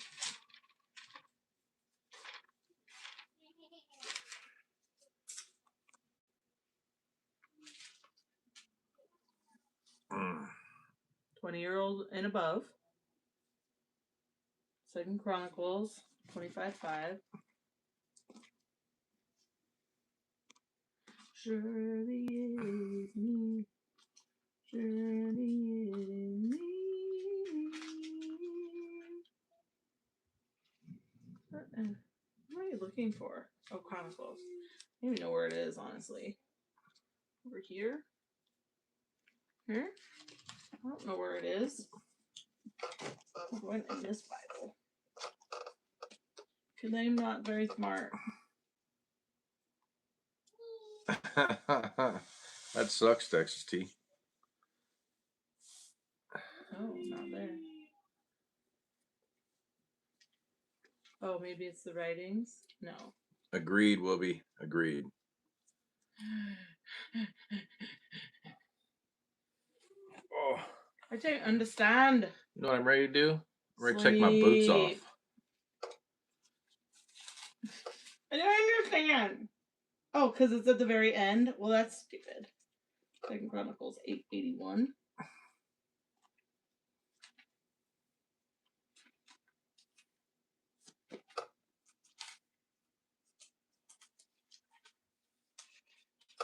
Mm. 20-year-old and above. 2 Chronicles 25:5. Surely it is me. Surely it is me. What am I looking for? Oh, Chronicles. I don't even know where it is, honestly. Over here? Here? I don't know where it is. I'm going in this Bible. Because I'm not very smart. That sucks, Texas T. Oh, not there. Oh, maybe it's the writings? No. Agreed, Wilby. Agreed. Oh, I don't understand. you know what I'm ready to do? I'm ready to take my boots off. Sleep. I don't understand. Oh, because it's at the very end? Well, that's stupid. Second Chronicles 8:81.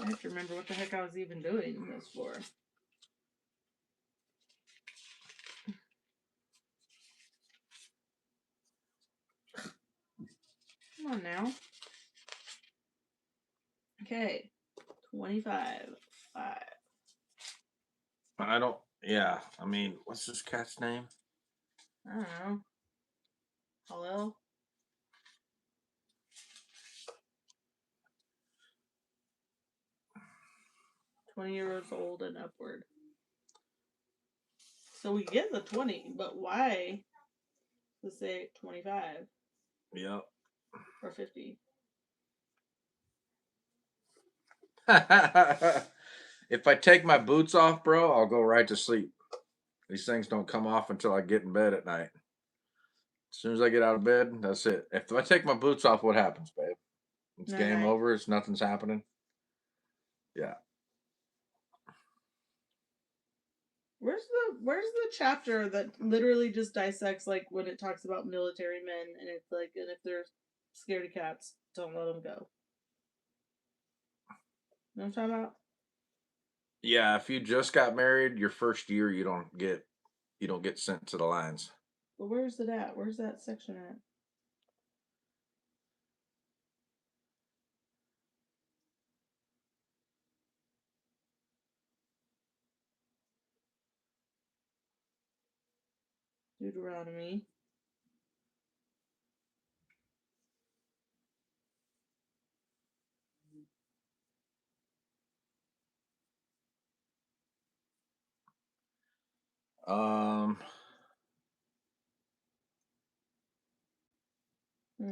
I have to remember what the heck I was even doing this for. Come on now. Okay. 25. 5. I don't. Yeah. I mean, what's this cat's name? I don't know. Hello? "20 years old and upward." So we get the 20, but why does it say 25 Yep. or 50? If I take my boots off, bro, I'll go right to sleep. These things don't come off until I get in bed at night. As soon as I get out of bed, that's it. If I take my boots off, what happens, babe? It's game Night-night. over. It's nothing's happening. Yeah. Where's the chapter that literally just dissects like when it talks about military men and it's like, and if they're scaredy cats, don't let them go. You know what I'm talking about? Yeah, if you just got married, your first year you don't get sent to the lines. But where's it at? Where's that section at? Deuteronomy.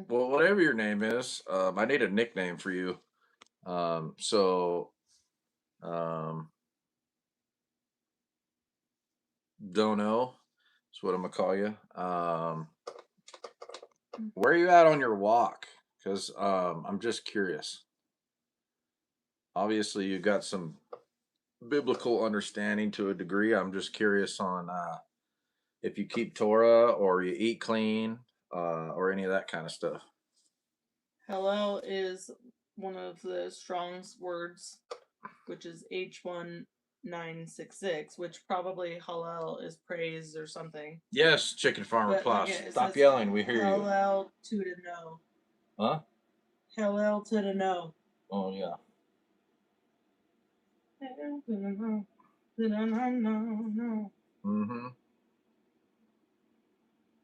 Well, whatever your name is, I need a nickname for you. So, don't know. That's what I'm gonna call you. Where are you at on your walk? Because I'm just curious. Obviously, you got some biblical understanding to a degree. I'm just curious on if you keep Torah or you eat clean or any of that kind of stuff. Hallel is one of the Strong's words, which is H1966, which probably Hallel is praise or something. Yes, Chicken Farmer But Plus. like it Stop says yelling. We hear you. Hallel to the no. Huh? Hallel to the no. Oh, yeah. No. Mm-hmm.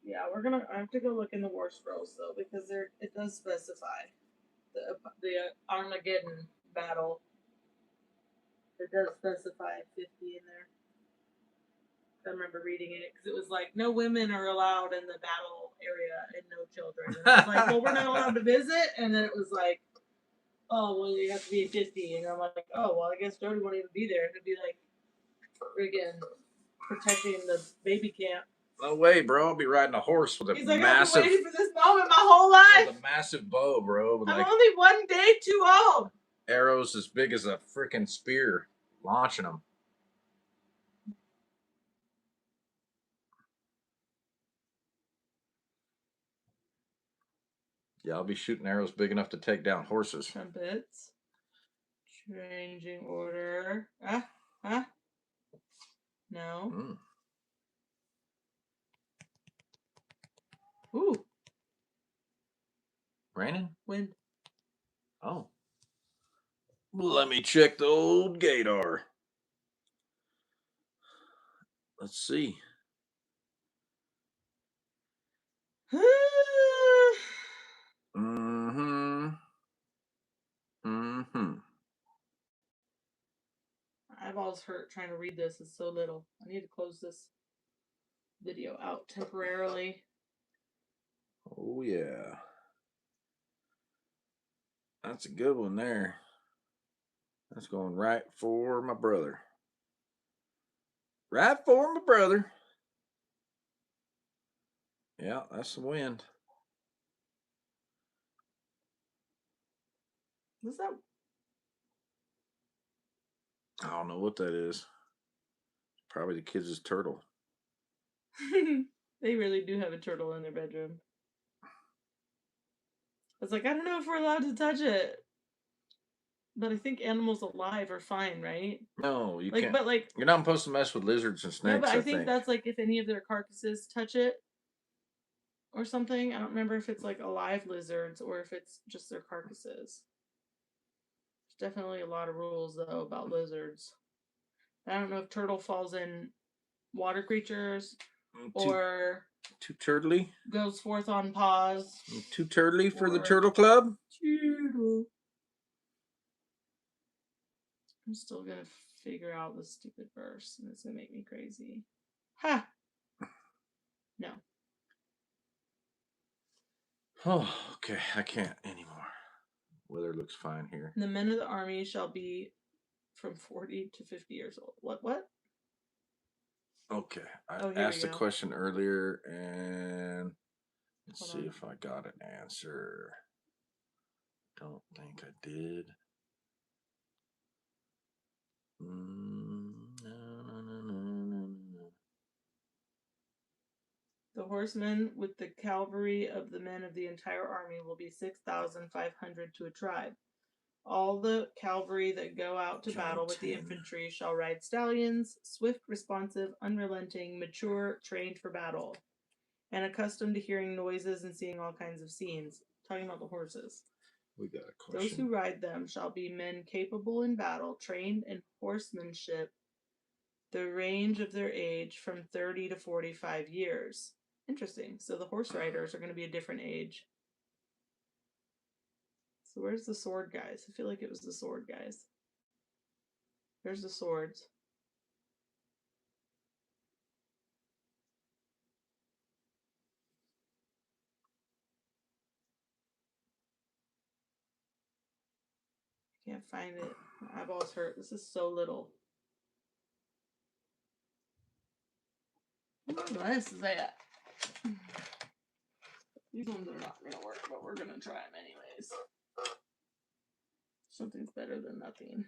Yeah, I have to go look in the war scrolls though, because it does specify the Armageddon battle. It does specify 50 in there. I remember reading it because it was like no women are allowed in the battle area and no children. And I was like, well, we're not allowed to visit. And then it was like, oh, well, you have to be 50. And I'm like, oh, well, I guess Jody won't even be there. It'd be like friggin' protecting the baby camp. No way, bro. I'll be riding a horse with a He's like, massive. I've been waiting for this moment my whole life. With a massive bow, bro. With I'm like only one day too old. arrows as big as a freaking spear, launching them. Yeah, I'll be shooting arrows big enough to take down horses. Trumpets. Ranging order. No. Mm. Ooh, Raining? wind. Oh. Let me check the old gator. Let's see. Mm-hmm. Mm-hmm. My eyeballs hurt trying to read this. It's so little. I need to close this video out temporarily. Oh, yeah. That's a good one there. That's going right for my brother. Right for my brother. Yeah, that's the wind. What's that? I don't know what that is. Probably the kids' turtle. They really do have a turtle in their bedroom. I was like, I don't know if we're allowed to touch it. But I think animals alive are fine, right? No, you Like, can't. but like, You're not supposed to mess with lizards and snakes, no, but I I think that's like if any of their carcasses touch it or something. I don't remember if it's like alive lizards or if it's just their carcasses. There's definitely a lot of rules though about lizards. I don't know if turtle falls in water creatures or too turtly. goes forth on paws. Too turtly for the Or- turtle club. Turtle. I'm still gonna figure out this stupid verse, and it's gonna make me crazy. Ha! No. Oh, okay. I can't anymore. Weather looks fine here. The men of the army shall be from 40 to 50 years old. What? Okay. I Oh, here we asked a go. question earlier, and let's Hold see on. if I got an answer. Don't think I did. No. The horsemen with the cavalry of the men of the entire army will be 6,500 to a tribe. All the cavalry that go out to John battle with the 10. infantry shall ride stallions, swift, responsive, unrelenting, mature, trained for battle, and accustomed to hearing noises and seeing all kinds of scenes. Talking about the horses. We got a question. Those who ride them shall be men capable in battle, trained in horsemanship, the range of their age from 30 to 45 years. Interesting. So the horse riders are going to be a different age. So where's the sword guys? I feel like it was the sword guys. There's the swords. Can't find it. My eyeballs hurt. This is so little. This is it. These ones are not going to work, but we're going to try them anyways. Something's better than nothing.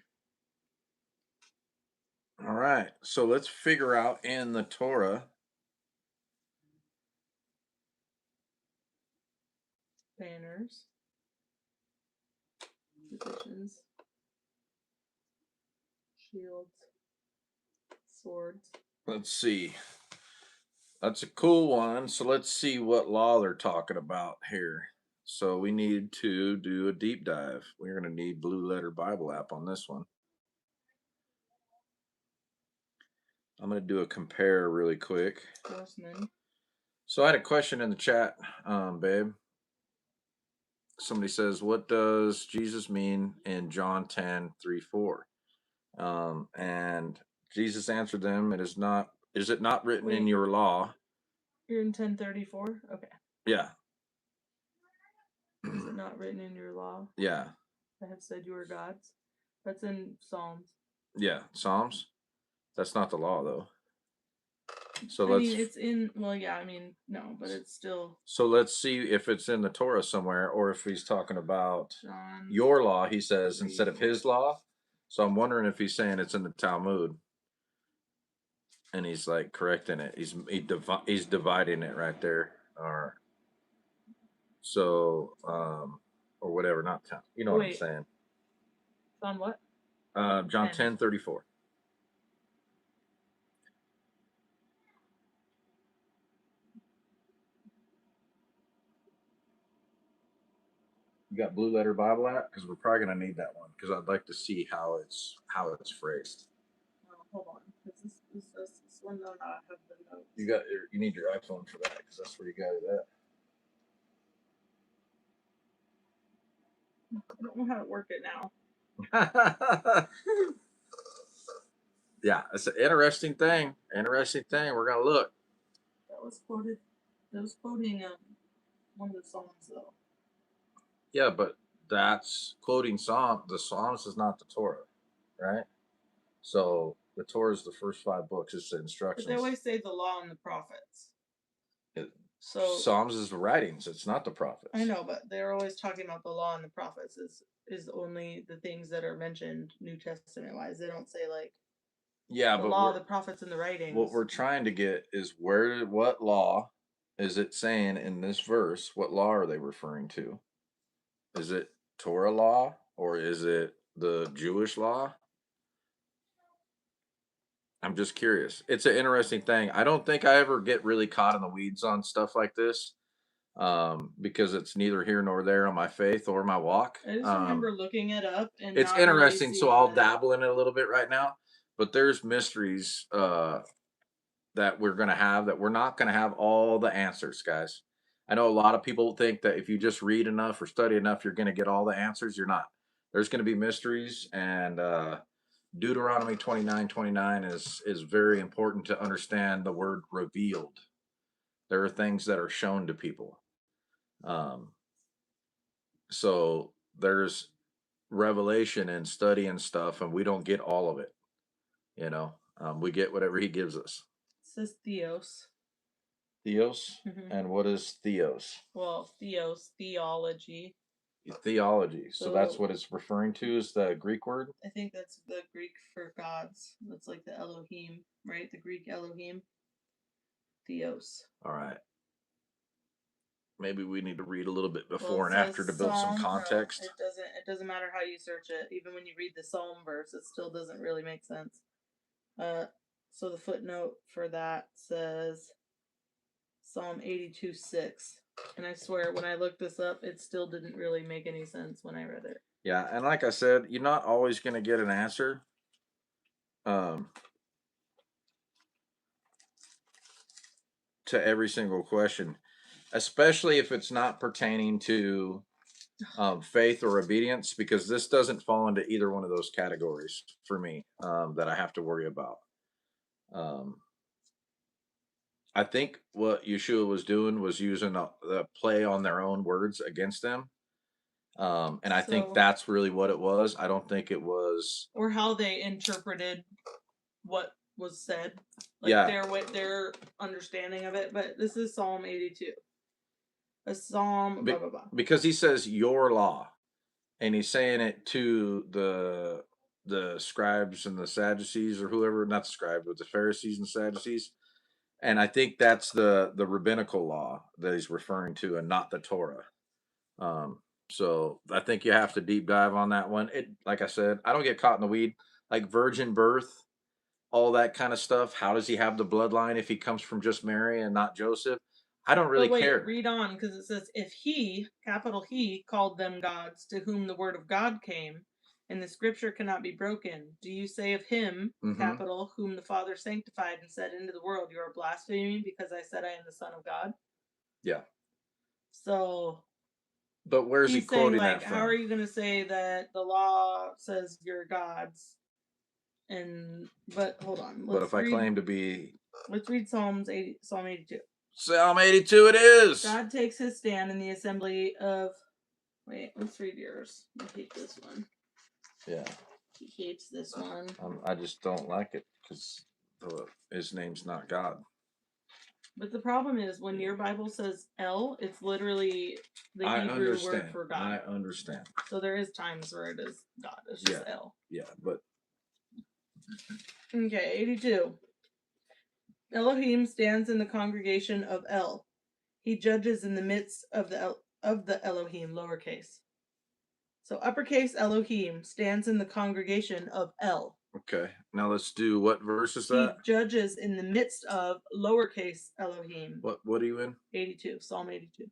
All right. So let's figure out in the Torah. Banners. Positions. Shields. Swords. Let's see. That's a cool one. So let's see what law they're talking about here. So we need to do a deep dive. We're going to need Blue Letter Bible app on this one. I'm going to do a compare really quick. Horsemen. So I had a question in the chat, babe. Somebody says, what does Jesus mean in John 10:3-4? And Jesus answered them, is it not written in Wait. your law? You're in 1034? Okay. Yeah. Is it not written in your law? Yeah. I have said you are gods. That's in Psalms. Yeah. Psalms. That's not the law, though. So I mean, it's in, well, yeah, I mean, no, but it's still. So let's see if it's in the Torah somewhere, or if he's talking about John your law, he says, 3. instead of his law. So I'm wondering if he's saying it's in the Talmud. And he's like correcting it. He's dividing it right there. Or so or whatever, not Talmud. You know what I'm Wait. saying. On what? John 10:34. You got Blue Letter Bible app? Because we're probably gonna need that one. Because I'd like to see how it's phrased. Hold on, because this one does not have the notes. You need your iPhone for that because that's where you got it at. I don't know how to work it now. Yeah, it's an interesting thing. We're gonna look. That was quoted. That was quoting one of the Psalms, though. Yeah, but that's quoting Psalm. The Psalms is not the Torah, right? So the Torah is the first 5 books. It's the instructions. But they always say the law and the prophets. So Psalms is the writings. It's not the prophets. I know, but they're always talking about the law and the prophets is only the things that are mentioned New Testament wise. They don't say like yeah, the but law, the prophets, and the writings. What we're trying to get is what law is it saying in this verse? What law are they referring to? Is it Torah law or is it the Jewish law? I'm just curious. It's an interesting thing. I don't think I ever get really caught in the weeds on stuff like this, because it's neither here nor there on my faith or my walk. I just remember looking it up and it's not interesting. Really so I'll that. dabble in it a little bit right now, but there's mysteries that we're going to have that we're not going to have all the answers, guys. I know a lot of people think that if you just read enough or study enough, you're going to get all the answers. You're not. There's going to be mysteries, and Deuteronomy 29:29 is very important to understand the word revealed. There are things that are shown to people. So there's revelation and study and stuff, and we don't get all of it. We get whatever he gives us. It says theos. Theos? And what is theos? Well, theos, theology. Theology. So that's what it's referring to, is the Greek word? I think that's the Greek for gods. That's like the Elohim, right? The Greek Elohim. Theos. All right. Maybe we need to read a little bit before and after to build some context. No, it doesn't matter how you search it. Even when you read the Psalm verse, it still doesn't really make sense. So the footnote for that says Psalm 82:6. And I swear, when I looked this up, it still didn't really make any sense when I read it. Yeah, and like I said, you're not always going to get an answer. To every single question, especially if it's not pertaining to faith or obedience, because this doesn't fall into either one of those categories for me, that I have to worry about. I think what Yeshua was doing was using the play on their own words against them. And I think that's really what it was. I don't think it was... Or how they interpreted what was said. Their understanding of it. But this is Psalm 82. A psalm, blah, blah, blah. Because he says your law. And he's saying it to the scribes and the Sadducees, or whoever, not the scribes, but the Pharisees and Sadducees. And I think that's the rabbinical law that he's referring to, and not the Torah. So I think you have to deep dive on that one. Like I said, I don't get caught in the weed. Like virgin birth, all that kind of stuff. How does he have the bloodline if he comes from just Mary and not Joseph? I don't really care. Read on, because it says, if he, capital He, called them gods to whom the word of God came, and the scripture cannot be broken, do you say of him, capital, whom the Father sanctified and set into the world, you are blaspheming because I said I am the Son of God? Yeah. So... But where's he quoting that from? How are you going to say that the law says you're gods? But hold on. But if I claim to be... Let's read Psalm 82. Psalm 82 it is! God takes his stand in the assembly of... Wait, let's read yours. I hate this one. Yeah. He hates this one. I just don't like it, because his name's not God. But the problem is, when your Bible says El, it's literally the Hebrew word for God. I understand. So there is times where it is God. It's just El. Yeah, but... Okay, 82. Elohim stands in the congregation of El. He judges in the midst of the Elohim, lowercase. So uppercase Elohim stands in the congregation of El. Okay. Now let's do what verse is He that? judges in the midst of lowercase Elohim. What are you in? 82, Psalm 82.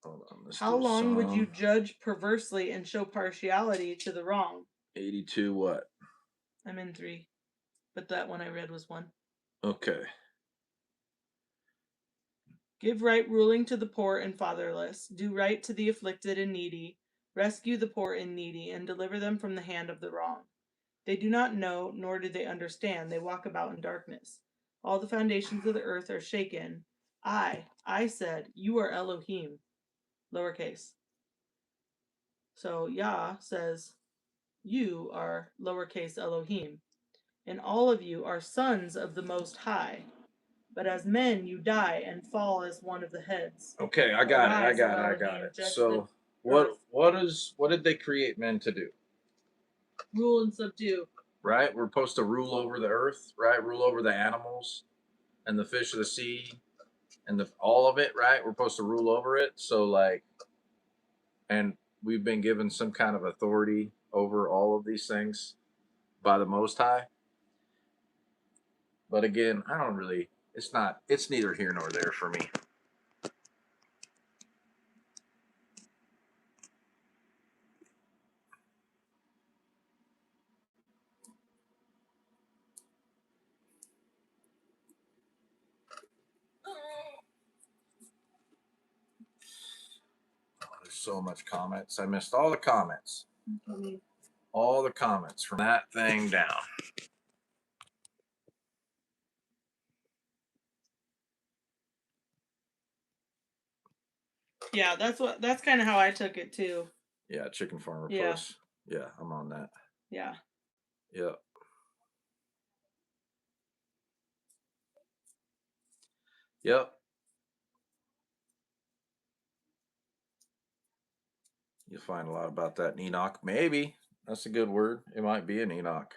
Hold on. Let's How do long would you Psalm judge perversely and show partiality to the wrong? 82 what? I'm in 3, but that one I read was 1. Okay. Give right ruling to the poor and fatherless. Do right to the afflicted and needy. Rescue the poor and needy, and deliver them from the hand of the wrong. They do not know, nor do they understand. They walk about in darkness. All the foundations of the earth are shaken. I said, you are Elohim. Lowercase. So Yah says, you are lowercase Elohim. And all of you are sons of the Most High. But as men you die and fall as one of the heads. Okay, I got Arise, it. O I got Elohim, it. judge So the what earth. what did they create men to do? Rule and subdue. Right? We're supposed to rule over the earth, right? Rule over the animals and the fish of the sea and all of it, right? We're supposed to rule over it. So like, and we've been given some kind of authority over all of these things by the Most High. But again, I don't really, it's neither here nor there for me. Oh, there's so much comments. I missed all the comments. All the comments from that thing down. Yeah, that's kind of how I took it too. Yeah, Chicken Farmer Yeah. Plus. Yeah, I'm on that. Yeah. Yep. Yep. You'll find a lot about that in Enoch. Maybe. That's a good word. It might be an Enoch.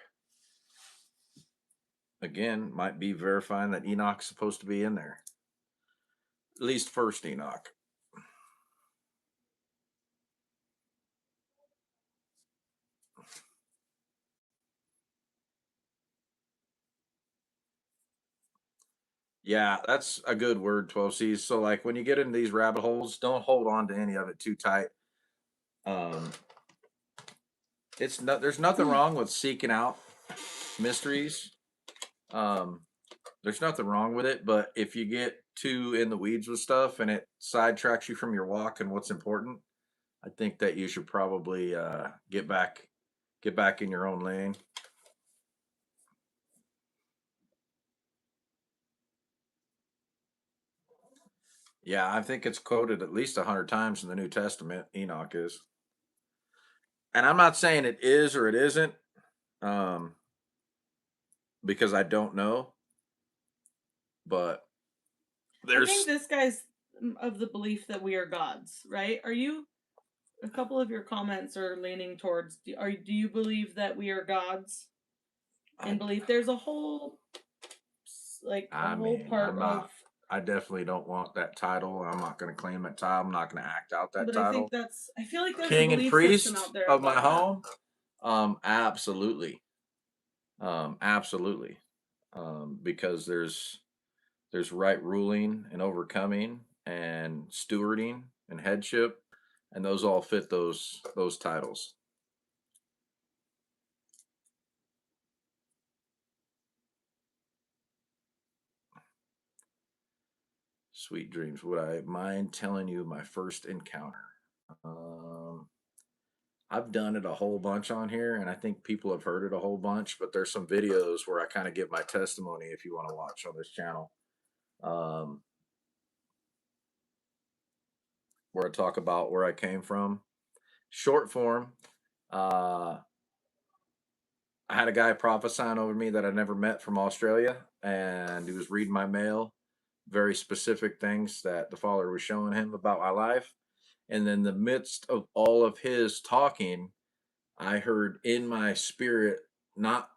Again, might be verifying that Enoch's supposed to be in there. At least first Enoch. Yeah, that's a good word, 12Cs. So like when you get into these rabbit holes, don't hold on to any of it too tight. There's nothing wrong with seeking out mysteries. There's nothing wrong with it, but if you get too in the weeds with stuff and it sidetracks you from your walk and what's important, I think that you should probably get back in your own lane. Yeah, I think it's quoted at least 100 times in the New Testament. Enoch is, and I'm not saying it is or it isn't, because I don't know. But I think this guy's of the belief that we are gods, right? Are you? A couple of your comments are leaning towards. Do you believe that we are gods? And believe there's a whole, part of. I definitely don't want that title. I'm not going to claim that title. I'm not going to act out that But title. I feel like there's King a and belief priest system out there of my about home. Absolutely. Absolutely. Because there's right ruling and overcoming and stewarding and headship, and those all fit those titles. Sweet dreams. Would I mind telling you my first encounter? I've done it a whole bunch on here, and I think people have heard it a whole bunch, but there's some videos where I kind of give my testimony if you want to watch on this channel. Where I talk about where I came from. Short form, I had a guy prophesying over me that I never met from Australia, and he was reading my mail, very specific things that the Father was showing him about my life. And in the midst of all of his talking, I heard in my spirit, not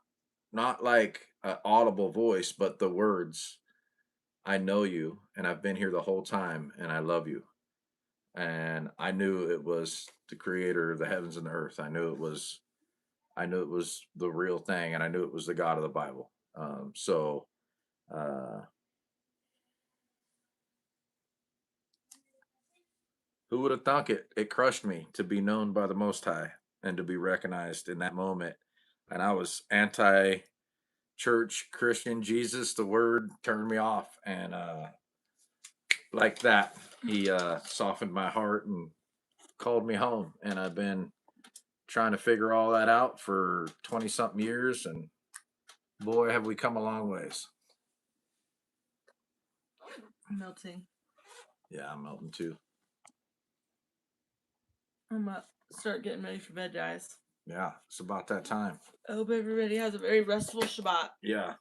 like an audible voice, but the words, "I know you, and I've been here the whole time, and I love you." and I knew it was the creator of the heavens and the earth. I knew it was the real thing, and I knew it was the God of the Bible. Uh, who would have thunk it? It crushed me to be known by the Most High and to be recognized in that moment. And I was anti-church, Christian, Jesus. The word turned me off, and like that, he softened my heart and called me home. And I've been trying to figure all that out for 20 something years, and boy, have we come a long ways. I'm melting. Yeah, I'm melting too. I'm gonna start getting ready for bed, guys. Yeah, it's about that time. I hope everybody has a very restful Shabbat. Yeah,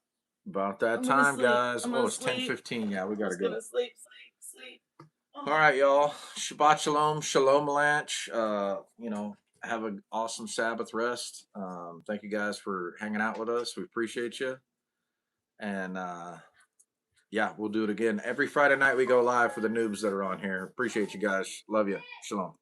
about that I'm gonna time, sleep. guys. I'm Oh, gonna it's sleep. 10:15. Yeah, we gotta Just go. gonna sleep. Oh. All right, y'all. Shabbat shalom, shalom alanch. Have an awesome Sabbath rest. Thank you guys for hanging out with us. We appreciate you. And yeah, we'll do it again every Friday night. We go live for the noobs that are on here. Appreciate you guys. Love you. Shalom.